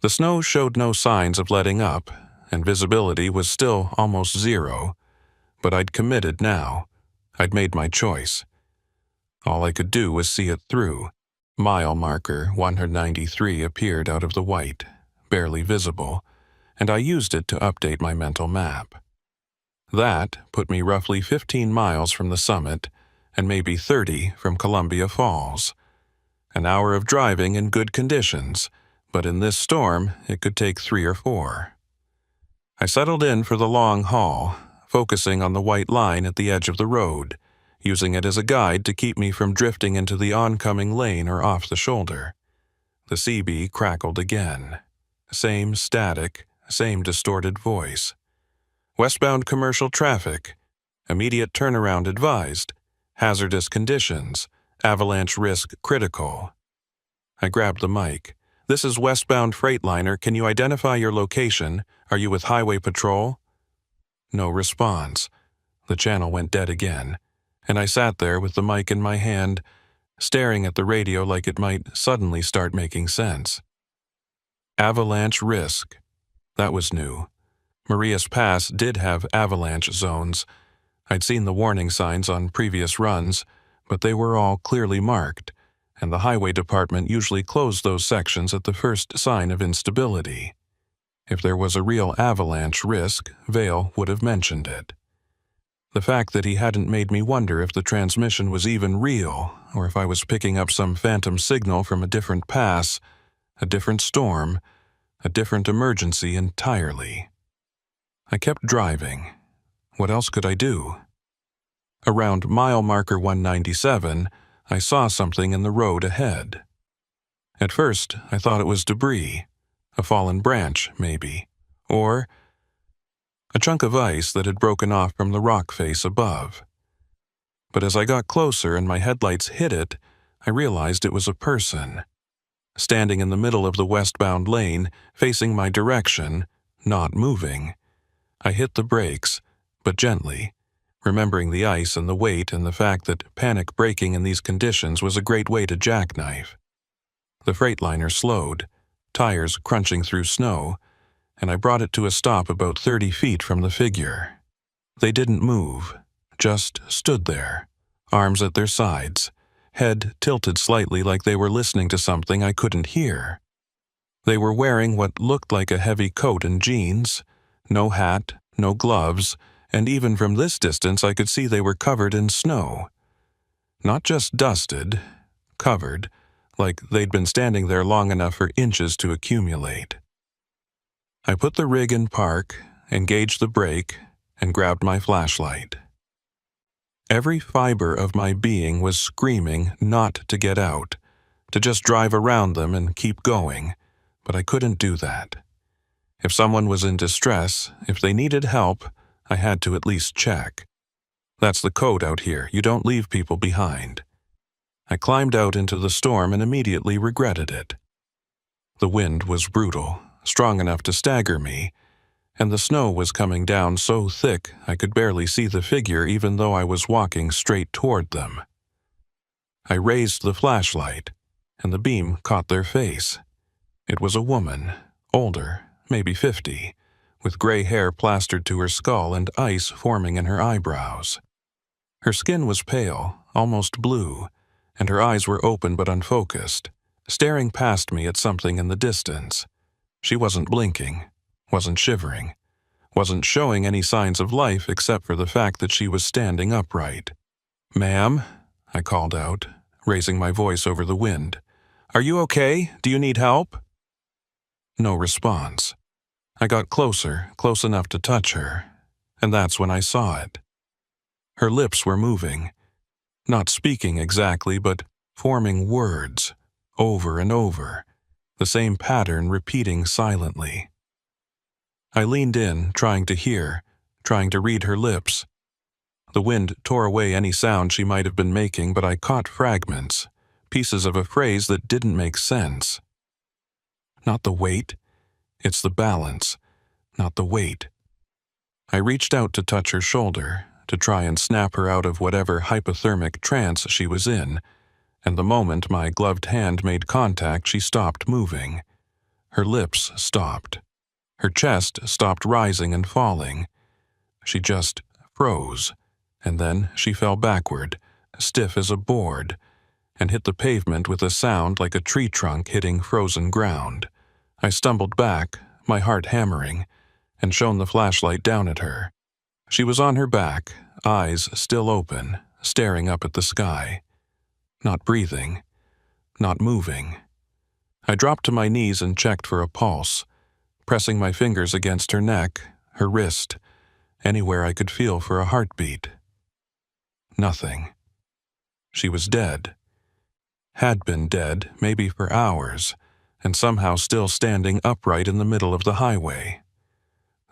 The snow showed no signs of letting up, and visibility was still almost zero, but I'd committed now. I'd made my choice. All I could do was see it through. Mile marker 193 appeared out of the white, barely visible, and I used it to update my mental map. That put me roughly 15 miles from the summit and maybe 30 from Columbia Falls. An hour of driving in good conditions, but in this storm it could take 3 or 4. I settled in for the long haul, focusing on the white line at the edge of the road, using it as a guide to keep me from drifting into the oncoming lane or off the shoulder. The CB crackled again. Same static, same distorted voice. "Westbound commercial traffic. Immediate turnaround advised. Hazardous conditions. Avalanche risk critical." I grabbed the mic. "This is westbound Freightliner. Can you identify your location? Are you with Highway Patrol?" No response. The channel went dead again, and I sat there with the mic in my hand, staring at the radio like it might suddenly start making sense. Avalanche risk. That was new. Marias Pass did have avalanche zones. I'd seen the warning signs on previous runs, but they were all clearly marked, and the highway department usually closed those sections at the first sign of instability. If there was a real avalanche risk, Vale would have mentioned it. The fact that he hadn't made me wonder if the transmission was even real, or if I was picking up some phantom signal from a different pass, a different storm, a different emergency entirely. I kept driving. What else could I do? Around mile marker 197, I saw something in the road ahead. At first, I thought it was debris, a fallen branch, maybe, or a chunk of ice that had broken off from the rock face above. But as I got closer and my headlights hit it, I realized it was a person. Standing in the middle of the westbound lane, facing my direction, not moving. I hit the brakes, but gently, remembering the ice and the weight and the fact that panic braking in these conditions was a great way to jackknife. The Freightliner slowed, tires crunching through snow, and I brought it to a stop about 30 feet from the figure. They didn't move, just stood there, arms at their sides, head tilted slightly like they were listening to something I couldn't hear. They were wearing what looked like a heavy coat and jeans, no hat, no gloves, and even from this distance I could see they were covered in snow. Not just dusted, covered, like they'd been standing there long enough for inches to accumulate. I put the rig in park, engaged the brake, and grabbed my flashlight. Every fiber of my being was screaming not to get out, to just drive around them and keep going, but I couldn't do that. If someone was in distress, if they needed help, I had to at least check. That's the code out here, you don't leave people behind. I climbed out into the storm and immediately regretted it. The wind was brutal, strong enough to stagger me, and the snow was coming down so thick I could barely see the figure even though I was walking straight toward them. I raised the flashlight, and the beam caught their face. It was a woman, older, maybe 50, with gray hair plastered to her skull and ice forming in her eyebrows. Her skin was pale, almost blue, and her eyes were open but unfocused, staring past me at something in the distance. She wasn't blinking, wasn't shivering, wasn't showing any signs of life except for the fact that she was standing upright. "Ma'am," I called out, raising my voice over the wind. "Are you okay? Do you need help?" No response. I got closer, close enough to touch her, and that's when I saw it. Her lips were moving, not speaking exactly, but forming words, over and over, the same pattern repeating silently. I leaned in, trying to hear, trying to read her lips. The wind tore away any sound she might have been making, but I caught fragments, pieces of a phrase that didn't make sense. Not the weight, it's the balance, not the weight. I reached out to touch her shoulder, to try and snap her out of whatever hypothermic trance she was in, and the moment my gloved hand made contact, she stopped moving. Her lips stopped. Her chest stopped rising and falling. She just froze, and then she fell backward, stiff as a board, and hit the pavement with a sound like a tree trunk hitting frozen ground. I stumbled back, my heart hammering, and shone the flashlight down at her. She was on her back, eyes still open, staring up at the sky. Not breathing, not moving. I dropped to my knees and checked for a pulse, pressing my fingers against her neck, her wrist, anywhere I could feel for a heartbeat. Nothing. She was dead. Had been dead, maybe for hours, and somehow still standing upright in the middle of the highway.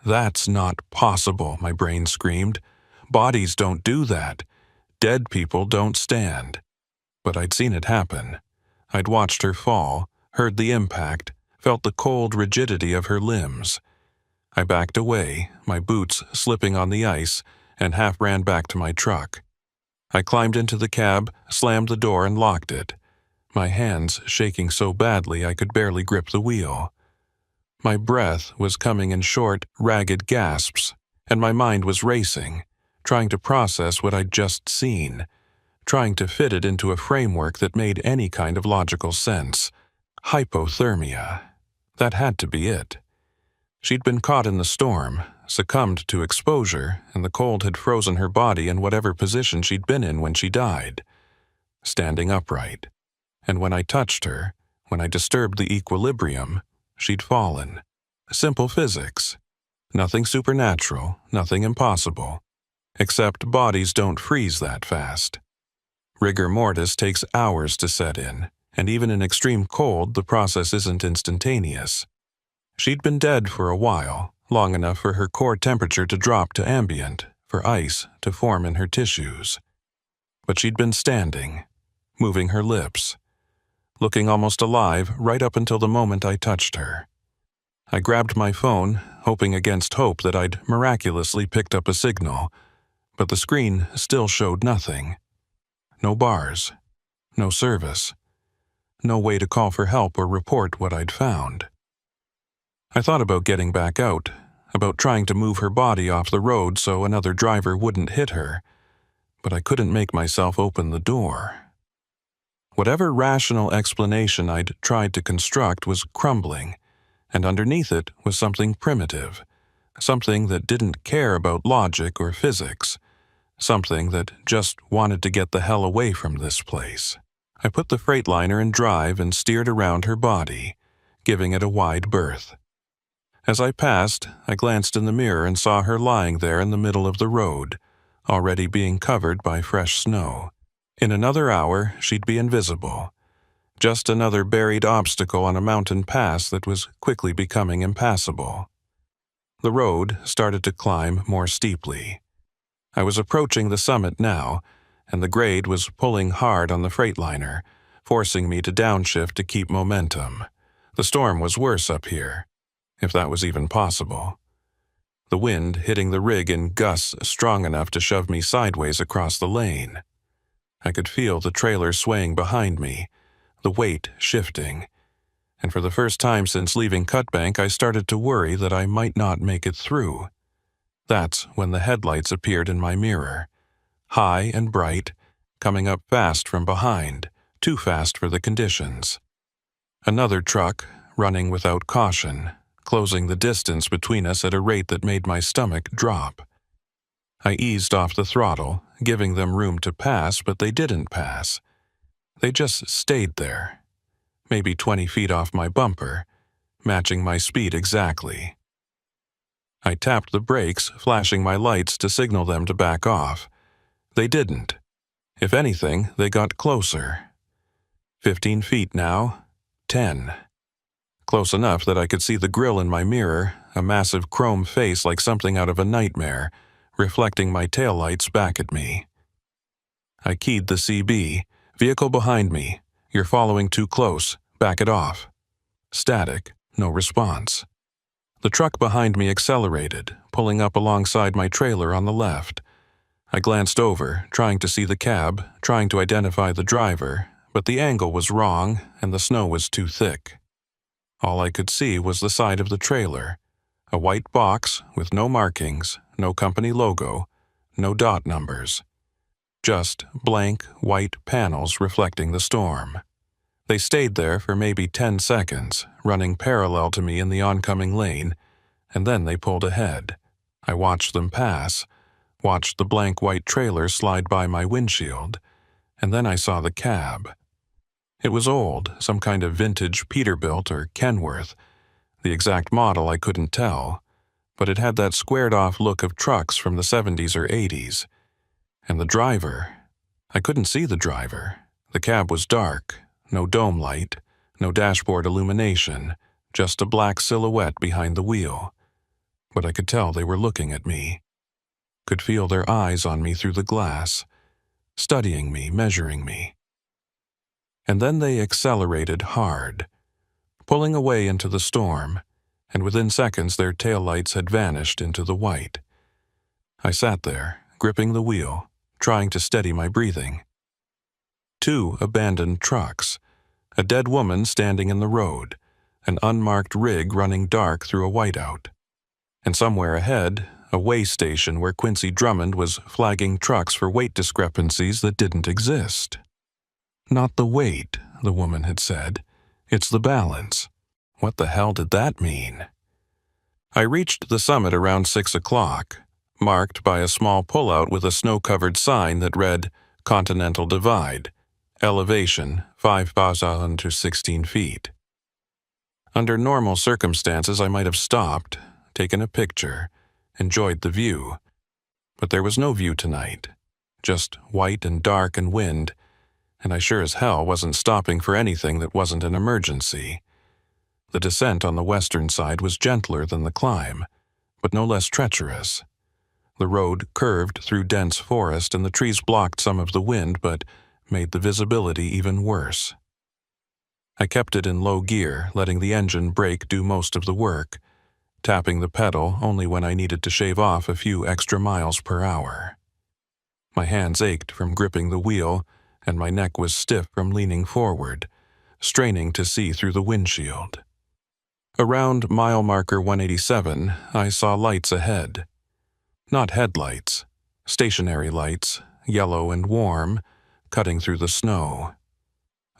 "That's not possible," my brain screamed. "Bodies don't do that. Dead people don't stand." But I'd seen it happen. I'd watched her fall, heard the impact, felt the cold rigidity of her limbs. I backed away, my boots slipping on the ice, and half ran back to my truck. I climbed into the cab, slammed the door, and locked it, my hands shaking so badly I could barely grip the wheel. My breath was coming in short, ragged gasps, and my mind was racing, trying to process what I'd just seen, trying to fit it into a framework that made any kind of logical sense. Hypothermia. That had to be it. She'd been caught in the storm, succumbed to exposure, and the cold had frozen her body in whatever position she'd been in when she died, standing upright. And when I touched her, when I disturbed the equilibrium, she'd fallen. Simple physics. Nothing supernatural, nothing impossible. Except bodies don't freeze that fast. Rigor mortis takes hours to set in, and even in extreme cold, the process isn't instantaneous. She'd been dead for a while, long enough for her core temperature to drop to ambient, for ice to form in her tissues. But she'd been standing, moving her lips, looking almost alive right up until the moment I touched her. I grabbed my phone, hoping against hope that I'd miraculously picked up a signal, but the screen still showed nothing. No bars, no service, no way to call for help or report what I'd found. I thought about getting back out, about trying to move her body off the road so another driver wouldn't hit her, but I couldn't make myself open the door. Whatever rational explanation I'd tried to construct was crumbling, and underneath it was something primitive, something that didn't care about logic or physics, something that just wanted to get the hell away from this place. I put the Freightliner in drive and steered around her body, giving it a wide berth. As I passed, I glanced in the mirror and saw her lying there in the middle of the road, already being covered by fresh snow. In another hour, she'd be invisible. Just another buried obstacle on a mountain pass that was quickly becoming impassable. The road started to climb more steeply. I was approaching the summit now, and the grade was pulling hard on the Freightliner, forcing me to downshift to keep momentum. The storm was worse up here, if that was even possible. The wind hitting the rig in gusts strong enough to shove me sideways across the lane. I could feel the trailer swaying behind me, the weight shifting, and for the first time since leaving Cutbank, I started to worry that I might not make it through. That's when the headlights appeared in my mirror, high and bright, coming up fast from behind, too fast for the conditions. Another truck, running without caution, closing the distance between us at a rate that made my stomach drop. I eased off the throttle, giving them room to pass, but they didn't pass. They just stayed there, maybe 20 feet off my bumper, matching my speed exactly. I tapped the brakes, flashing my lights to signal them to back off. They didn't. If anything, they got closer. 15 feet now, 10. Close enough that I could see the grill in my mirror, a massive chrome face like something out of a nightmare, reflecting my taillights back at me. I keyed the CB. Vehicle behind me. You're following too close. Back it off. Static. No response. The truck behind me accelerated, pulling up alongside my trailer on the left. I glanced over, trying to see the cab, trying to identify the driver, but the angle was wrong and the snow was too thick. All I could see was the side of the trailer, a white box with no markings, no company logo, no dot numbers. Just blank white panels reflecting the storm. They stayed there for maybe 10 seconds, running parallel to me in the oncoming lane, and then they pulled ahead. I watched them pass, watched the blank white trailer slide by my windshield, and then I saw the cab. It was old, some kind of vintage Peterbilt or Kenworth. The exact model I couldn't tell, but it had that squared-off look of trucks from the 70s or 80s. And the driver, I couldn't see the driver. The cab was dark, no dome light, no dashboard illumination, just a black silhouette behind the wheel. But I could tell they were looking at me. Could feel their eyes on me through the glass, studying me, measuring me. And then they accelerated hard, pulling away into the storm, and within seconds their taillights had vanished into the white. I sat there, gripping the wheel, trying to steady my breathing. 2 abandoned trucks, a dead woman standing in the road, an unmarked rig running dark through a whiteout. And somewhere ahead, a weigh station where Quincy Drummond was flagging trucks for weight discrepancies that didn't exist. Not the weight, the woman had said. It's the balance. What the hell did that mean? I reached the summit around 6 o'clock, marked by a small pullout with a snow-covered sign that read, Continental Divide, elevation 5,000 to 16 feet. Under normal circumstances, I might have stopped, taken a picture, enjoyed the view. But there was no view tonight, just white and dark and wind, and I sure as hell wasn't stopping for anything that wasn't an emergency. The descent on the western side was gentler than the climb, but no less treacherous. The road curved through dense forest and the trees blocked some of the wind but made the visibility even worse. I kept it in low gear, letting the engine brake do most of the work, tapping the pedal only when I needed to shave off a few extra miles per hour. My hands ached from gripping the wheel, and my neck was stiff from leaning forward, straining to see through the windshield. Around mile marker 187, I saw lights ahead. Not headlights, stationary lights, yellow and warm, cutting through the snow.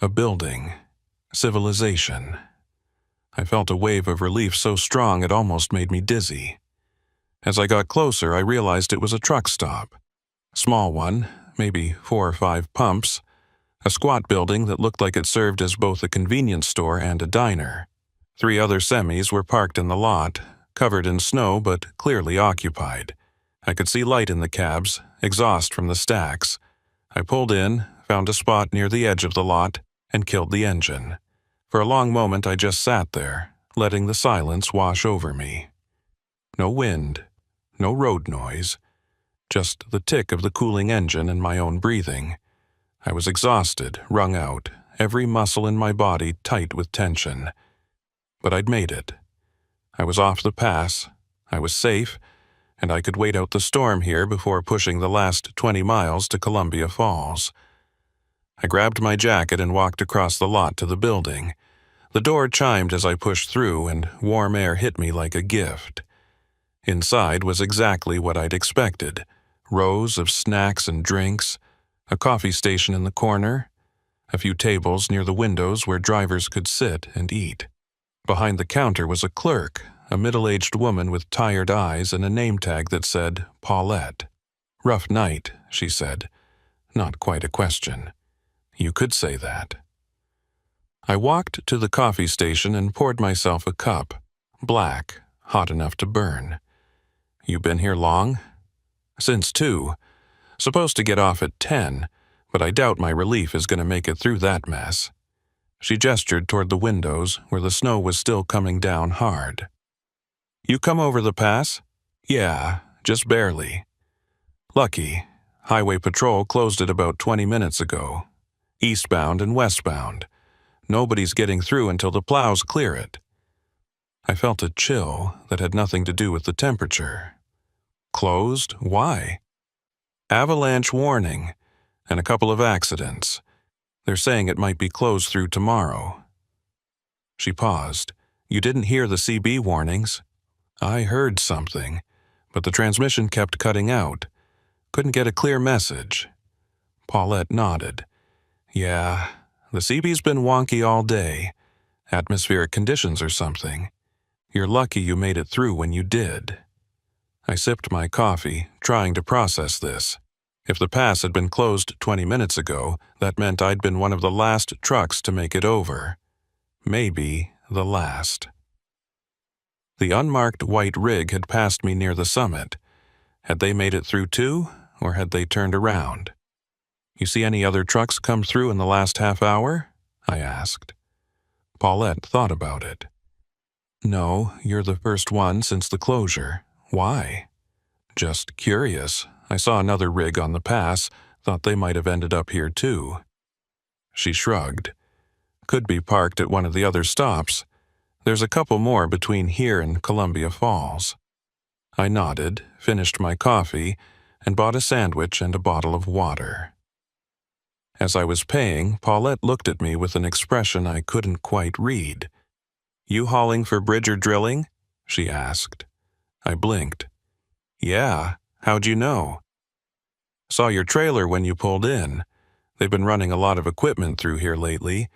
A building. Civilization. I felt a wave of relief so strong it almost made me dizzy. As I got closer, I realized it was a truck stop. Small one, maybe 4 or 5 pumps, a squat building that looked like it served as both a convenience store and a diner. 3 other semis were parked in the lot, covered in snow but clearly occupied. I could see light in the cabs, exhaust from the stacks. I pulled in, found a spot near the edge of the lot, and killed the engine. For a long moment I just sat there, letting the silence wash over me. No wind, no road noise, just the tick of the cooling engine and my own breathing. I was exhausted, wrung out, every muscle in my body tight with tension. But I'd made it. I was off the pass, I was safe, and I could wait out the storm here before pushing the last 20 miles to Columbia Falls. I grabbed my jacket and walked across the lot to the building. The door chimed as I pushed through, and warm air hit me like a gift. Inside was exactly what I'd expected. Rows of snacks and drinks, a coffee station in the corner, a few tables near the windows where drivers could sit and eat. Behind the counter was a clerk, a middle-aged woman with tired eyes and a name tag that said Paulette. "Rough night," she said. Not quite a question. You could say that. I walked to the coffee station and poured myself a cup. Black, hot enough to burn. "You been here long?" "Since 2. Supposed to get off at 10, but I doubt my relief is going to make it through that mess." She gestured toward the windows where the snow was still coming down hard. "You come over the pass?" "Yeah, just barely." "Lucky. Highway Patrol closed it about 20 minutes ago. Eastbound and westbound. Nobody's getting through until the plows clear it." I felt a chill that had nothing to do with the temperature. "Closed? Why?" "Avalanche warning, and a couple of accidents. They're saying it might be closed through tomorrow." She paused. "You didn't hear the CB warnings?" "I heard something, but the transmission kept cutting out. Couldn't get a clear message." Paulette nodded. "Yeah, the CB's been wonky all day. Atmospheric conditions or something. You're lucky you made it through when you did." I sipped my coffee, trying to process this. If the pass had been closed 20 minutes ago, that meant I'd been one of the last trucks to make it over. Maybe the last. The unmarked white rig had passed me near the summit. Had they made it through too, or had they turned around? "You see any other trucks come through in the last half hour?" I asked. Paulette thought about it. "No, you're the first one since the closure. Why?" "Just curious. I saw another rig on the pass, thought they might have ended up here too." She shrugged. "Could be parked at one of the other stops. There's a couple more between here and Columbia Falls." I nodded, finished my coffee, and bought a sandwich and a bottle of water. As I was paying, Paulette looked at me with an expression I couldn't quite read. "You hauling for Bridger Drilling?" she asked. I blinked. "Yeah, how'd you know?" "Saw your trailer when you pulled in. They've been running a lot of equipment through here lately.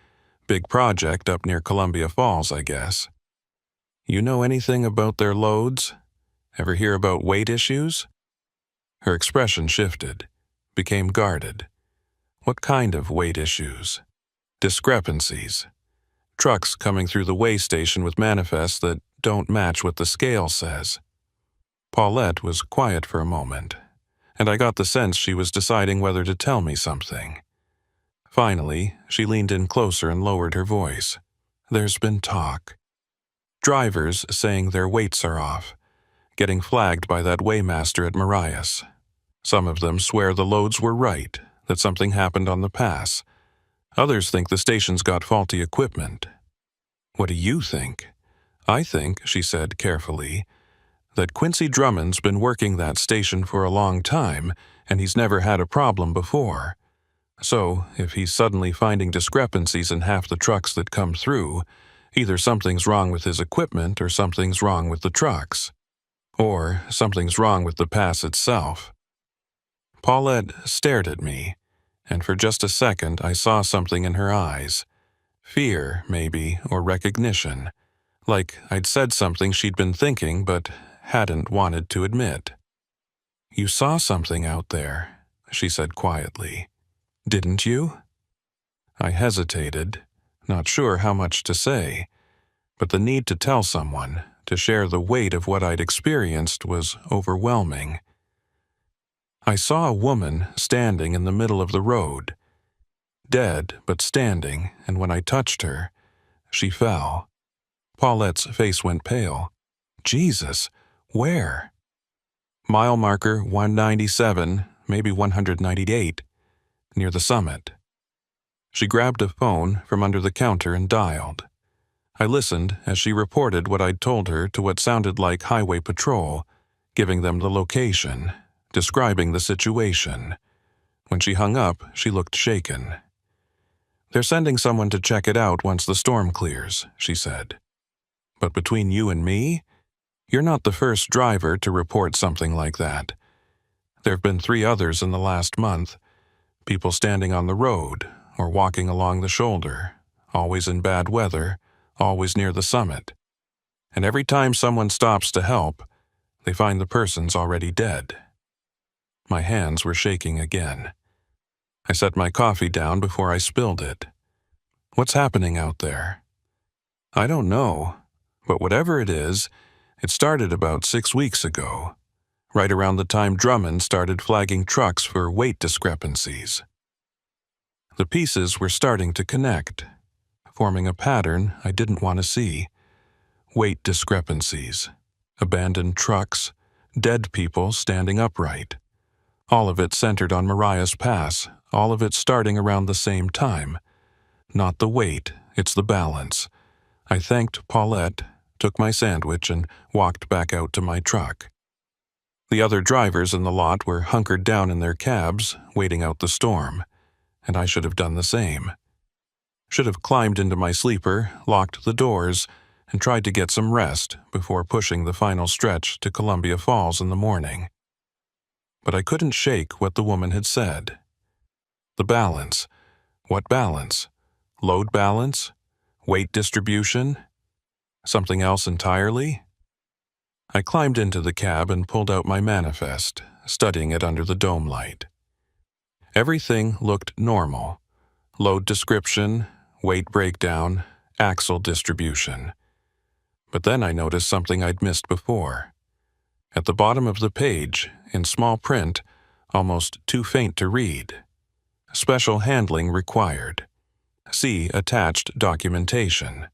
Big project up near Columbia Falls, I guess." "You know anything about their loads? Ever hear about weight issues?" Her expression shifted, became guarded. "What kind of weight issues?" "Discrepancies. Trucks coming through the weigh station with manifests that don't match what the scale says." Paulette was quiet for a moment, and I got the sense she was deciding whether to tell me something. Finally, she leaned in closer and lowered her voice. "There's been talk. Drivers saying their weights are off, getting flagged by that weighmaster at Marias. Some of them swear the loads were right, that something happened on the pass. Others think the station's got faulty equipment." "What do you think?" "I think," she said carefully, "that Quincy Drummond's been working that station for a long time, and he's never had a problem before. So, if he's suddenly finding discrepancies in half the trucks that come through, either something's wrong with his equipment or something's wrong with the trucks. Or something's wrong with the pass itself." Paulette stared at me, and for just a second I saw something in her eyes. Fear, maybe, or recognition. Like I'd said something she'd been thinking but hadn't wanted to admit. "You saw something out there," she said quietly. "Didn't you?" I hesitated, not sure how much to say, but the need to tell someone, to share the weight of what I'd experienced, was overwhelming. "I saw a woman standing in the middle of the road. Dead, but standing, and when I touched her, she fell." Paulette's face went pale. "Jesus, where?" "Mile marker 197, maybe 198, near the summit." She grabbed a phone from under the counter and dialed. I listened as she reported what I'd told her to what sounded like Highway Patrol, giving them the location, describing the situation. When she hung up, she looked shaken. "They're sending someone to check it out once the storm clears," she said. "But between you and me, you're not the first driver to report something like that. There've been 3 others in the last month. People standing on the road or walking along the shoulder, always in bad weather, always near the summit. And every time someone stops to help, they find the person's already dead." My hands were shaking again. I set my coffee down before I spilled it. "What's happening out there?" "I don't know, but whatever it is, it started about 6 weeks ago, right around the time Drummond started flagging trucks for weight discrepancies. The pieces were starting to connect, forming a pattern I didn't want to see. Weight discrepancies, abandoned trucks, dead people standing upright. All of it centered on Mariah's Pass, all of it starting around the same time. Not the weight, it's the balance. I thanked Paulette, took my sandwich, and walked back out to my truck. The other drivers in the lot were hunkered down in their cabs, waiting out the storm, and I should have done the same. Should have climbed into my sleeper, locked the doors, and tried to get some rest before pushing the final stretch to Columbia Falls in the morning. But I couldn't shake what the woman had said. The balance. What balance? Load balance? Weight distribution? Something else entirely? I climbed into the cab and pulled out my manifest, studying it under the dome light. Everything looked normal. Load description, weight breakdown, axle distribution. But then I noticed something I'd missed before. At the bottom of the page, in small print, almost too faint to read. Special handling required. See attached documentation.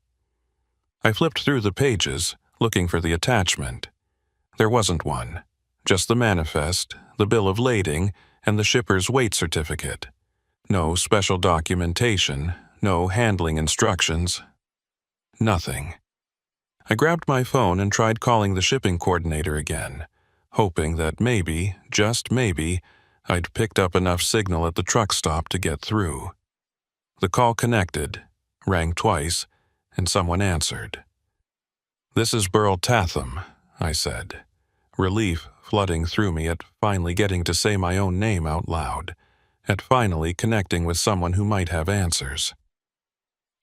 I flipped through the pages, looking for the attachment. There wasn't one. Just the manifest, the bill of lading, and the shipper's weight certificate. No special documentation, no handling instructions. Nothing. I grabbed my phone and tried calling the shipping coordinator again, hoping that maybe, just maybe, I'd picked up enough signal at the truck stop to get through. The call connected, rang twice, and someone answered. "This is Burl Tatham," I said, relief flooding through me at finally getting to say my own name out loud, at finally connecting with someone who might have answers.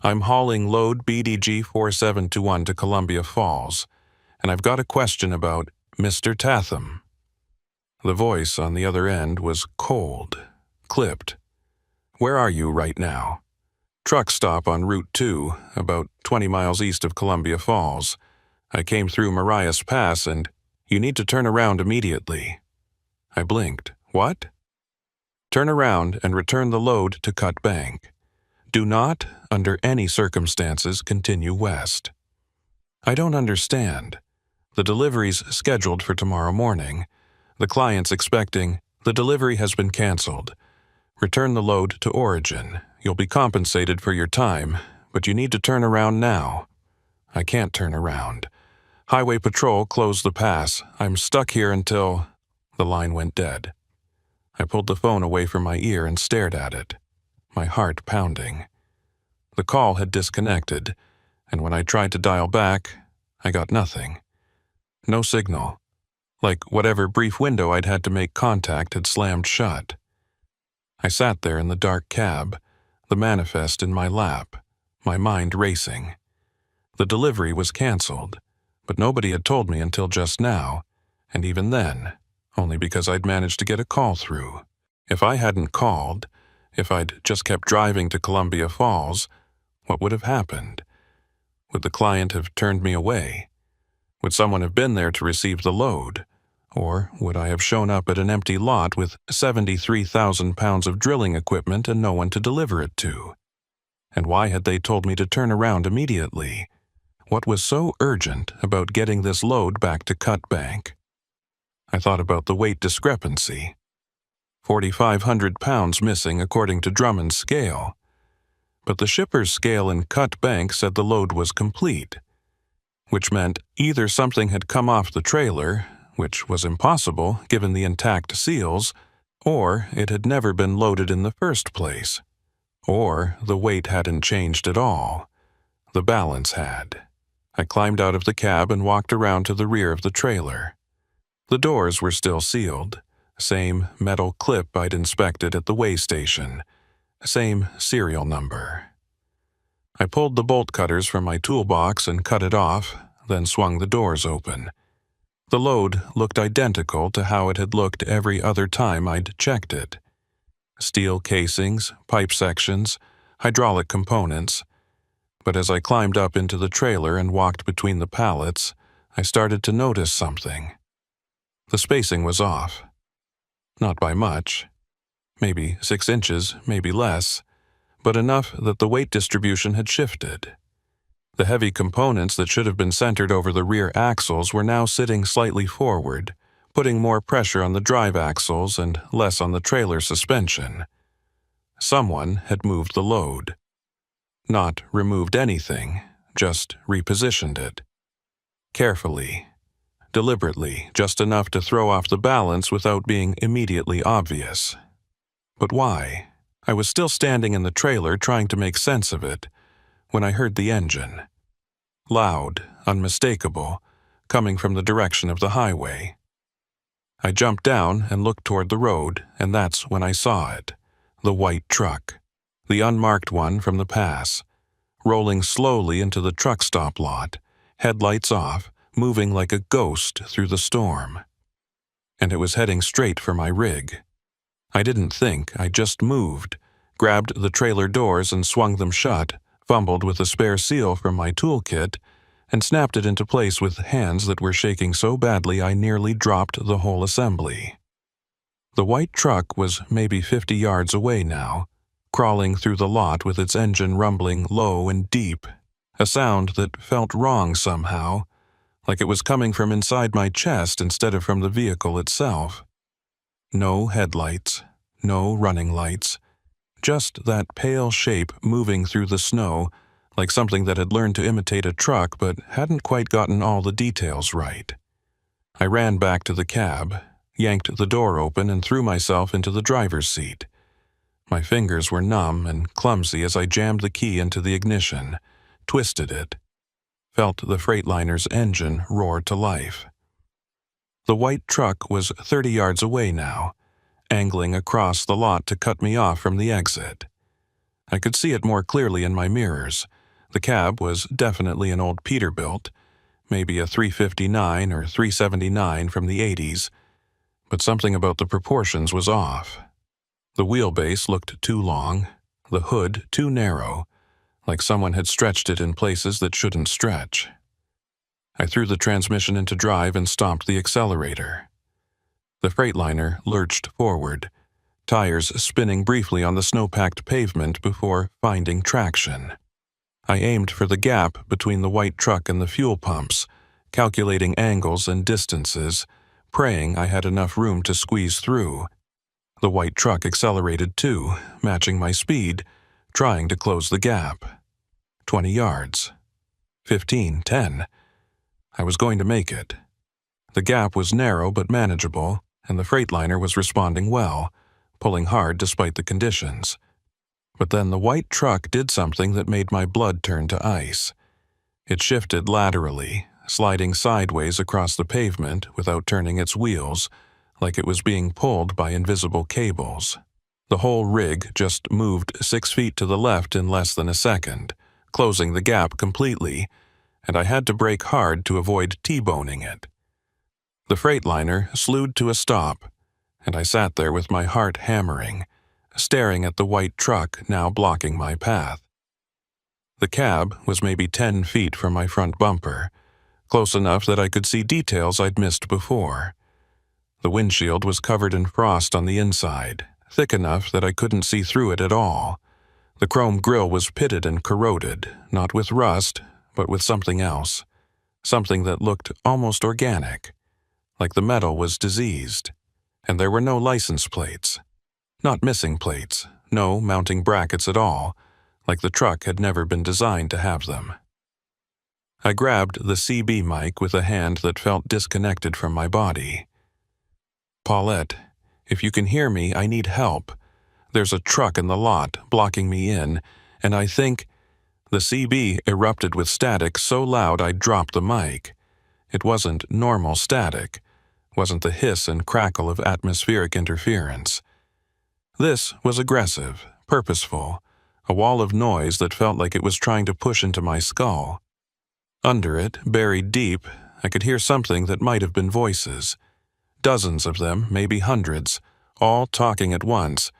"I'm hauling load BDG 4721 to Columbia Falls, and I've got a question about Mr. Tatham." The voice on the other end was cold, clipped. "Where are you right now?" "Truck stop on Route 2, about 20 miles east of Columbia Falls. I came through Mariah's Pass and you need to turn around immediately." I blinked. "What?" "Turn around and return the load to Cut Bank. Do not, under any circumstances, continue west." "I don't understand. The delivery's scheduled for tomorrow morning. The client's expecting, the delivery has been canceled. Return the load to origin. You'll be compensated for your time, but you need to turn around now." "I can't turn around. Highway Patrol closed the pass. I'm stuck here until—" The line went dead. I pulled the phone away from my ear and stared at it, my heart pounding. The call had disconnected, and when I tried to dial back, I got nothing. No signal. Like whatever brief window I'd had to make contact had slammed shut. I sat there in the dark cab, the manifest in my lap, my mind racing. The delivery was canceled, but nobody had told me until just now, and even then, only because I'd managed to get a call through. If I hadn't called, if I'd just kept driving to Columbia Falls, what would have happened? Would the client have turned me away? Would someone have been there to receive the load? Or would I have shown up at an empty lot with 73,000 pounds of drilling equipment and no one to deliver it to? And why had they told me to turn around immediately? What was so urgent about getting this load back to Cut Bank? I thought about the weight discrepancy. 4,500 pounds missing according to Drummond's scale. But the shipper's scale in Cut Bank said the load was complete, which meant either something had come off the trailer, which was impossible given the intact seals, or it had never been loaded in the first place. Or the weight hadn't changed at all. The balance had. I climbed out of the cab and walked around to the rear of the trailer. The doors were still sealed. Same metal clip I'd inspected at the weigh station. Same serial number. I pulled the bolt cutters from my toolbox and cut it off, then swung the doors open. The load looked identical to how it had looked every other time I'd checked it. Steel casings, pipe sections, hydraulic components. But as I climbed up into the trailer and walked between the pallets, I started to notice something. The spacing was off. Not by much. Maybe 6 inches, maybe less, but enough that the weight distribution had shifted. The heavy components that should have been centered over the rear axles were now sitting slightly forward, putting more pressure on the drive axles and less on the trailer suspension. Someone had moved the load. Not removed anything, just repositioned it. Carefully, deliberately, just enough to throw off the balance without being immediately obvious. But why? I was still standing in the trailer trying to make sense of it when I heard the engine. Loud, unmistakable, coming from the direction of the highway. I jumped down and looked toward the road, and that's when I saw it. The white truck. The unmarked one from the pass. Rolling slowly into the truck stop lot, headlights off, moving like a ghost through the storm. And it was heading straight for my rig. I didn't think, I just moved, grabbed the trailer doors and swung them shut, fumbled with a spare seal from my toolkit, and snapped it into place with hands that were shaking so badly I nearly dropped the whole assembly. The white truck was maybe 50 yards away now, crawling through the lot with its engine rumbling low and deep, a sound that felt wrong somehow, like it was coming from inside my chest instead of from the vehicle itself. No headlights, no running lights, just that pale shape moving through the snow like something that had learned to imitate a truck but hadn't quite gotten all the details right. I ran back to the cab, yanked the door open and threw myself into the driver's seat. My fingers were numb and clumsy as I jammed the key into the ignition, twisted it, felt the Freightliner's engine roar to life. The white truck was 30 yards away now, angling across the lot to cut me off from the exit. I could see it more clearly in my mirrors. The cab was definitely an old Peterbilt, maybe a 359 or 379 from the 80s, but something about the proportions was off. The wheelbase looked too long, the hood too narrow, like someone had stretched it in places that shouldn't stretch. I threw the transmission into drive and stomped the accelerator. The Freightliner lurched forward, tires spinning briefly on the snow-packed pavement before finding traction. I aimed for the gap between the white truck and the fuel pumps, calculating angles and distances, praying I had enough room to squeeze through. The white truck accelerated too, matching my speed, trying to close the gap. 20 yards. 15, 10. I was going to make it. The gap was narrow but manageable, and the Freightliner was responding well, pulling hard despite the conditions. But then the white truck did something that made my blood turn to ice. It shifted laterally, sliding sideways across the pavement without turning its wheels, like it was being pulled by invisible cables. The whole rig just moved 6 feet to the left in less than a second, closing the gap completely, and I had to brake hard to avoid T-boning it. The Freightliner slewed to a stop, and I sat there with my heart hammering, staring at the white truck now blocking my path. The cab was maybe 10 feet from my front bumper, close enough that I could see details I'd missed before. The windshield was covered in frost on the inside, thick enough that I couldn't see through it at all. The chrome grille was pitted and corroded, not with rust, but with something else. Something that looked almost organic, like the metal was diseased. And there were no license plates. Not missing plates, no mounting brackets at all, like the truck had never been designed to have them. I grabbed the CB mic with a hand that felt disconnected from my body. "Paulette, if you can hear me, I need help. There's a truck in the lot blocking me in, and I think the CB erupted with static so loud I dropped the mic. It wasn't normal static, wasn't the hiss and crackle of atmospheric interference. This was aggressive, purposeful, a wall of noise that felt like it was trying to push into my skull. Under it, buried deep, I could hear something that might have been voices. Dozens of them, maybe hundreds, all talking at once,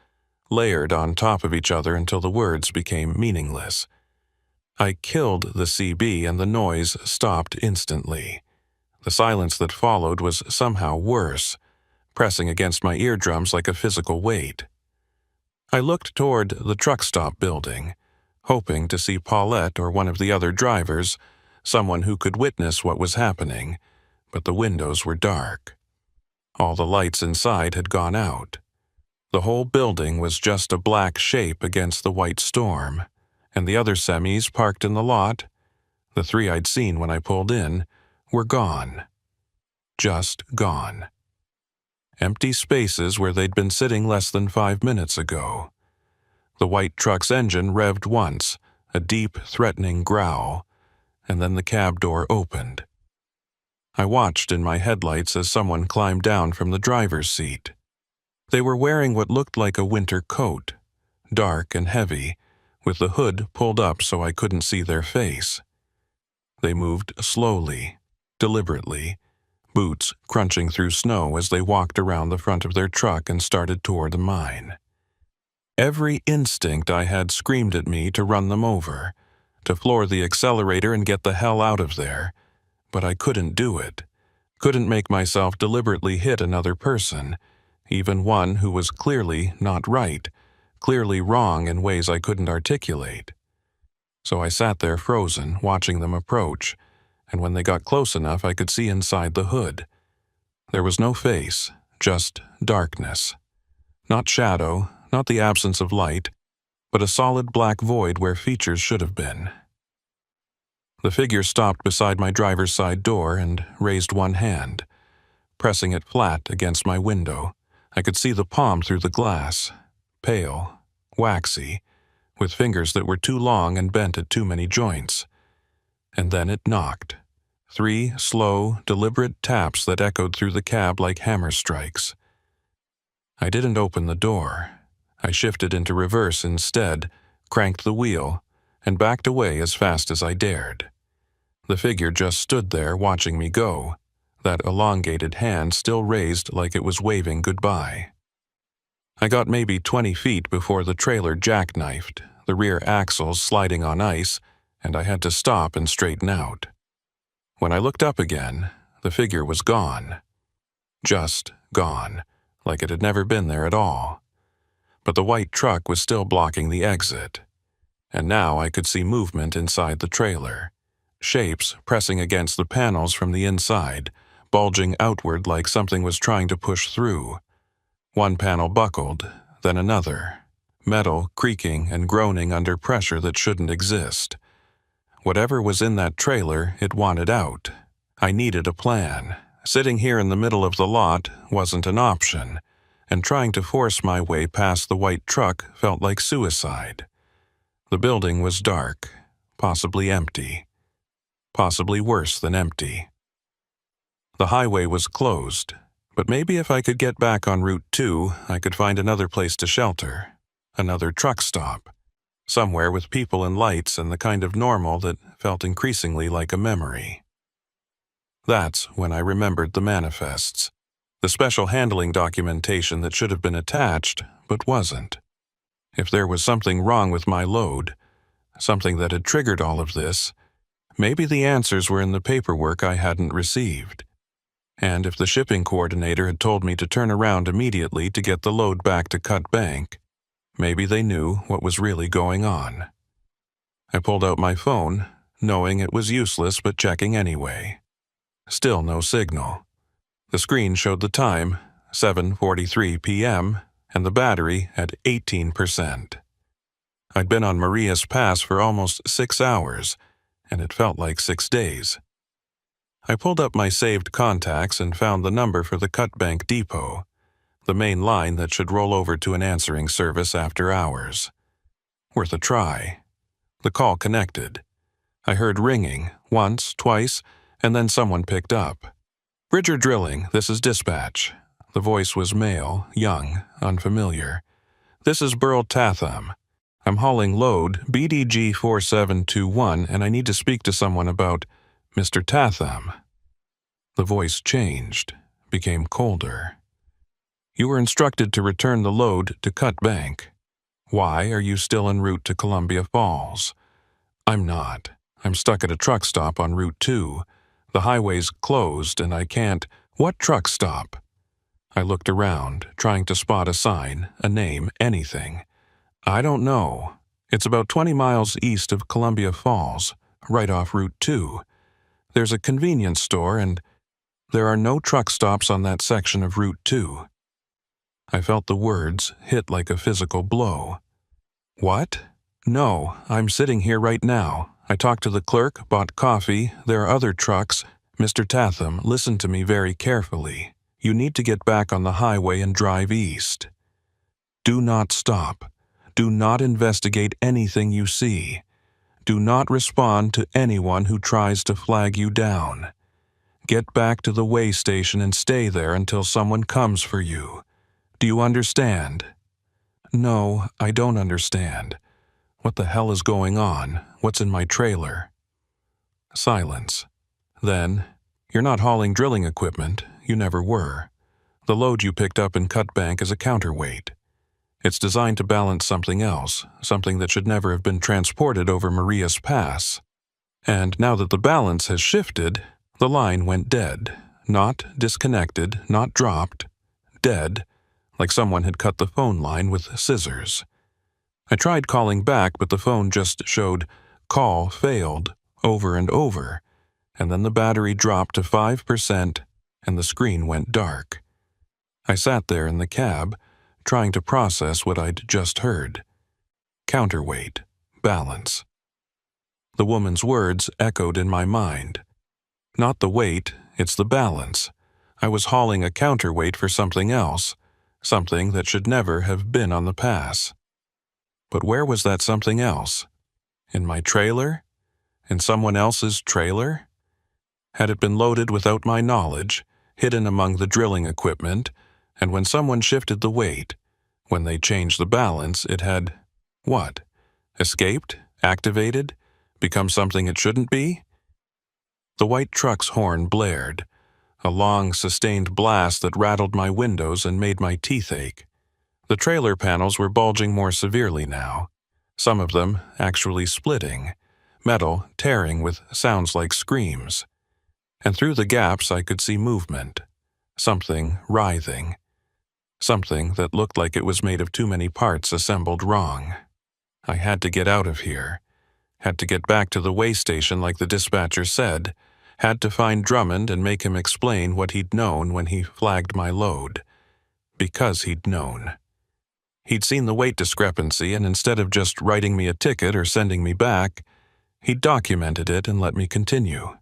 layered on top of each other until the words became meaningless. I killed the CB and the noise stopped instantly. The silence that followed was somehow worse, pressing against my eardrums like a physical weight. I looked toward the truck stop building, hoping to see Paulette or one of the other drivers, someone who could witness what was happening, but the windows were dark. All the lights inside had gone out. The whole building was just a black shape against the white storm, and the other semis parked in the lot, the 3 I'd seen when I pulled in, were gone. Just gone. Empty spaces where they'd been sitting less than 5 minutes ago. The white truck's engine revved once, a deep, threatening growl, and then the cab door opened. I watched in my headlights as someone climbed down from the driver's seat. They were wearing what looked like a winter coat, dark and heavy, with the hood pulled up so I couldn't see their face. They moved slowly, deliberately, boots crunching through snow as they walked around the front of their truck and started toward mine. Every instinct I had screamed at me to run them over, to floor the accelerator and get the hell out of there, but I couldn't do it. Couldn't make myself deliberately hit another person, even one who was clearly not right, clearly wrong in ways I couldn't articulate. So I sat there frozen, watching them approach, and when they got close enough I could see inside the hood. There was no face, just darkness. Not shadow, not the absence of light, but a solid black void where features should have been. The figure stopped beside my driver's side door and raised one hand, pressing it flat against my window. I could see the palm through the glass, pale, waxy, with fingers that were too long and bent at too many joints. And then it knocked. 3 slow, deliberate taps that echoed through the cab like hammer strikes. I didn't open the door. I shifted into reverse instead, cranked the wheel, and backed away as fast as I dared. The figure just stood there watching me go, that elongated hand still raised like it was waving goodbye. I got maybe 20 feet before the trailer jackknifed, the rear axles sliding on ice, and I had to stop and straighten out. When I looked up again, the figure was gone. Just gone, like it had never been there at all. But the white truck was still blocking the exit. And now I could see movement inside the trailer. Shapes pressing against the panels from the inside, bulging outward like something was trying to push through. One panel buckled, then another. Metal creaking and groaning under pressure that shouldn't exist. Whatever was in that trailer, it wanted out. I needed a plan. Sitting here in the middle of the lot wasn't an option, and trying to force my way past the white truck felt like suicide. The building was dark, possibly empty. Possibly worse than empty. The highway was closed, but maybe if I could get back on Route 2, I could find another place to shelter, another truck stop, somewhere with people and lights and the kind of normal that felt increasingly like a memory. That's when I remembered the manifests, the special handling documentation that should have been attached, but wasn't. If there was something wrong with my load, something that had triggered all of this, maybe the answers were in the paperwork I hadn't received. And if the shipping coordinator had told me to turn around immediately to get the load back to Cut Bank, maybe they knew what was really going on. I pulled out my phone, knowing it was useless but checking anyway. Still no signal. The screen showed the time, 7:43 p.m., and the battery at 18%. I'd been on Maria's Pass for almost 6 hours, and it felt like 6 days. I pulled up my saved contacts and found the number for the Cut Bank depot. the main line that should roll over to an answering service after hours. Worth a try. The call connected. I heard ringing, once, twice, and then someone picked up. "Bridger Drilling, this is dispatch." The voice was male, young, unfamiliar. "This is Burl Tatham. I'm hauling load BDG 4721 and I need to speak to someone about Mr. Tatham." The voice changed, became colder. "You were instructed to return the load to Cut Bank. Why are you still en route to Columbia Falls?" "I'm not. I'm stuck at a truck stop on Route 2. The highway's closed and I can't—" "What truck stop?" I looked around, trying to spot a sign, a name, anything. "I don't know. It's about 20 miles east of Columbia Falls, right off Route 2. There's a convenience store and there are no truck stops on that section of Route 2. I felt the words hit like a physical blow. "What? No, I'm sitting here right now. I talked to the clerk, bought coffee, there are other trucks. Mr. Tatham, listen to me very carefully. You need to get back on the highway and drive east. Do not stop. Do not investigate anything you see. Do not respond to anyone who tries to flag you down. Get back to the way station and stay there until someone comes for you. Do you understand?" "No, I don't understand. What the hell is going on? What's in my trailer?" Silence. Then, "You're not hauling drilling equipment. You never were. The load you picked up in Cut Bank is a counterweight. It's designed to balance something else, something that should never have been transported over Marias Pass. And now that the balance has shifted, the line went dead. Not disconnected, not dropped. Dead, like someone had cut the phone line with scissors. I tried calling back, but the phone just showed "call failed" over and over, and then the battery dropped to 5% and the screen went dark. I sat there in the cab, trying to process what I'd just heard. Counterweight, balance. The woman's words echoed in my mind. Not the weight, it's the balance. I was hauling a counterweight for something else, something that should never have been on the pass. But where was that something else? In my trailer? In someone else's trailer? Had it been loaded without my knowledge, hidden among the drilling equipment, and when someone shifted the weight, when they changed the balance, it had, what? Escaped? Activated? Become something it shouldn't be? The white truck's horn blared, a long, sustained blast that rattled my windows and made my teeth ache. The trailer panels were bulging more severely now, some of them actually splitting, metal tearing with sounds like screams. And through the gaps I could see movement, something writhing, something that looked like it was made of too many parts assembled wrong. I had to get out of here, had to get back to the way station like the dispatcher said, had to find Drummond and make him explain what he'd known when he flagged my load. Because he'd known. He'd seen the weight discrepancy, and instead of just writing me a ticket or sending me back, he'd documented it and let me continue.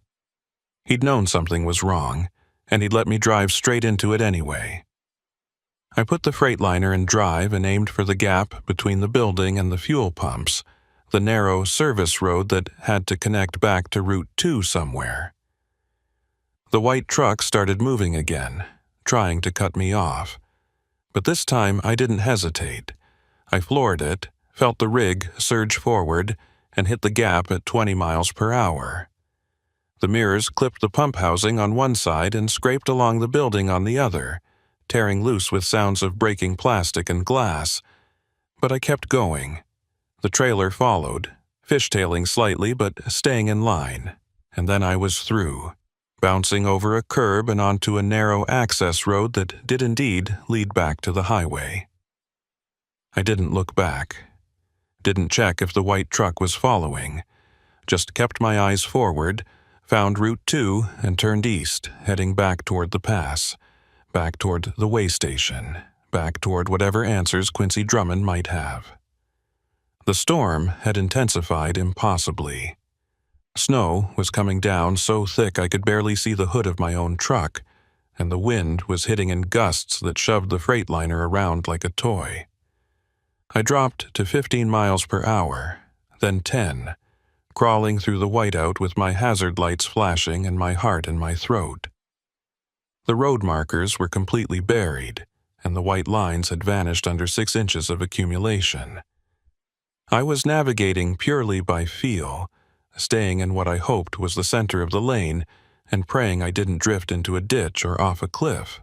He'd known something was wrong, and he'd let me drive straight into it anyway. I put the Freightliner in drive and aimed for the gap between the building and the fuel pumps, the narrow service road that had to connect back to Route 2 somewhere. The white truck started moving again, trying to cut me off. But this time I didn't hesitate. I floored it, felt the rig surge forward, and hit the gap at 20 miles per hour. The mirrors clipped the pump housing on one side and scraped along the building on the other, tearing loose with sounds of breaking plastic and glass. But I kept going. The trailer followed, fishtailing slightly but staying in line, and then I was through, bouncing over a curb and onto a narrow access road that did indeed lead back to the highway. I didn't look back, didn't check if the white truck was following, just kept my eyes forward, found Route 2 and turned east, heading back toward the pass, back toward the way station, back toward whatever answers Quincy Drummond might have. The storm had intensified impossibly. Snow was coming down so thick I could barely see the hood of my own truck, and the wind was hitting in gusts that shoved the freightliner around like a toy. I dropped to 15 miles per hour, then 10, crawling through the whiteout with my hazard lights flashing and my heart in my throat. The road markers were completely buried, and the white lines had vanished under 6 inches of accumulation. I was navigating purely by feel, staying in what I hoped was the center of the lane and praying I didn't drift into a ditch or off a cliff.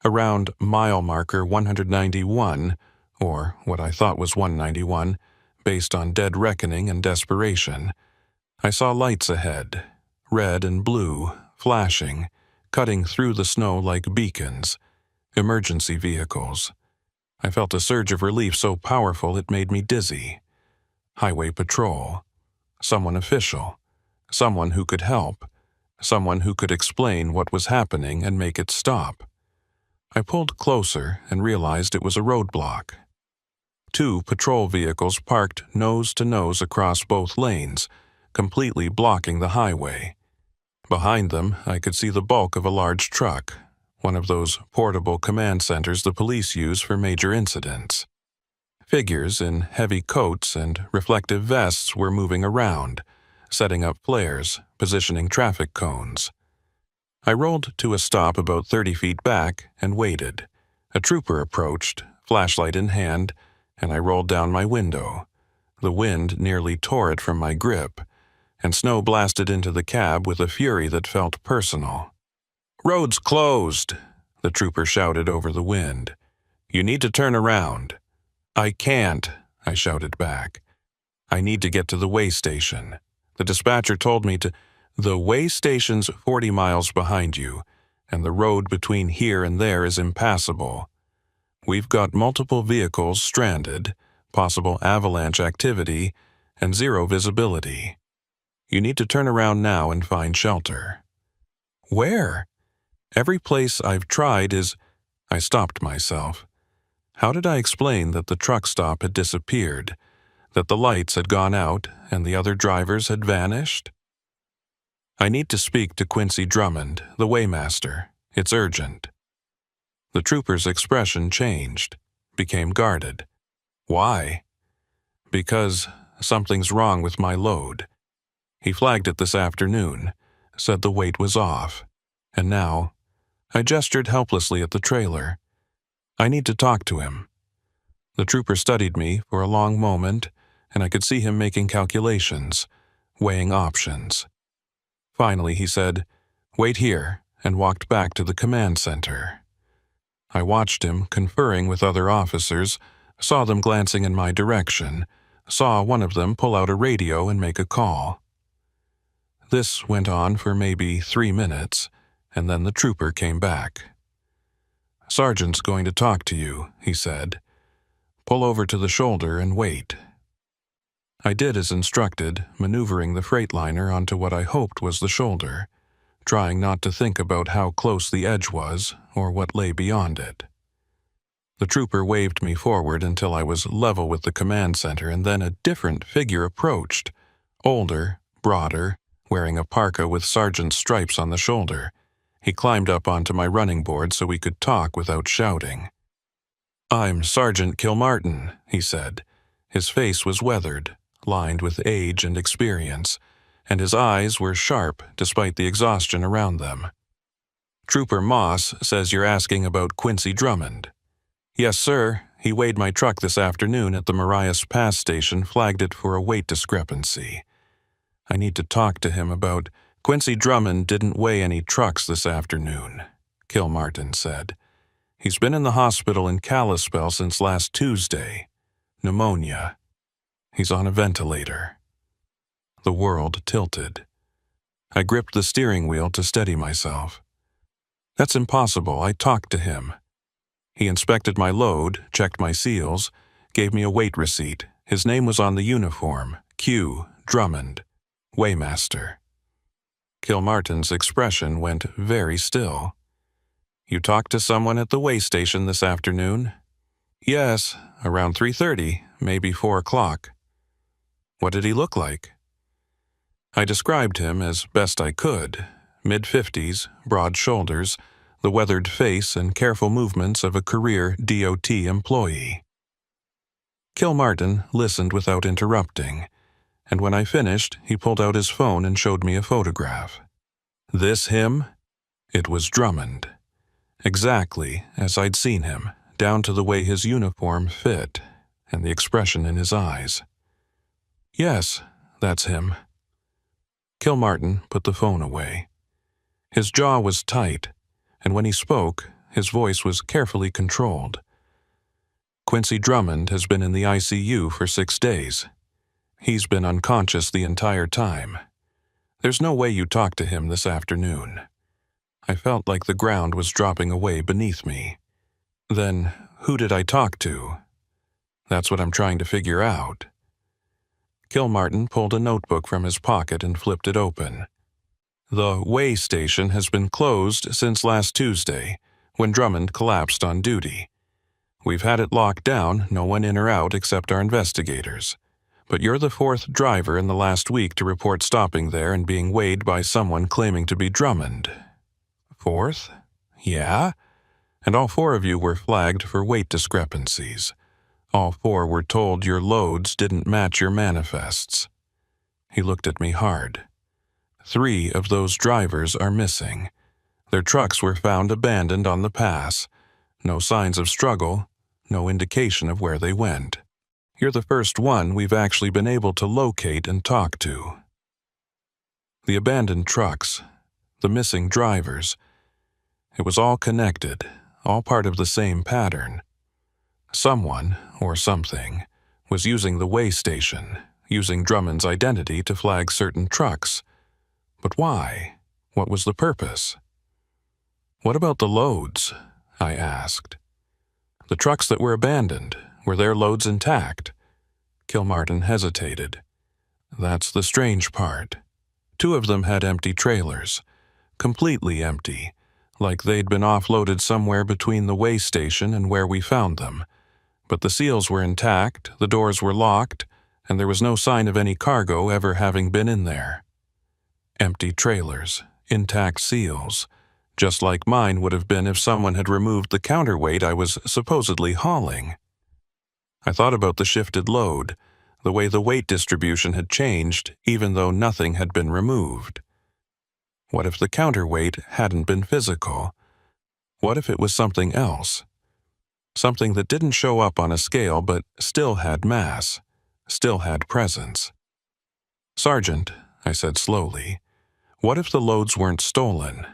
Around mile marker 191, or what I thought was 191, based on dead reckoning and desperation, I saw lights ahead, red and blue, flashing, cutting through the snow like beacons, emergency vehicles. I felt a surge of relief so powerful it made me dizzy. Highway patrol. Someone official. Someone who could help. Someone who could explain what was happening and make it stop. I pulled closer and realized it was a roadblock. 2 patrol vehicles parked nose to nose across both lanes, completely blocking the highway. Behind them, I could see the bulk of a large truck, one of those portable command centers the police use for major incidents. Figures in heavy coats and reflective vests were moving around, setting up flares, positioning traffic cones. I rolled to a stop about 30 feet back and waited. A trooper approached, flashlight in hand, and I rolled down my window. The wind nearly tore it from my grip, and snow blasted into the cab with a fury that felt personal. "Road's closed," the trooper shouted over the wind. "You need to turn around." "I can't," I shouted back. "I need to get to the way station. The dispatcher told me to—" "The way station's 40 miles behind you, and the road between here and there is impassable. We've got multiple vehicles stranded, possible avalanche activity, and 0 visibility. You need to turn around now and find shelter." "Where?" "Every place I've tried is—" I stopped myself. How did I explain that the truck stop had disappeared, that the lights had gone out and the other drivers had vanished? "I need to speak to Quincy Drummond, the weighmaster. It's urgent." The trooper's expression changed, became guarded. "Why?" "Because something's wrong with my load. He flagged it this afternoon, said the weight was off, and now—" I gestured helplessly at the trailer. "I need to talk to him." The trooper studied me for a long moment, and I could see him making calculations, weighing options. Finally, he said, "Wait here," and walked back to the command center. I watched him conferring with other officers, saw them glancing in my direction, saw one of them pull out a radio and make a call. This went on for maybe 3 minutes, and then the trooper came back. "Sergeant's going to talk to you," he said. "Pull over to the shoulder and wait." I did as instructed, maneuvering the freightliner onto what I hoped was the shoulder, trying not to think about how close the edge was or what lay beyond it. The trooper waved me forward until I was level with the command center, and then a different figure approached, older, broader, wearing a parka with sergeant's stripes on the shoulder. He climbed up onto my running board so we could talk without shouting. "I'm Sergeant Kilmartin," he said. His face was weathered, lined with age and experience, and his eyes were sharp despite the exhaustion around them. "Trooper Moss says you're asking about Quincy Drummond." "Yes, sir. He weighed my truck this afternoon at the Marias Pass station, flagged it for a weight discrepancy. I need to talk to him about—" "Quincy Drummond didn't weigh any trucks this afternoon," Kilmartin said. "He's been in the hospital in Kalispell since last Tuesday. Pneumonia. He's on a ventilator." The world tilted. I gripped the steering wheel to steady myself. "That's impossible. I talked to him." He inspected my load, checked my seals, gave me a weight receipt. His name was on the uniform, Q. Drummond, weighmaster. Kilmartin's expression went very still. "You talked to someone at the weigh station this afternoon?" "Yes, around 3:30, maybe 4 o'clock. "What did he look like?" I described him as best I could. Mid-50s, broad shoulders, the weathered face and careful movements of a career DOT employee. Kilmartin listened without interrupting, and when I finished, he pulled out his phone and showed me a photograph. This him? It was Drummond. Exactly as I'd seen him, down to the way his uniform fit and the expression in his eyes. Yes, that's him. Kilmartin put the phone away. His jaw was tight, and when he spoke, his voice was carefully controlled. Quincy Drummond has been in the ICU for 6 days. He's been unconscious the entire time. There's no way you talk to him this afternoon. I felt like the ground was dropping away beneath me. Then, who did I talk to? That's what I'm trying to figure out. Kilmartin pulled a notebook from his pocket and flipped it open. The way station has been closed since last Tuesday, when Drummond collapsed on duty. We've had it locked down, no one in or out except our investigators. But you're the 4th driver in the last week to report stopping there and being weighed by someone claiming to be Drummond. 4th? Yeah? And all 4 of you were flagged for weight discrepancies. All 4 were told your loads didn't match your manifests. He looked at me hard. 3 of those drivers are missing. Their trucks were found abandoned on the pass. No signs of struggle, no indication of where they went. You're the first one we've actually been able to locate and talk to. The abandoned trucks, the missing drivers, it was all connected, all part of the same pattern. Someone, or something, was using the way station, using Drummond's identity to flag certain trucks. But why? What was the purpose? What about the loads? I asked. The trucks that were abandoned, were their loads intact? Kilmartin hesitated. That's the strange part. 2 of them had empty trailers, completely empty, like they'd been offloaded somewhere between the way station and where we found them. But the seals were intact, the doors were locked, and there was no sign of any cargo ever having been in there. Empty trailers, intact seals, just like mine would have been if someone had removed the counterweight I was supposedly hauling. I thought about the shifted load, the way the weight distribution had changed even though nothing had been removed. What if the counterweight hadn't been physical? What if it was something else? Something that didn't show up on a scale but still had mass, still had presence. Sergeant, I said slowly, what if the loads weren't stolen?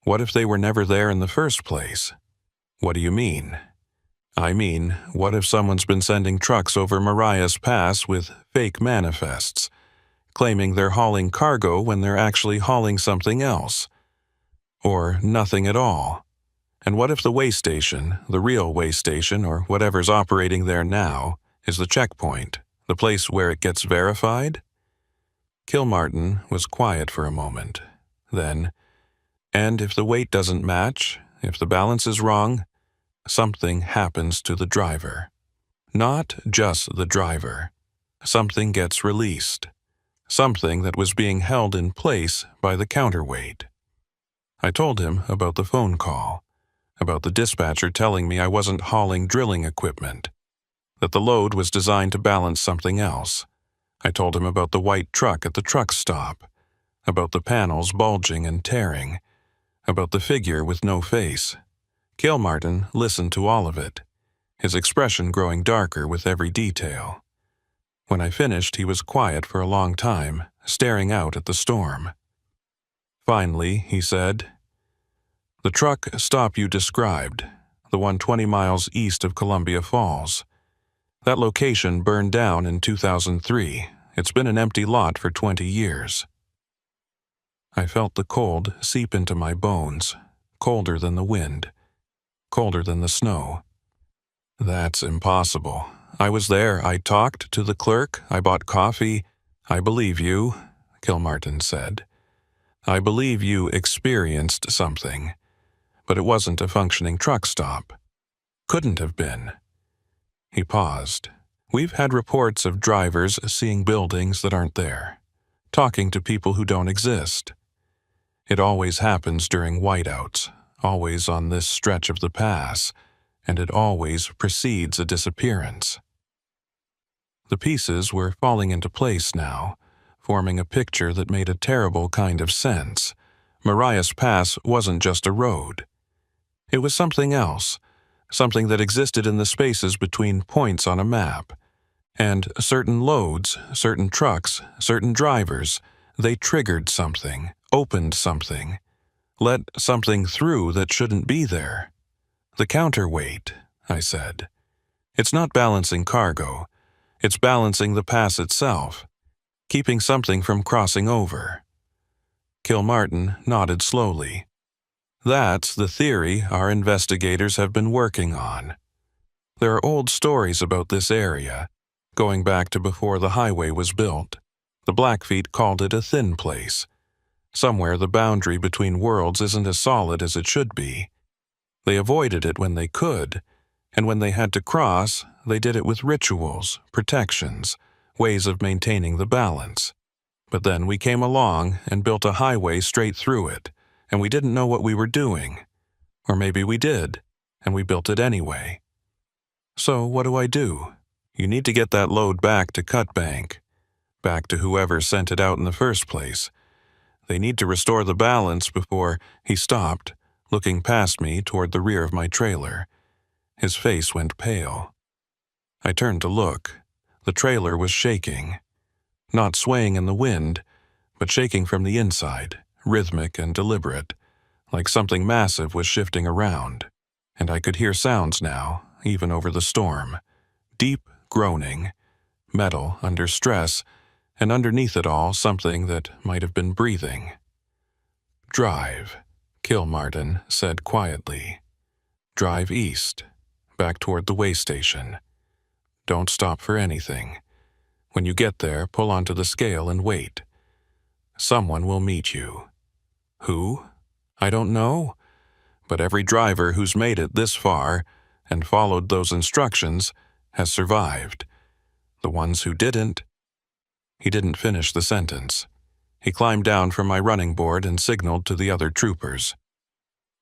What if they were never there in the first place? What do you mean? I mean, what if someone's been sending trucks over Mariah's Pass with fake manifests, claiming they're hauling cargo when they're actually hauling something else? Or nothing at all? And what if the way station, the real way station or whatever's operating there now, is the checkpoint, the place where it gets verified? Kilmartin was quiet for a moment. Then, and if the weight doesn't match, if the balance is wrong, something happens to the driver. Not just the driver. Something gets released. Something that was being held in place by the counterweight. I told him about the phone call, about the dispatcher telling me I wasn't hauling drilling equipment, that the load was designed to balance something else. I told him about the white truck at the truck stop, about the panels bulging and tearing, about the figure with no face. Kilmartin listened to all of it, his expression growing darker with every detail. When I finished, he was quiet for a long time, staring out at the storm. Finally, he said, "The truck stop you described, the one 20 miles east of Columbia Falls. That location burned down in 2003. It's been an empty lot for 20 years. I felt the cold seep into my bones, colder than the wind, colder than the snow. That's impossible. I was there. I talked to the clerk. I bought coffee. I believe you, Kilmartin said. I believe you experienced something. But it wasn't a functioning truck stop. Couldn't have been." He paused. "We've had reports of drivers seeing buildings that aren't there, talking to people who don't exist. It always happens during whiteouts, always on this stretch of the pass, and it always precedes a disappearance. The pieces were falling into place now, forming a picture that made a terrible kind of sense. Marias Pass wasn't just a road. It was something else, something that existed in the spaces between points on a map. And certain loads, certain trucks, certain drivers, they triggered something, opened something, let something through that shouldn't be there. The counterweight, I said. It's not balancing cargo. It's balancing the pass itself, keeping something from crossing over. Kilmartin nodded slowly. That's the theory our investigators have been working on. There are old stories about this area, going back to before the highway was built. The Blackfeet called it a thin place. Somewhere the boundary between worlds isn't as solid as it should be. They avoided it when they could, and when they had to cross, they did it with rituals, protections, ways of maintaining the balance. But then we came along and built a highway straight through it, and we didn't know what we were doing. Or maybe we did, and we built it anyway. So what do? You need to get that load back to Cutbank, back to whoever sent it out in the first place. They need to restore the balance before he stopped, looking past me toward the rear of my trailer. His face went pale. I turned to look. The trailer was shaking. Not swaying in the wind, but shaking from the inside, rhythmic and deliberate, like something massive was shifting around. And I could hear sounds now, even over the storm. Deep groaning, metal under stress, and underneath it all something that might have been breathing. "Drive," Kilmartin said quietly. "Drive east, back toward the way station. Don't stop for anything. When you get there, pull onto the scale and wait. Someone will meet you. Who? I don't know, but every driver who's made it this far and followed those instructions has survived. The ones who didn't..." He didn't finish the sentence. He climbed down from my running board and signaled to the other troopers.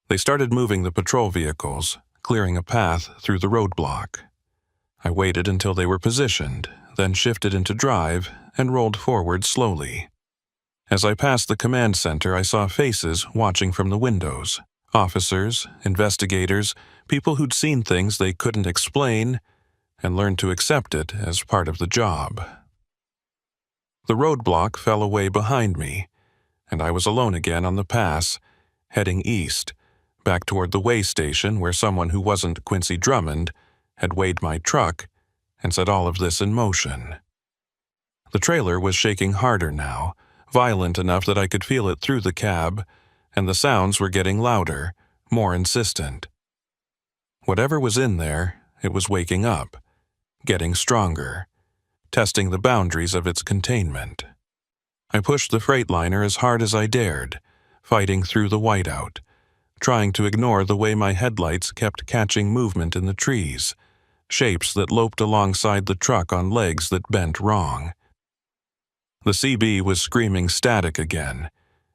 They started moving the patrol vehicles, clearing a path through the roadblock. I waited until they were positioned, then shifted into drive and rolled forward slowly. As I passed the command center, I saw faces watching from the windows. Officers, investigators, people who'd seen things they couldn't explain and learned to accept it as part of the job. The roadblock fell away behind me, and I was alone again on the pass, heading east, back toward the way station where someone who wasn't Quincy Drummond had weighed my truck and set all of this in motion. The trailer was shaking harder now, violent enough that I could feel it through the cab, and the sounds were getting louder, more insistent. Whatever was in there, it was waking up, getting stronger, testing the boundaries of its containment. I pushed the Freightliner as hard as I dared, fighting through the whiteout, trying to ignore the way my headlights kept catching movement in the trees, shapes that loped alongside the truck on legs that bent wrong. The CB was screaming static again,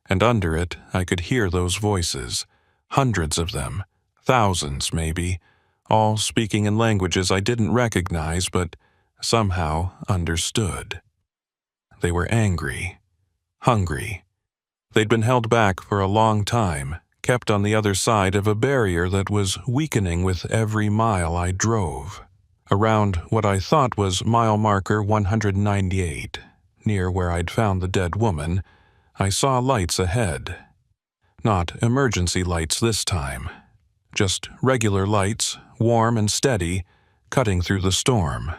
and under it I could hear those voices, hundreds of them, thousands maybe, all speaking in languages I didn't recognize but somehow understood. They were angry, hungry. They'd been held back for a long time, kept on the other side of a barrier that was weakening with every mile I drove. Around what I thought was mile marker 198, near where I'd found the dead woman, I saw lights ahead. Not emergency lights this time, just regular lights, warm and steady, cutting through the storm.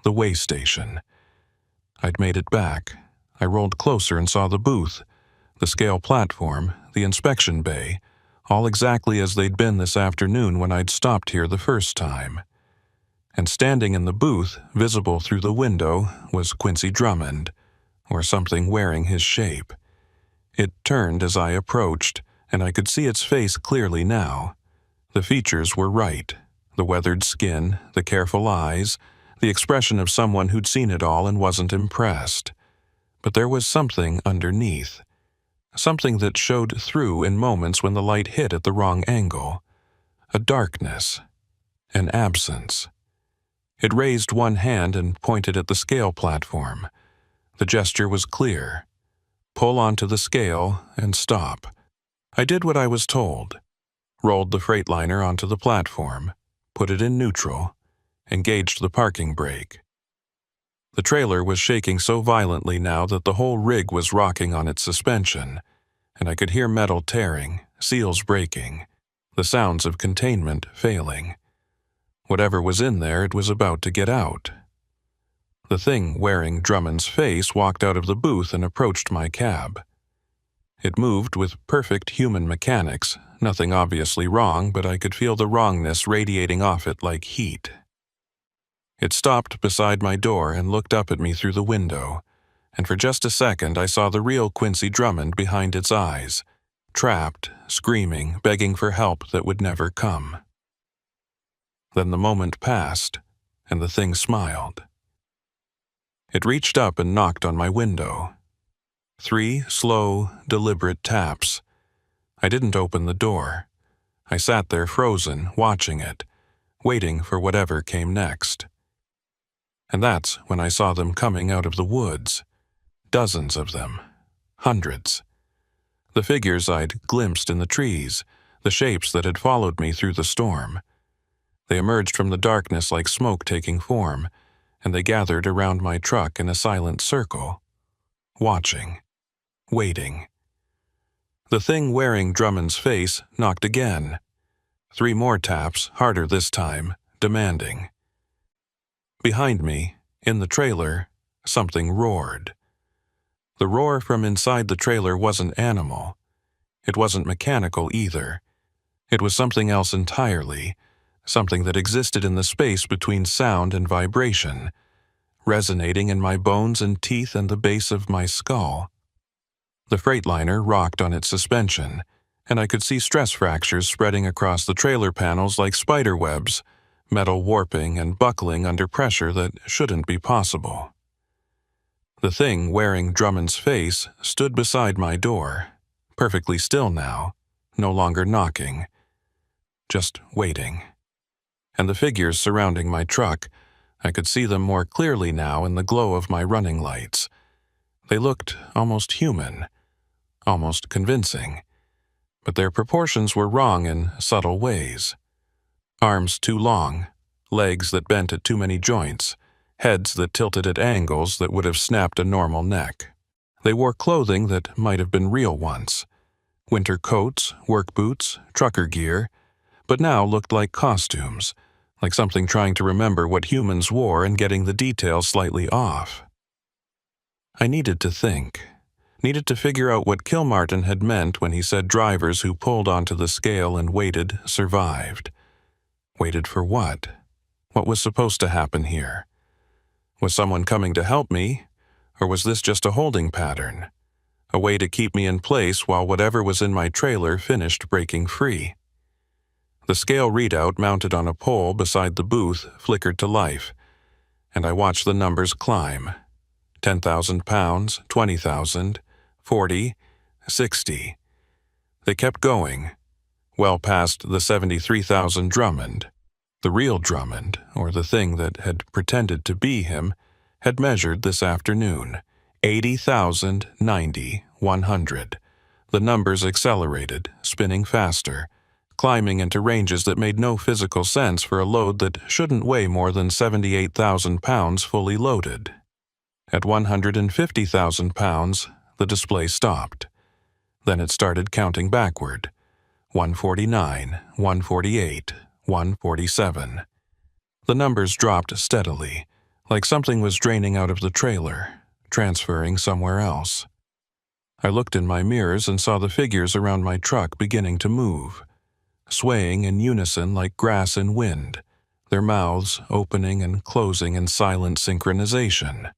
The way station. I'd made it back. I rolled closer and saw the booth, the scale platform, the inspection bay, all exactly as they'd been this afternoon when I'd stopped here the first time. And standing in the booth, visible through the window, was Quincy Drummond, or something wearing his shape. It turned as I approached, and I could see its face clearly now. The features were right, the weathered skin, the careful eyes, the expression of someone who'd seen it all and wasn't impressed. But there was something underneath. something that showed through in moments when the light hit at the wrong angle. A darkness, an absence. It raised one hand and pointed at the scale platform. The gesture was clear. Pull onto the scale and stop. I did what I was told. Rolled the Freightliner onto the platform, put it in neutral, engaged the parking brake. The trailer was shaking so violently now that the whole rig was rocking on its suspension, and I could hear metal tearing, seals breaking, the sounds of containment failing. Whatever was in there, it was about to get out. The thing wearing Drummond's face walked out of the booth and approached my cab. It moved with perfect human mechanics, nothing obviously wrong, but I could feel the wrongness radiating off it like heat. It stopped beside my door and looked up at me through the window, and for just a second I saw the real Quincy Drummond behind its eyes, trapped, screaming, begging for help that would never come. Then the moment passed, and the thing smiled. It reached up and knocked on my window. 3 slow, deliberate taps. I didn't open the door. I sat there frozen, watching it, waiting for whatever came next. And that's when I saw them coming out of the woods. Dozens of them. Hundreds. The figures I'd glimpsed in the trees, the shapes that had followed me through the storm. They emerged from the darkness like smoke taking form, and they gathered around my truck in a silent circle, watching, waiting. The thing wearing Drummond's face knocked again. 3 more taps, harder this time, demanding. Behind me, in the trailer, something roared. The roar from inside the trailer wasn't animal. It wasn't mechanical either. It was something else entirely, something that existed in the space between sound and vibration, resonating in my bones and teeth and the base of my skull. The Freightliner rocked on its suspension, and I could see stress fractures spreading across the trailer panels like spider webs, metal warping and buckling under pressure that shouldn't be possible. The thing wearing Drummond's face stood beside my door, perfectly still now, no longer knocking, just waiting. And the figures surrounding my truck, I could see them more clearly now in the glow of my running lights. They looked almost human, almost convincing, but their proportions were wrong in subtle ways. Arms too long, legs that bent at too many joints, heads that tilted at angles that would have snapped a normal neck. They wore clothing that might have been real once. Winter coats, work boots, trucker gear, but now looked like costumes, like something trying to remember what humans wore and getting the details slightly off. I needed to think. Needed to figure out what Kilmartin had meant when he said drivers who pulled onto the scale and waited survived. Waited for what? What was supposed to happen here? Was someone coming to help me, or was this just a holding pattern? A way to keep me in place while whatever was in my trailer finished breaking free? The scale readout mounted on a pole beside the booth flickered to life, and I watched the numbers climb. 10,000 pounds, 20,000, 40, 60. They kept going, well past the 73,000 Drummond. The real Drummond, or the thing that had pretended to be him, had measured this afternoon. 80,000, 90, 100. The numbers accelerated, spinning faster, climbing into ranges that made no physical sense for a load that shouldn't weigh more than 78,000 pounds fully loaded. At 150,000 pounds, the display stopped. Then it started counting backward. 149, 148, 147. The numbers dropped steadily, like something was draining out of the trailer, transferring somewhere else. I looked in my mirrors and saw the figures around my truck beginning to move, swaying in unison like grass in wind, their mouths opening and closing in silent synchronization.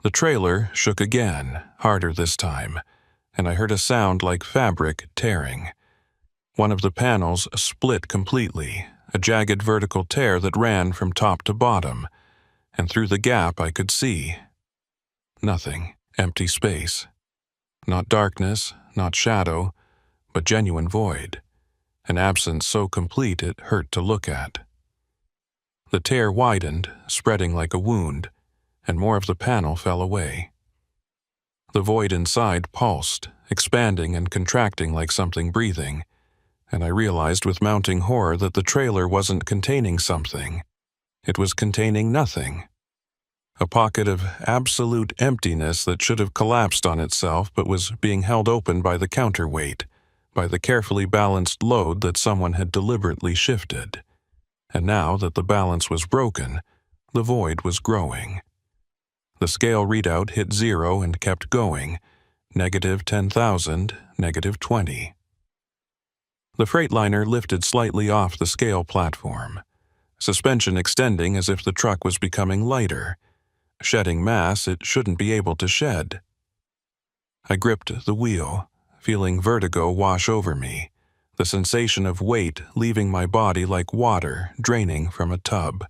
The trailer shook again, harder this time, and I heard a sound like fabric tearing. One of the panels split completely, a jagged vertical tear that ran from top to bottom, and through the gap I could see nothing, empty space. Not darkness, not shadow, but genuine void, an absence so complete it hurt to look at. The tear widened, spreading like a wound, and more of the panel fell away. The void inside pulsed, expanding and contracting like something breathing, and I realized with mounting horror that the trailer wasn't containing something. It was containing nothing. A pocket of absolute emptiness that should have collapsed on itself but was being held open by the counterweight, by the carefully balanced load that someone had deliberately shifted. And now that the balance was broken, the void was growing. The scale readout hit 0 and kept going, -10,000, -20. The Freightliner lifted slightly off the scale platform, suspension extending as if the truck was becoming lighter, shedding mass it shouldn't be able to shed. I gripped the wheel, feeling vertigo wash over me, the sensation of weight leaving my body like water draining from a tub.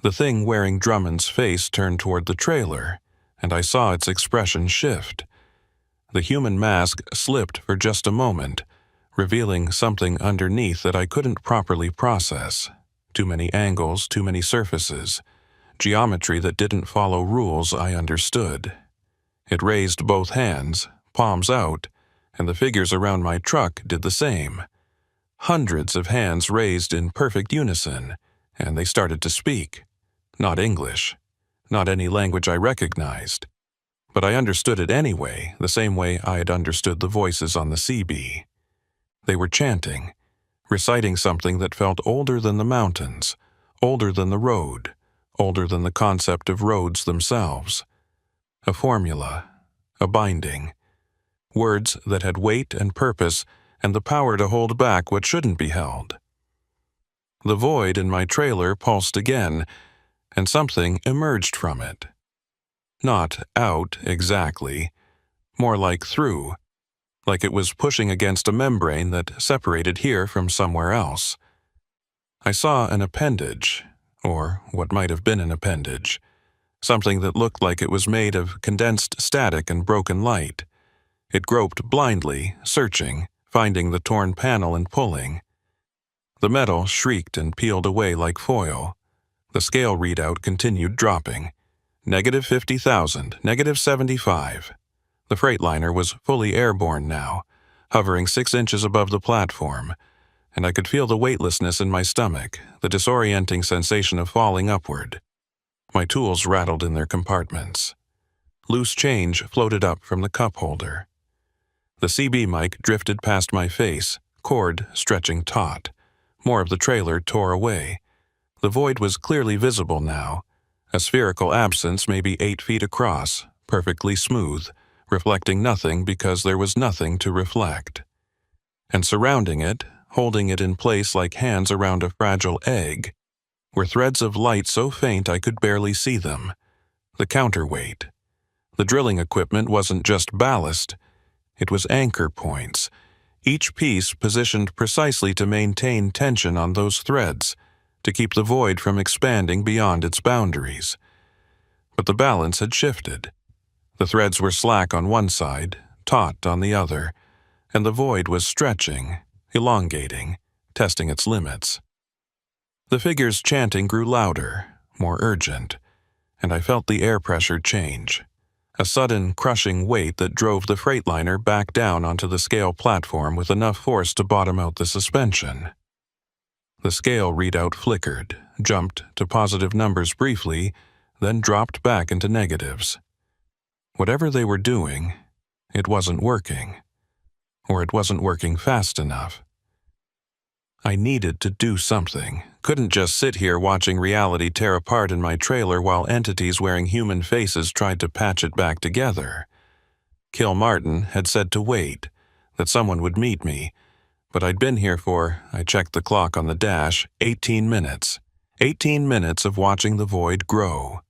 The thing wearing Drummond's face turned toward the trailer, and I saw its expression shift. The human mask slipped for just a moment, revealing something underneath that I couldn't properly process. Too many angles, too many surfaces, geometry that didn't follow rules I understood. It raised both hands, palms out, and the figures around my truck did the same. Hundreds of hands raised in perfect unison, and they started to speak. Not English, not any language I recognized, but I understood it anyway, the same way I had understood the voices on the CB. They were chanting, reciting something that felt older than the mountains, older than the road, older than the concept of roads themselves. A formula, a binding. Words that had weight and purpose and the power to hold back what shouldn't be held. The void in my trailer pulsed again, and something emerged from it. Not out exactly, more like through, like it was pushing against a membrane that separated here from somewhere else. I saw an appendage, or what might have been an appendage, something that looked like it was made of condensed static and broken light. It groped blindly, searching, finding the torn panel and pulling. The metal shrieked and peeled away like foil. The scale readout continued dropping. -50,000, -75. The Freightliner was fully airborne now, hovering 6 inches above the platform, and I could feel the weightlessness in my stomach, the disorienting sensation of falling upward. My tools rattled in their compartments. Loose change floated up from the cup holder. The CB mic drifted past my face, cord stretching taut. More of the trailer tore away. The void was clearly visible now, a spherical absence maybe 8 feet across, perfectly smooth, reflecting nothing because there was nothing to reflect. And surrounding it, holding it in place like hands around a fragile egg, were threads of light so faint I could barely see them. The counterweight. The drilling equipment wasn't just ballast, it was anchor points, each piece positioned precisely to maintain tension on those threads, to keep the void from expanding beyond its boundaries. But the balance had shifted. The threads were slack on one side, taut on the other, and the void was stretching, elongating, testing its limits. The figures chanting grew louder, more urgent, and I felt the air pressure change. A sudden, crushing weight that drove the Freightliner back down onto the scale platform with enough force to bottom out the suspension. The scale readout flickered, jumped to positive numbers briefly, then dropped back into negatives. Whatever they were doing, it wasn't working. Or it wasn't working fast enough. I needed to do something. Couldn't just sit here watching reality tear apart in my trailer while entities wearing human faces tried to patch it back together. Kill Martin had said to wait, that someone would meet me, but I'd been here for, I checked the clock on the dash, 18 minutes. 18 minutes of watching the void grow.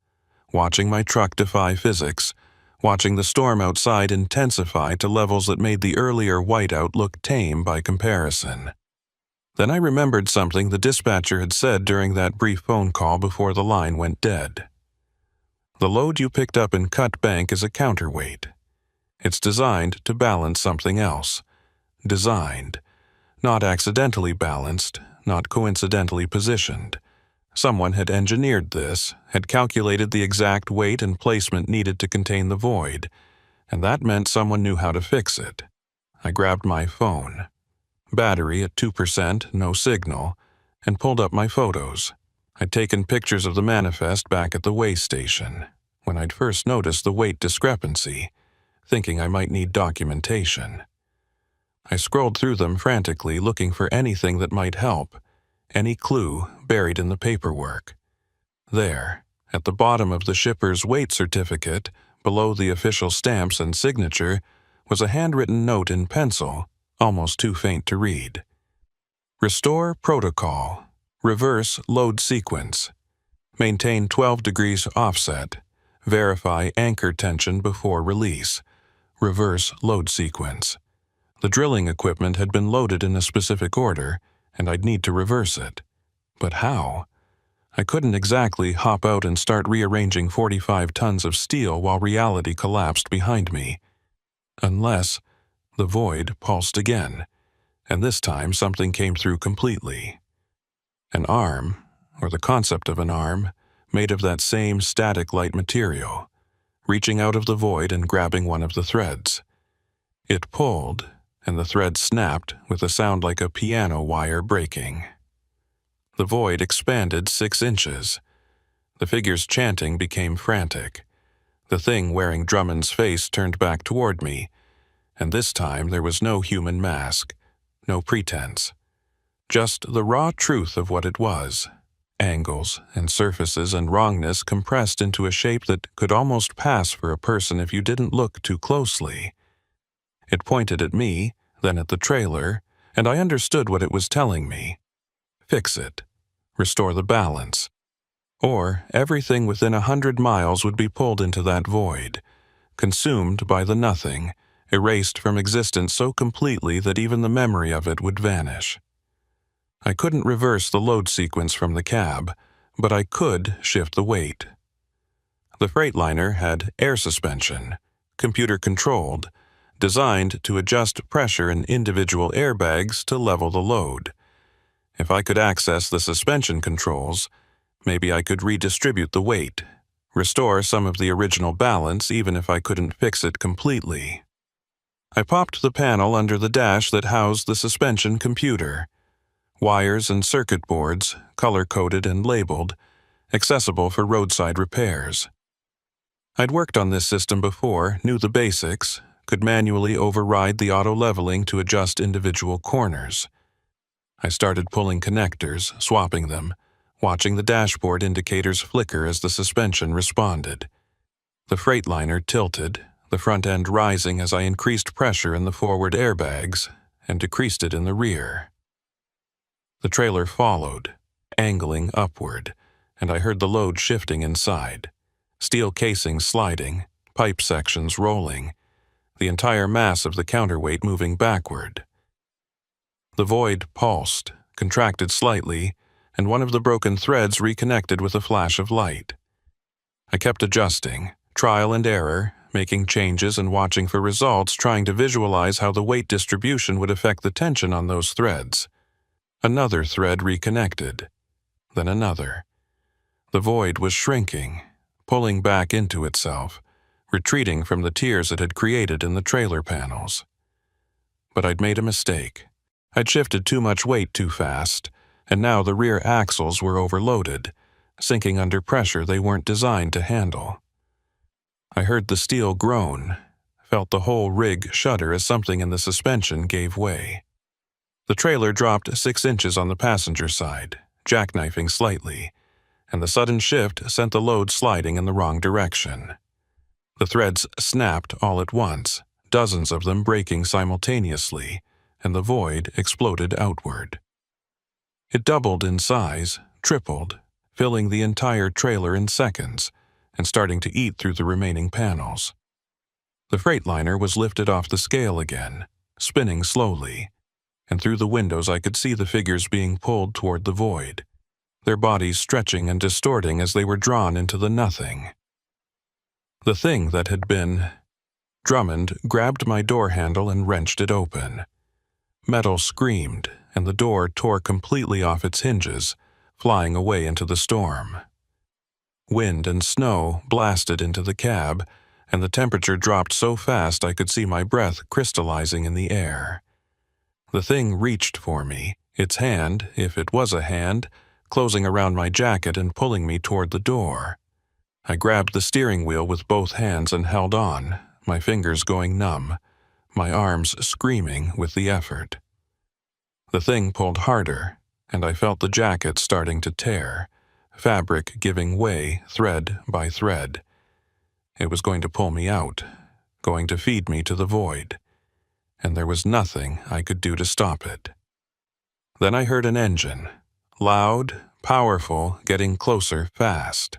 Watching my truck defy physics. Watching the storm outside intensify to levels that made the earlier whiteout look tame by comparison. Then I remembered something the dispatcher had said during that brief phone call before the line went dead. The load you picked up in Cut Bank is a counterweight. It's designed to balance something else. Designed. Not accidentally balanced, not coincidentally positioned. Someone had engineered this, had calculated the exact weight and placement needed to contain the void, and that meant someone knew how to fix it. I grabbed my phone. Battery at 2%, no signal, and pulled up my photos. I'd taken pictures of the manifest back at the weigh station, when I'd first noticed the weight discrepancy, thinking I might need documentation. I scrolled through them frantically, looking for anything that might help, any clue buried in the paperwork. There, at the bottom of the shipper's weight certificate, below the official stamps and signature, was a handwritten note in pencil, almost too faint to read. Restore protocol. Reverse load sequence. Maintain 12 degrees offset. Verify anchor tension before release. Reverse load sequence. The drilling equipment had been loaded in a specific order, and I'd need to reverse it. But how? I couldn't exactly hop out and start rearranging 45 tons of steel while reality collapsed behind me. Unless the void pulsed again, and this time something came through completely. An arm, or the concept of an arm, made of that same static light material, reaching out of the void and grabbing one of the threads. It pulled, and the thread snapped with a sound like a piano wire breaking. The void expanded 6 inches. The figure's chanting became frantic. The thing wearing Drummond's face turned back toward me, and this time there was no human mask, no pretense. Just the raw truth of what it was, angles and surfaces and wrongness compressed into a shape that could almost pass for a person if you didn't look too closely. It pointed at me, then at the trailer, and I understood what it was telling me. Fix it. Restore the balance. Or everything within 100 miles would be pulled into that void, consumed by the nothing, erased from existence so completely that even the memory of it would vanish. I couldn't reverse the load sequence from the cab, but I could shift the weight. The Freightliner had air suspension, computer-controlled, designed to adjust pressure in individual airbags to level the load. If I could access the suspension controls, maybe I could redistribute the weight, restore some of the original balance even if I couldn't fix it completely. I popped the panel under the dash that housed the suspension computer. Wires and circuit boards, color-coded and labeled, accessible for roadside repairs. I'd worked on this system before, knew the basics, could manually override the auto-leveling to adjust individual corners. I started pulling connectors, swapping them, watching the dashboard indicators flicker as the suspension responded. The Freightliner tilted, the front end rising as I increased pressure in the forward airbags and decreased it in the rear. The trailer followed, angling upward, and I heard the load shifting inside. Steel casings sliding, pipe sections rolling, the entire mass of the counterweight moving backward. The void pulsed, contracted slightly, and one of the broken threads reconnected with a flash of light. I kept adjusting, trial and error, making changes and watching for results, trying to visualize how the weight distribution would affect the tension on those threads. Another thread reconnected, then another. The void was shrinking, pulling back into itself, retreating from the tears it had created in the trailer panels. But I'd made a mistake. I'd shifted too much weight too fast, and now the rear axles were overloaded, sinking under pressure they weren't designed to handle. I heard the steel groan, felt the whole rig shudder as something in the suspension gave way. The trailer dropped 6 inches on the passenger side, jackknifing slightly, and the sudden shift sent the load sliding in the wrong direction. The threads snapped all at once, dozens of them breaking simultaneously, and the void exploded outward. It doubled in size, tripled, filling the entire trailer in seconds, and starting to eat through the remaining panels. The Freightliner was lifted off the scale again, spinning slowly, and through the windows I could see the figures being pulled toward the void, their bodies stretching and distorting as they were drawn into the nothing. The thing that had been Drummond grabbed my door handle and wrenched it open. Metal screamed, and the door tore completely off its hinges, flying away into the storm. Wind and snow blasted into the cab, and the temperature dropped so fast I could see my breath crystallizing in the air. The thing reached for me, its hand, if it was a hand, closing around my jacket and pulling me toward the door. I grabbed the steering wheel with both hands and held on, my fingers going numb, my arms screaming with the effort. The thing pulled harder, and I felt the jacket starting to tear, fabric giving way thread by thread. It was going to pull me out, going to feed me to the void, and there was nothing I could do to stop it. Then I heard an engine, loud, powerful, getting closer fast.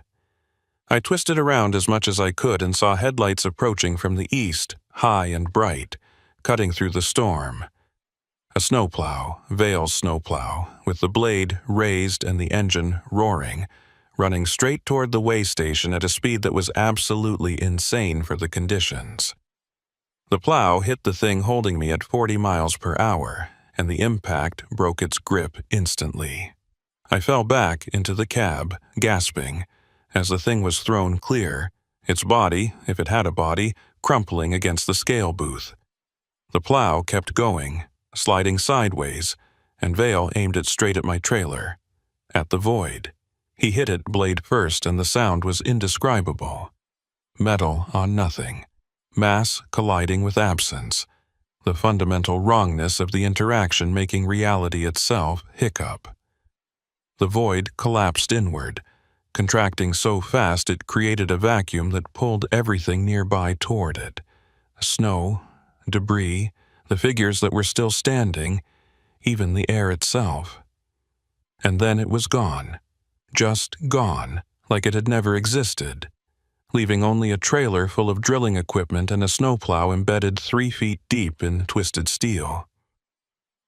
I twisted around as much as I could and saw headlights approaching from the east, high and bright, cutting through the storm. A snowplow, Vale's snowplow, with the blade raised and the engine roaring, running straight toward the way station at a speed that was absolutely insane for the conditions. The plow hit the thing holding me at 40 miles per hour, and the impact broke its grip instantly. I fell back into the cab, gasping, as the thing was thrown clear, its body, if it had a body, crumpling against the scale booth. The plow kept going, sliding sideways, and Vale aimed it straight at my trailer, at the void. He hit it blade first, and the sound was indescribable. Metal on nothing, mass colliding with absence, the fundamental wrongness of the interaction making reality itself hiccup. The void collapsed inward, contracting so fast it created a vacuum that pulled everything nearby toward it. Snow, debris, the figures that were still standing, even the air itself. And then it was gone. Just gone, like it had never existed, leaving only a trailer full of drilling equipment and a snowplow embedded 3 feet deep in twisted steel.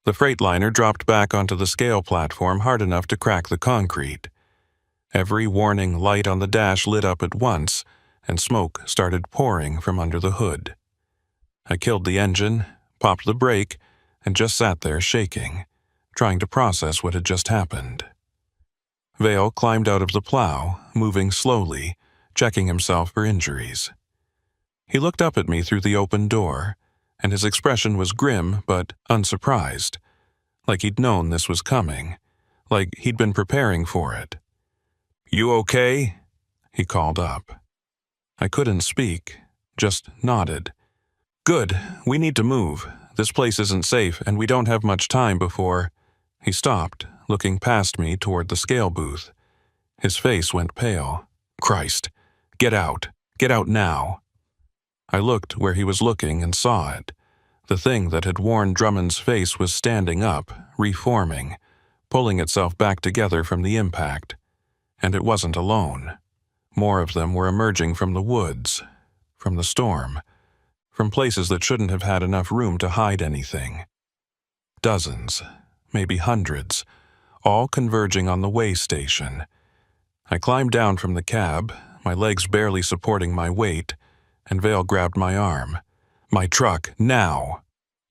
The Freightliner dropped back onto the scale platform hard enough to crack the concrete. Every warning light on the dash lit up at once, and smoke started pouring from under the hood. I killed the engine, popped the brake, and just sat there shaking, trying to process what had just happened. Vale climbed out of the plow, moving slowly, checking himself for injuries. He looked up at me through the open door, and his expression was grim but unsurprised, like he'd known this was coming, like he'd been preparing for it. "You okay?" he called up. I couldn't speak, just nodded. "Good, we need to move. This place isn't safe, and we don't have much time before—" He stopped, looking past me toward the scale booth. His face went pale. "Christ, get out. Get out now." I looked where he was looking and saw it. The thing that had worn Drummond's face was standing up, reforming, pulling itself back together from the impact. And it wasn't alone. More of them were emerging from the woods, from the storm, from places that shouldn't have had enough room to hide anything. Dozens, maybe hundreds, all converging on the way station. I climbed down from the cab, my legs barely supporting my weight, and Vale grabbed my arm. "My truck, now!"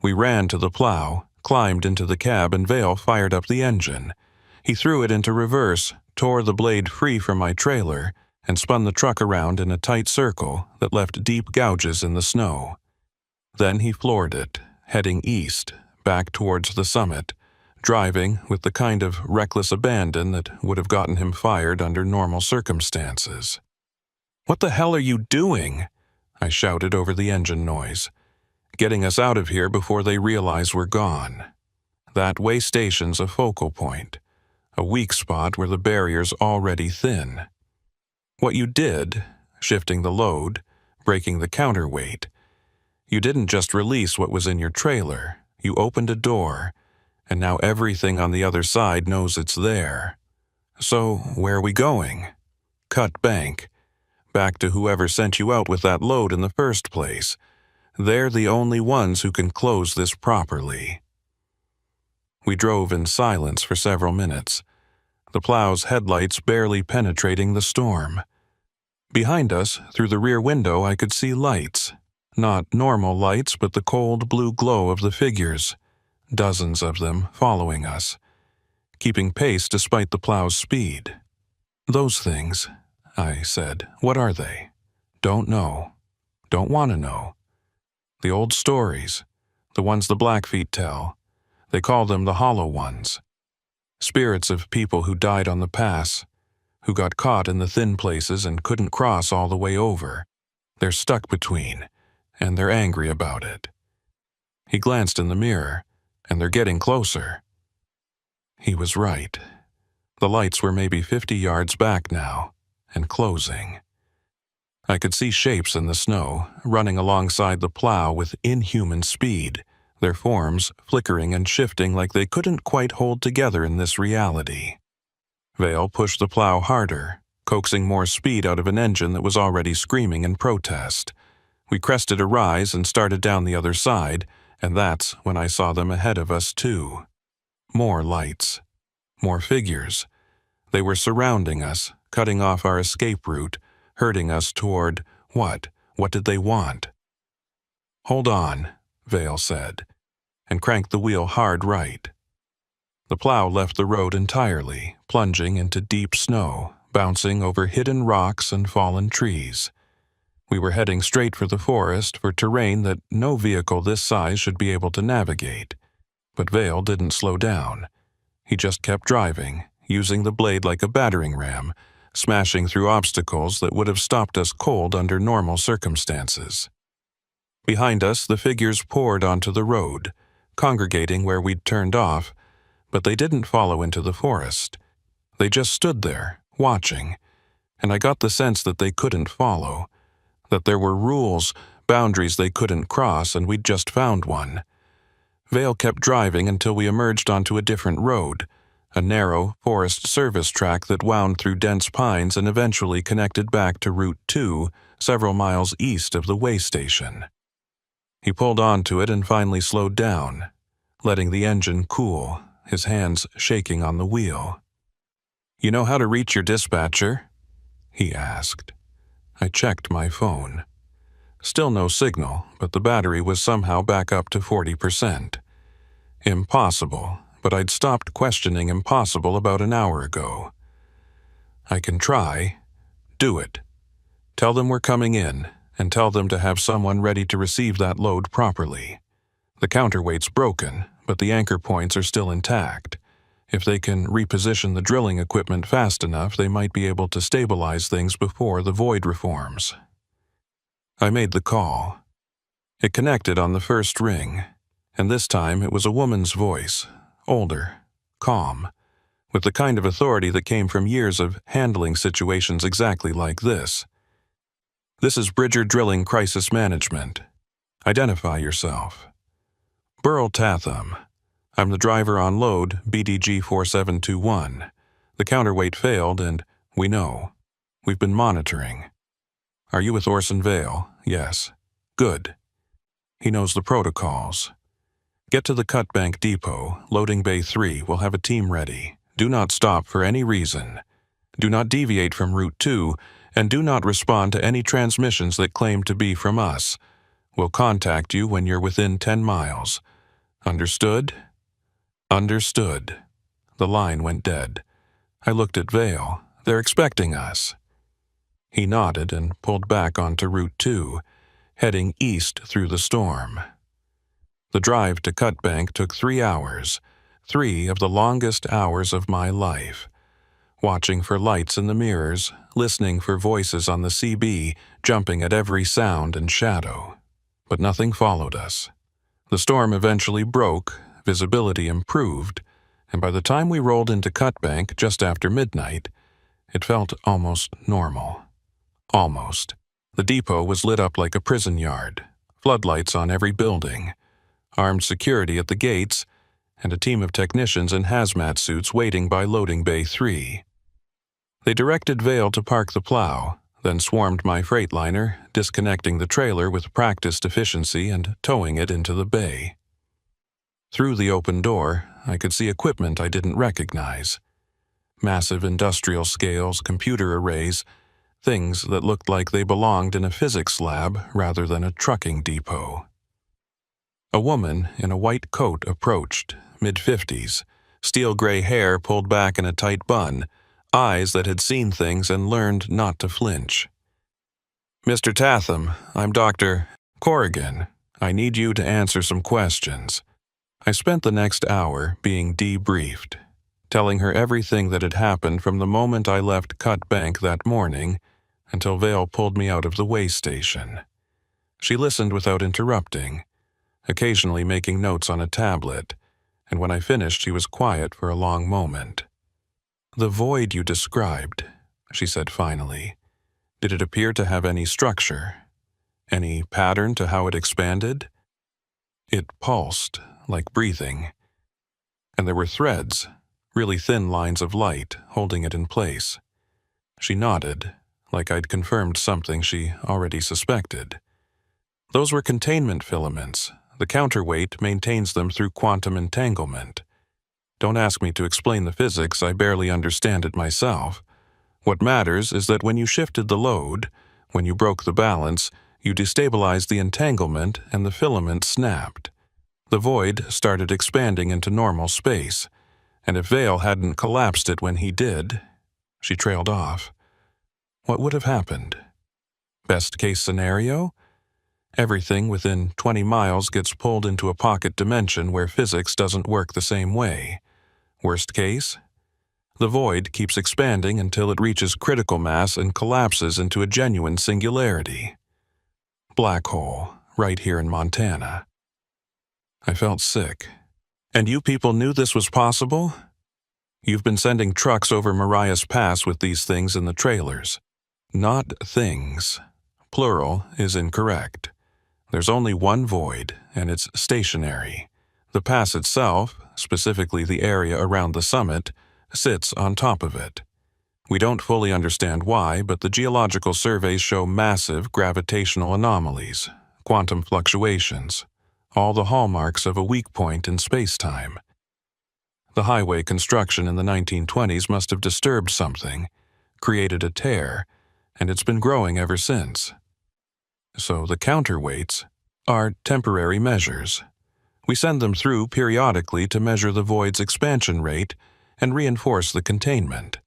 We ran to the plow, climbed into the cab, and Vale fired up the engine. He threw it into reverse, tore the blade free from my trailer, and spun the truck around in a tight circle that left deep gouges in the snow. Then he floored it, heading east, back towards the summit, driving with the kind of reckless abandon that would have gotten him fired under normal circumstances. "What the hell are you doing?" I shouted over the engine noise. "Getting us out of here before they realize we're gone. That way station's a focal point, a weak spot where the barrier's already thin. What you did, shifting the load, breaking the counterweight, you didn't just release what was in your trailer, you opened a door, and now everything on the other side knows it's there. So, where are we going? Cut bank. Back to whoever sent you out with that load in the first place. They're the only ones who can close this properly." We drove in silence for several minutes, the plow's headlights barely penetrating the storm. Behind us, through the rear window, I could see lights, Not normal lights, but the cold blue glow of the figures, dozens of them following us, keeping pace despite the plow's speed. "Those things," I said. "What are they?" "Don't know. Don't want to know. The old stories, the ones the Blackfeet tell. They call them the Hollow Ones. Spirits of people who died on the pass, who got caught in the thin places and couldn't cross all the way over. They're stuck between, and they're angry about it." He glanced in the mirror, "And they're getting closer." He was right. The lights were maybe 50 yards back now, and closing. I could see shapes in the snow, running alongside the plow with inhuman speed, their forms flickering and shifting like they couldn't quite hold together in this reality. Vale pushed the plow harder, coaxing more speed out of an engine that was already screaming in protest. We crested a rise and started down the other side, and that's when I saw them ahead of us too. More lights. More figures. They were surrounding us, cutting off our escape route, herding us toward what? What did they want? "Hold on," Vale said, and cranked the wheel hard right. The plow left the road entirely, plunging into deep snow, bouncing over hidden rocks and fallen trees. We were heading straight for the forest, for terrain that no vehicle this size should be able to navigate. But Vale didn't slow down. He just kept driving, using the blade like a battering ram, smashing through obstacles that would have stopped us cold under normal circumstances. Behind us, the figures poured onto the road, congregating where we'd turned off, but they didn't follow into the forest. They just stood there, watching, and I got the sense that they couldn't follow, that there were rules, boundaries they couldn't cross, and we'd just found one. Vale kept driving until we emerged onto a different road, a narrow Forest Service track that wound through dense pines and eventually connected back to Route 2, several miles east of the way station. He pulled onto it and finally slowed down, letting the engine cool, his hands shaking on the wheel. "You know how to reach your dispatcher?" he asked. I checked my phone. Still no signal, but the battery was somehow back up to 40%. Impossible, but I'd stopped questioning impossible about an hour ago. "I can try. Do it. Tell them we're coming in, and tell them to have someone ready to receive that load properly. The counterweight's broken, but the anchor points are still intact. If they can reposition the drilling equipment fast enough, they might be able to stabilize things before the void reforms." I made the call. It connected on the first ring, and this time it was a woman's voice, older, calm, with the kind of authority that came from years of handling situations exactly like this. "This is Bridger Drilling Crisis Management. Identify yourself." "Burl Tatham. I'm the driver on load, BDG 4721. The counterweight failed and we know. We've been monitoring." "Are you with Orson Vale?" "Yes." "Good." He knows the protocols. "Get to the Cut Bank Depot, loading bay 3. We'll have a team ready. Do not stop for any reason. Do not deviate from Route 2, and do not respond to any transmissions that claim to be from us. We'll contact you when you're within 10 miles. Understood?" "Understood." The line went dead. I looked at Vale. "They're expecting us." He nodded and pulled back onto Route 2, heading east through the storm. The drive to Cut Bank took 3 hours, 3 of the longest hours of my life. Watching for lights in the mirrors, listening for voices on the CB, jumping at every sound and shadow. But nothing followed us. The storm eventually broke, visibility improved, and by the time we rolled into Cut Bank just after midnight, it felt almost normal. Almost. The depot was lit up like a prison yard, floodlights on every building, armed security at the gates, and a team of technicians in hazmat suits waiting by loading bay 3. They directed Vale to park the plow, then swarmed my Freightliner, disconnecting the trailer with practiced efficiency and towing it into the bay. Through the open door, I could see equipment I didn't recognize. Massive industrial scales, computer arrays, things that looked like they belonged in a physics lab rather than a trucking depot. A woman in a white coat approached, mid-50s, steel-gray hair pulled back in a tight bun, eyes that had seen things and learned not to flinch. "Mr. Tatham, I'm Dr. Corrigan. I need you to answer some questions." I spent the next hour being debriefed, telling her everything that had happened from the moment I left Cut Bank that morning until Vale pulled me out of the way station. She listened without interrupting, occasionally making notes on a tablet, and when I finished she was quiet for a long moment. "The void you described," she said finally, "did it appear to have any structure? Any pattern to how it expanded?" "It pulsed, like breathing. And there were threads, really thin lines of light, holding it in place." She nodded, like I'd confirmed something she already suspected. "Those were containment filaments. The counterweight maintains them through quantum entanglement. Don't ask me to explain the physics, I barely understand it myself. What matters is that when you shifted the load, when you broke the balance, you destabilized the entanglement and the filament snapped. The void started expanding into normal space, and if Vale hadn't collapsed it when he did," she trailed off, "what would have happened? Best case scenario? Everything within 20 miles gets pulled into a pocket dimension where physics doesn't work the same way. Worst case? The void keeps expanding until it reaches critical mass and collapses into a genuine singularity. Black hole, right here in Montana." I felt sick. "And you people knew this was possible? You've been sending trucks over Marias Pass with these things in the trailers." "Not things. Plural is incorrect. There's only one void, and it's stationary. The pass itself, specifically the area around the summit, sits on top of it. We don't fully understand why, but the geological surveys show massive gravitational anomalies, quantum fluctuations, all the hallmarks of a weak point in space-time. The highway construction in the 1920s must have disturbed something, created a tear, and it's been growing ever since. So the counterweights are temporary measures. We send them through periodically to measure the void's expansion rate and reinforce the containment.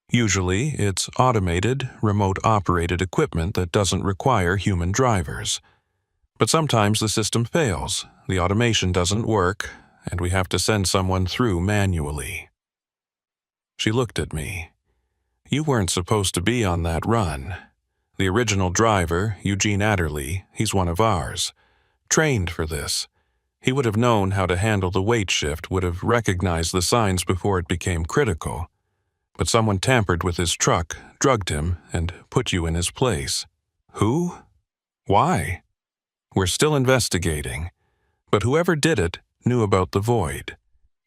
Usually, it's automated, remote-operated equipment that doesn't require human drivers. But sometimes the system fails, the automation doesn't work, and we have to send someone through manually." She looked at me. "You weren't supposed to be on that run. The original driver, Eugene Adderley, he's one of ours. Trained for this. He would have known how to handle the weight shift, would have recognized the signs before it became critical. But someone tampered with his truck, drugged him, and put you in his place." "Who? Why?" "We're still investigating. But whoever did it knew about the void,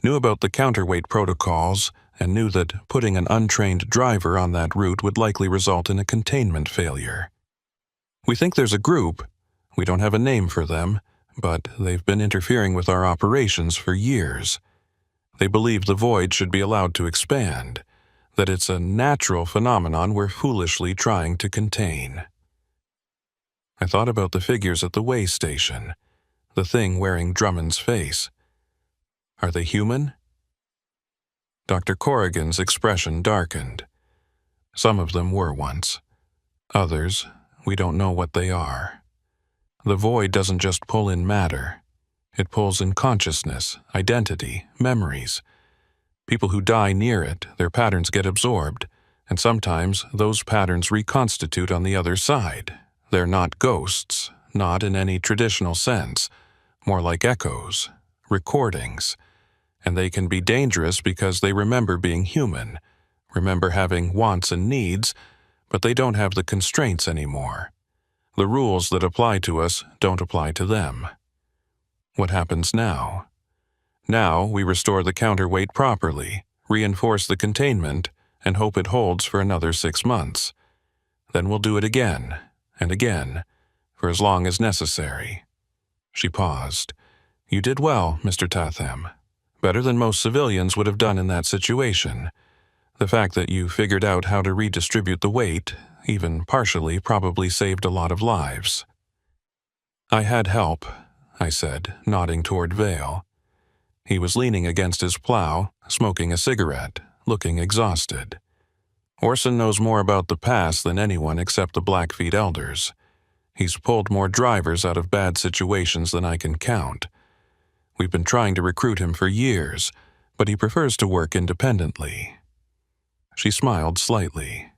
knew about the counterweight protocols, and knew that putting an untrained driver on that route would likely result in a containment failure. We think there's a group. We don't have a name for them, but they've been interfering with our operations for years. They believe the void should be allowed to expand, that it's a natural phenomenon we're foolishly trying to contain." I thought about the figures at the way station, the thing wearing Drummond's face. Are they human? Dr. Corrigan's expression darkened. "Some of them were once. Others, we don't know what they are. The void doesn't just pull in matter. It pulls in consciousness, identity, memories. People who die near it, their patterns get absorbed, and sometimes those patterns reconstitute on the other side. They're not ghosts, not in any traditional sense, more like echoes, recordings. And they can be dangerous because they remember being human, remember having wants and needs, but they don't have the constraints anymore. The rules that apply to us don't apply to them. What happens now? Now we restore the counterweight properly, reinforce the containment, and hope it holds for another 6 months. Then we'll do it again, and again, for as long as necessary." She paused. "You did well, Mr. Tatham. Better than most civilians would have done in that situation. The fact that you figured out how to redistribute the weight, even partially, probably saved a lot of lives. I had help, I said, nodding toward Vale. He was leaning against his plow, smoking a cigarette, looking exhausted. Orson knows more about the past than anyone except the Blackfeet elders. He's pulled more drivers out of bad situations than I can count. We've been trying to recruit him for years, but he prefers to work independently. She smiled slightly.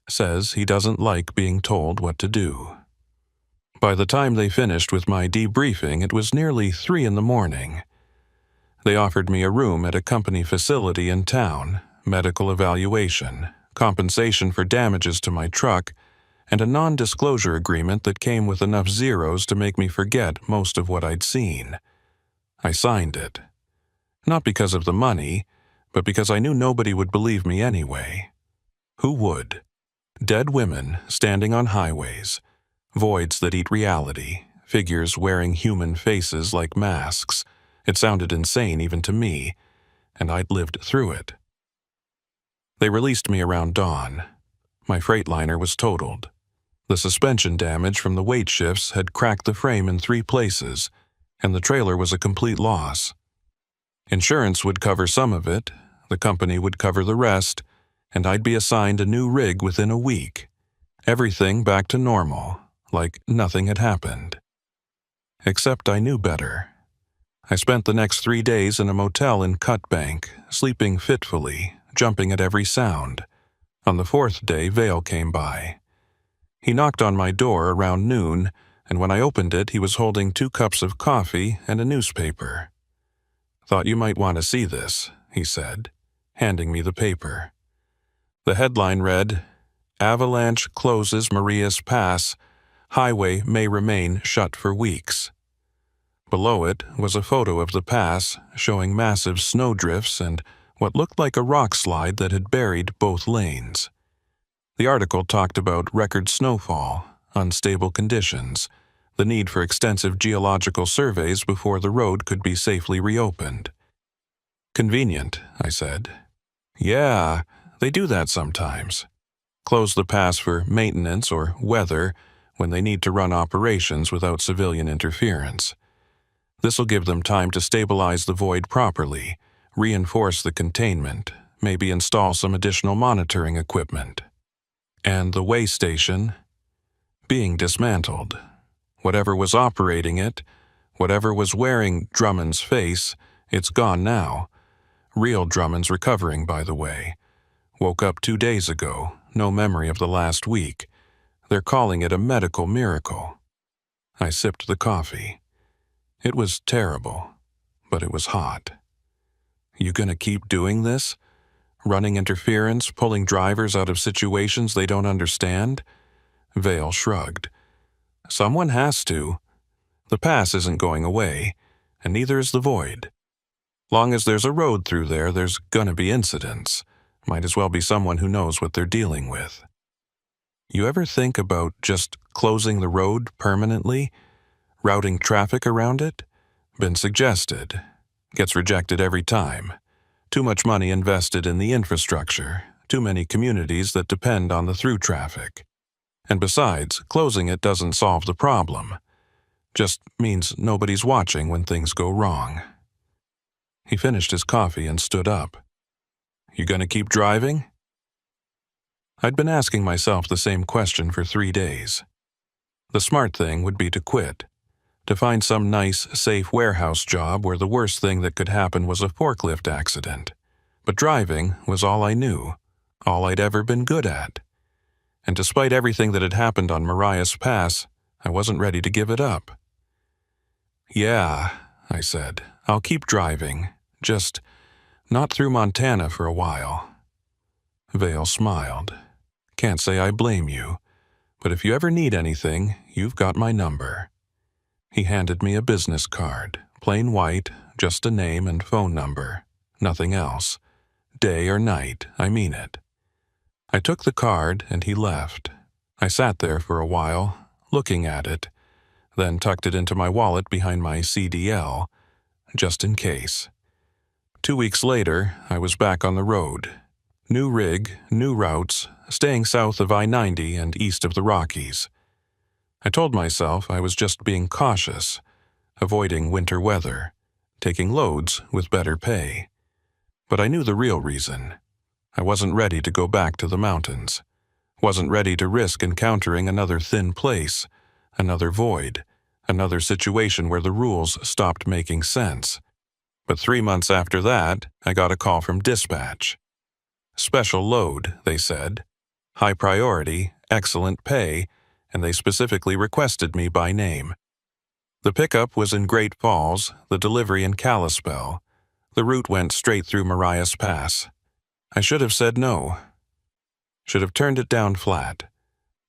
Says he doesn't like being told what to do. By the time they finished with my debriefing, it was nearly 3 a.m. They offered me a room at a company facility in town, medical evaluation, compensation for damages to my truck, and a non-disclosure agreement that came with enough zeros to make me forget most of what I'd seen. I signed it. Not because of the money, but because I knew nobody would believe me anyway. Who would? Dead women standing on highways, voids that eat reality, figures wearing human faces like masks. It sounded insane even to me, and I'd lived through it. They released me around dawn. My Freightliner was totaled. The suspension damage from the weight shifts had cracked the frame in 3 places, and the trailer was a complete loss. Insurance would cover some of it, the company would cover the rest, and I'd be assigned a new rig within a week. Everything back to normal, like nothing had happened. Except I knew better. I spent the next 3 days in a motel in Cutbank, sleeping fitfully, jumping at every sound. On the 4th day, Vale came by. He knocked on my door around noon, and when I opened it, he was holding 2 cups of coffee and a newspaper. "Thought you might want to see this," he said, handing me the paper. The headline read, "Avalanche closes Marias Pass. Highway may remain shut for weeks." Below it was a photo of the pass showing massive snowdrifts and what looked like a rock slide that had buried both lanes. The article talked about record snowfall, unstable conditions, the need for extensive geological surveys before the road could be safely reopened. "Convenient," I said. "Yeah, they do that sometimes. Close the pass for maintenance or weather when they need to run operations without civilian interference. This'll give them time to stabilize the void properly, reinforce the containment, maybe install some additional monitoring equipment. And the way station, being dismantled. Whatever was operating it, whatever was wearing Drummond's face, it's gone now. Real Drummond's recovering, by the way. Woke up 2 days ago, no memory of the last week. They're calling it a medical miracle." I sipped the coffee. It was terrible, but it was hot. "You gonna keep doing this? Running interference, pulling drivers out of situations they don't understand?" Vale shrugged. "Someone has to. The pass isn't going away, and neither is the void. Long as there's a road through there, there's gonna be incidents. Might as well be someone who knows what they're dealing with. You ever think about just closing the road permanently? Routing traffic around it? Been suggested. Gets rejected every time. Too much money invested in the infrastructure, too many communities that depend on the through traffic. And besides, closing it doesn't solve the problem. Just means nobody's watching when things go wrong." He finished his coffee and stood up. "You gonna keep driving?" I'd been asking myself the same question for 3 days. The smart thing would be to quit. To find some nice, safe warehouse job where the worst thing that could happen was a forklift accident. But driving was all I knew, all I'd ever been good at. And despite everything that had happened on Marias Pass, I wasn't ready to give it up. "Yeah," I said, "I'll keep driving, just not through Montana for a while." Vale smiled. "Can't say I blame you, but if you ever need anything, you've got my number." He handed me a business card, plain white, just a name and phone number, nothing else. Day or night, I mean it. I took the card and he left. I sat there for a while, looking at it, then tucked it into my wallet behind my CDL, just in case. 2 weeks later, I was back on the road. New rig, new routes, staying south of I-90 and east of the Rockies. I told myself I was just being cautious, avoiding winter weather, taking loads with better pay. But I knew the real reason. I wasn't ready to go back to the mountains. Wasn't ready to risk encountering another thin place, another void, another situation where the rules stopped making sense. But 3 months after that, I got a call from dispatch. Special load, they said. High priority, excellent pay, and they specifically requested me by name. The pickup was in Great Falls, the delivery in Kalispell. The route went straight through Marias Pass. I should have said no. Should have turned it down flat.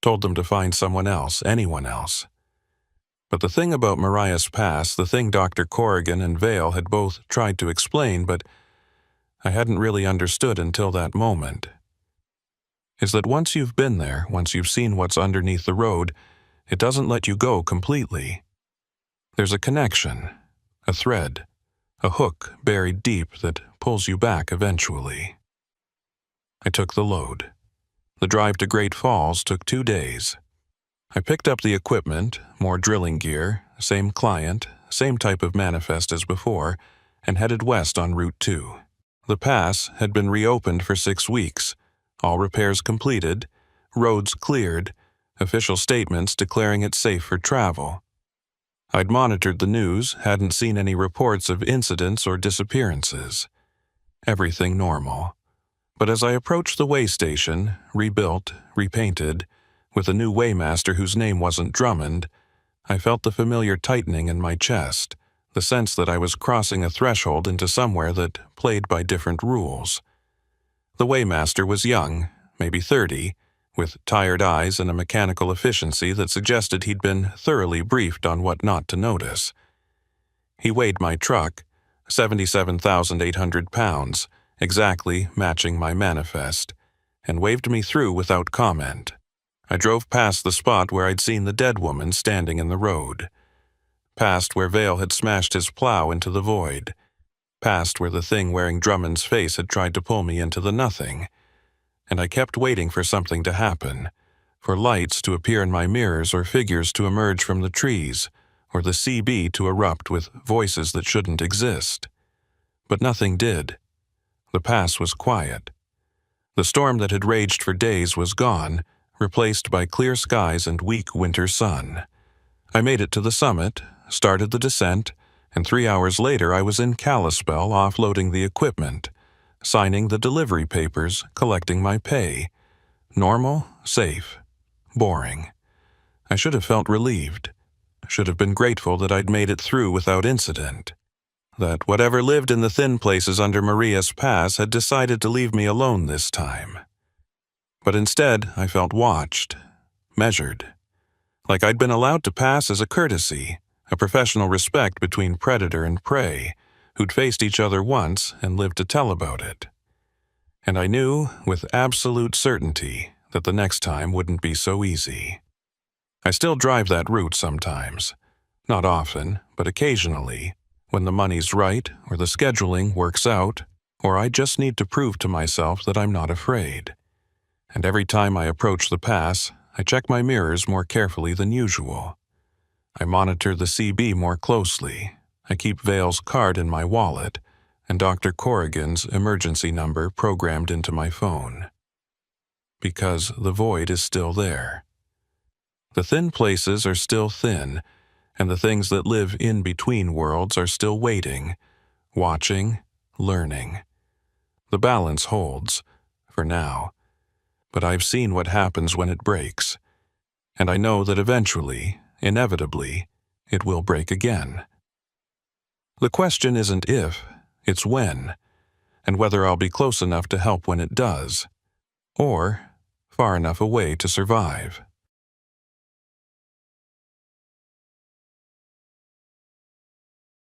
Told them to find someone else, anyone else. But the thing about Marias Pass, the thing Dr. Corrigan and Vale had both tried to explain, but I hadn't really understood until that moment, is that once you've been there, once you've seen what's underneath the road, it doesn't let you go completely. There's a connection, a thread, a hook buried deep that pulls you back eventually. I took the load. The drive to Great Falls took 2 days. I picked up the equipment, more drilling gear, same client, same type of manifest as before, and headed west on Route 2. The pass had been reopened for 6 weeks, all repairs completed, roads cleared, official statements declaring it safe for travel. I'd monitored the news, hadn't seen any reports of incidents or disappearances. Everything normal. But as I approached the way station, rebuilt, repainted, with a new waymaster whose name wasn't Drummond, I felt the familiar tightening in my chest, the sense that I was crossing a threshold into somewhere that played by different rules. The waymaster was young, maybe 30, with tired eyes and a mechanical efficiency that suggested he'd been thoroughly briefed on what not to notice. He weighed my truck, 77,800 pounds, exactly matching my manifest, and waved me through without comment. I drove past the spot where I'd seen the dead woman standing in the road, past where Vale had smashed his plow into the void, past where the thing wearing Drummond's face had tried to pull me into the nothing, and I kept waiting for something to happen, for lights to appear in my mirrors or figures to emerge from the trees, or the CB to erupt with voices that shouldn't exist. But nothing did. The pass was quiet. The storm that had raged for days was gone, replaced by clear skies and weak winter sun. I made it to the summit, started the descent, and 3 hours later I was in Kalispell offloading the equipment, signing the delivery papers, collecting my pay. Normal, safe, boring. I should have felt relieved. Should have been grateful that I'd made it through without incident. That whatever lived in the thin places under Marias Pass had decided to leave me alone this time. But instead, I felt watched, measured, like I'd been allowed to pass as a courtesy, a professional respect between predator and prey, who'd faced each other once and lived to tell about it. And I knew, with absolute certainty, that the next time wouldn't be so easy. I still drive that route sometimes. Not often, but occasionally, when the money's right, or the scheduling works out, or I just need to prove to myself that I'm not afraid. And every time I approach the pass, I check my mirrors more carefully than usual. I monitor the CB more closely. I keep Vale's card in my wallet, and Dr. Corrigan's emergency number programmed into my phone. Because the void is still there. The thin places are still thin, and the things that live in between worlds are still waiting, watching, learning. The balance holds, for now. But I've seen what happens when it breaks, and I know that eventually, inevitably, it will break again. The question isn't if, it's when, and whether I'll be close enough to help when it does, or far enough away to survive.